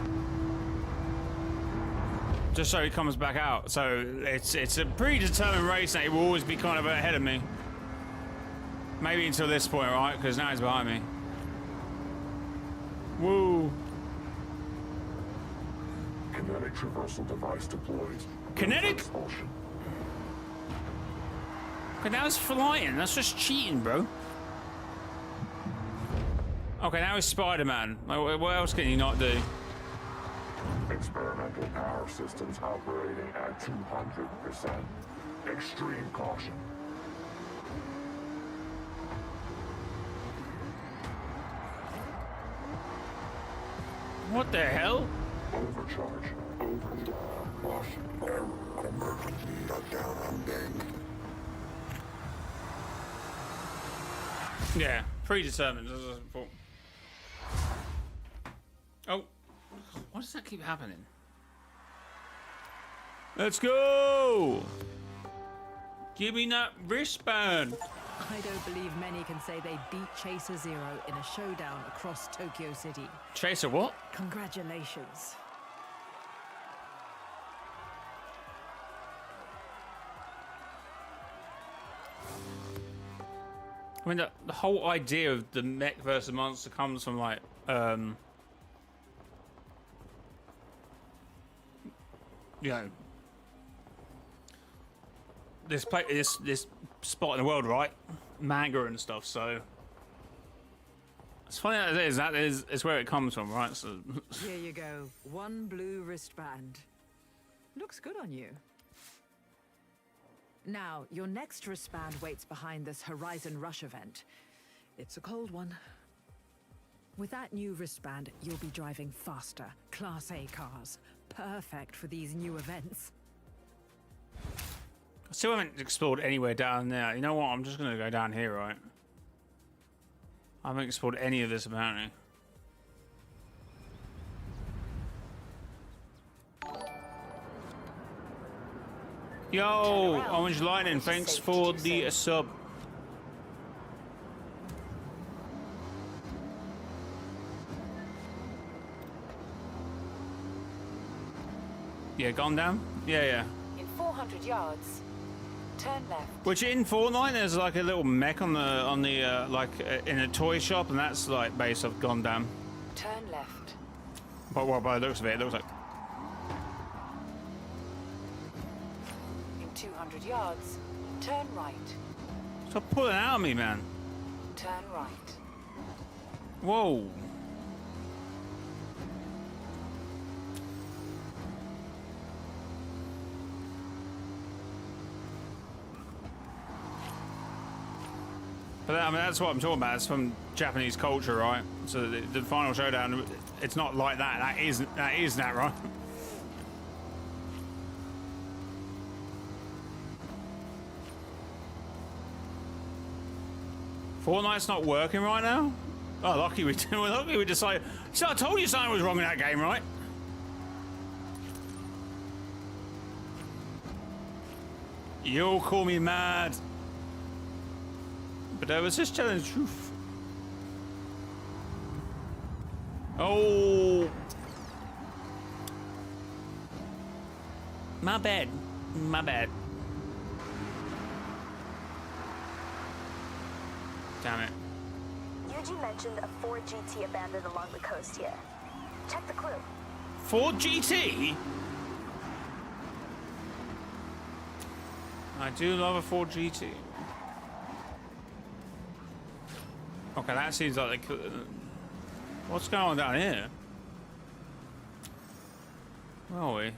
Just so he comes back out. So it's a predetermined race that he will always be kind of ahead of me. Maybe until this point, right? Because now he's behind me. Woo. Kinetic traversal device deployed. Kinetic? Okay, now it's flying. That's just cheating, bro. Okay, now he's Spider-Man. Like, what else can you not do? Experimental power systems operating at 200%. Extreme caution. What the hell? Overcharge. Loss. Error. Emergency shutdown unbanked. Yeah, predetermined. As I said before. Oh, why does that keep happening? Let's go! Give me that wristband. I don't believe many can say they beat Chaser Zero in a showdown across Tokyo City. Chaser what? Congratulations. I mean, the whole idea of the mech versus monster comes from like, you know, this spot in the world, right? Manga and stuff. So it's funny that is where it comes from, right? So Here you go. One blue wristband. Looks good on you. Now, your next wristband waits behind this Horizon Rush event. It's a cold one. With that new wristband, you'll be driving faster, Class A cars. Perfect for these new events. I still haven't explored anywhere down there. You know what? I'm just gonna go down here, right? I haven't explored any of this apparently. Yo, Orange Lightning, thanks for the sub. Yeah, gone down? Yeah. In 400 yards, turn left. Which in Fortnite there's like a little mech on the in a toy shop, and that's like based off Gundam. Turn left. But what by the looks of it, it looks like 200 yards, turn right. stop pulling out of me, man. Turn right. Whoa. But I mean, that's what I'm talking about. It's from Japanese culture, right? So the final showdown, it's not like that. That is that, right? Fortnite's not working right now? Oh, lucky we decided. So I told you something was wrong in that game, right? You'll call me mad. But I was just telling the truth. Oh. My bad. My bad. Damn it. Yuji mentioned a Ford GT abandoned along the coast here. Check the clue. Ford GT? I do love a Ford GT. Okay, that seems like they could... What's going on down here? Where are we?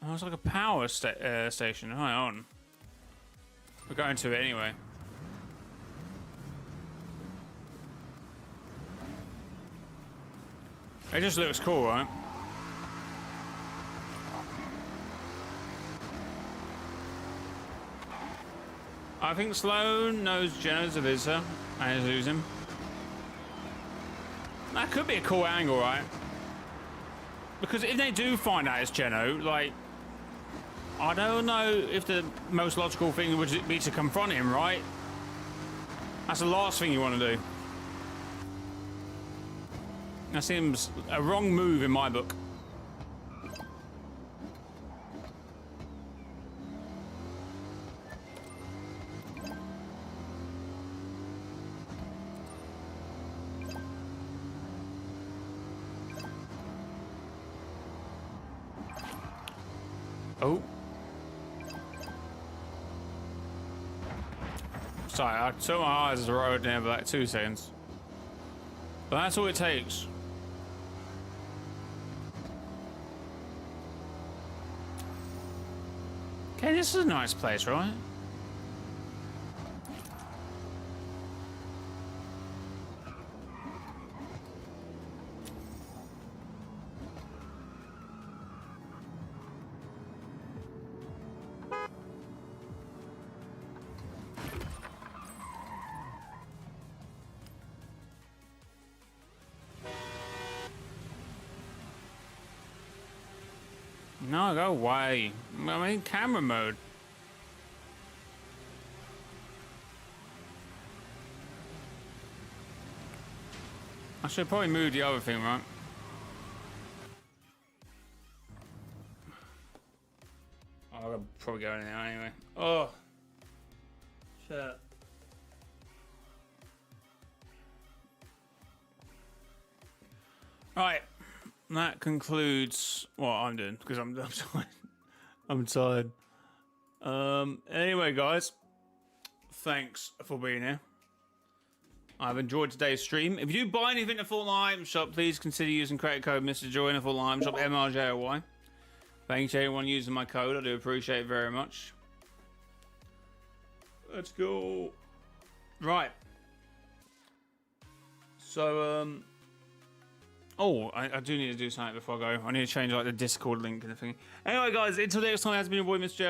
Oh, it's like a power station. Hang on. We're going to it anyway. It just looks cool, right? I think Sloan knows Geno's a visitor and is losing. That could be a cool angle, right? Because if they do find out it's Geno, like, I don't know if the most logical thing would be to confront him, right? That's the last thing you want to do. That seems a wrong move in my book. Oh. Sorry, I took my eyes as a road there for like 2 seconds. But that's all it takes. Okay, this is a nice place, right? No, go away. I'm in camera mode. I should probably move the other thing, right? Oh, I'll probably go in there anyway. Oh. Shit. Right. That concludes what I'm doing because I'm tired. I'm tired. Anyway, guys, thanks for being here. I've enjoyed today's stream. If you do buy anything at Fortnite Item Shop, please consider using credit code Mr. Joy in the Fortnite Item Shop, mrjayowhy. Thanks to everyone using my code. I do appreciate it very much. Let's go. Right. So, oh, I do need to do something before I go. I need to change like the Discord link and the thing. Anyway, guys, until next time, it has been your boy, Mr. J.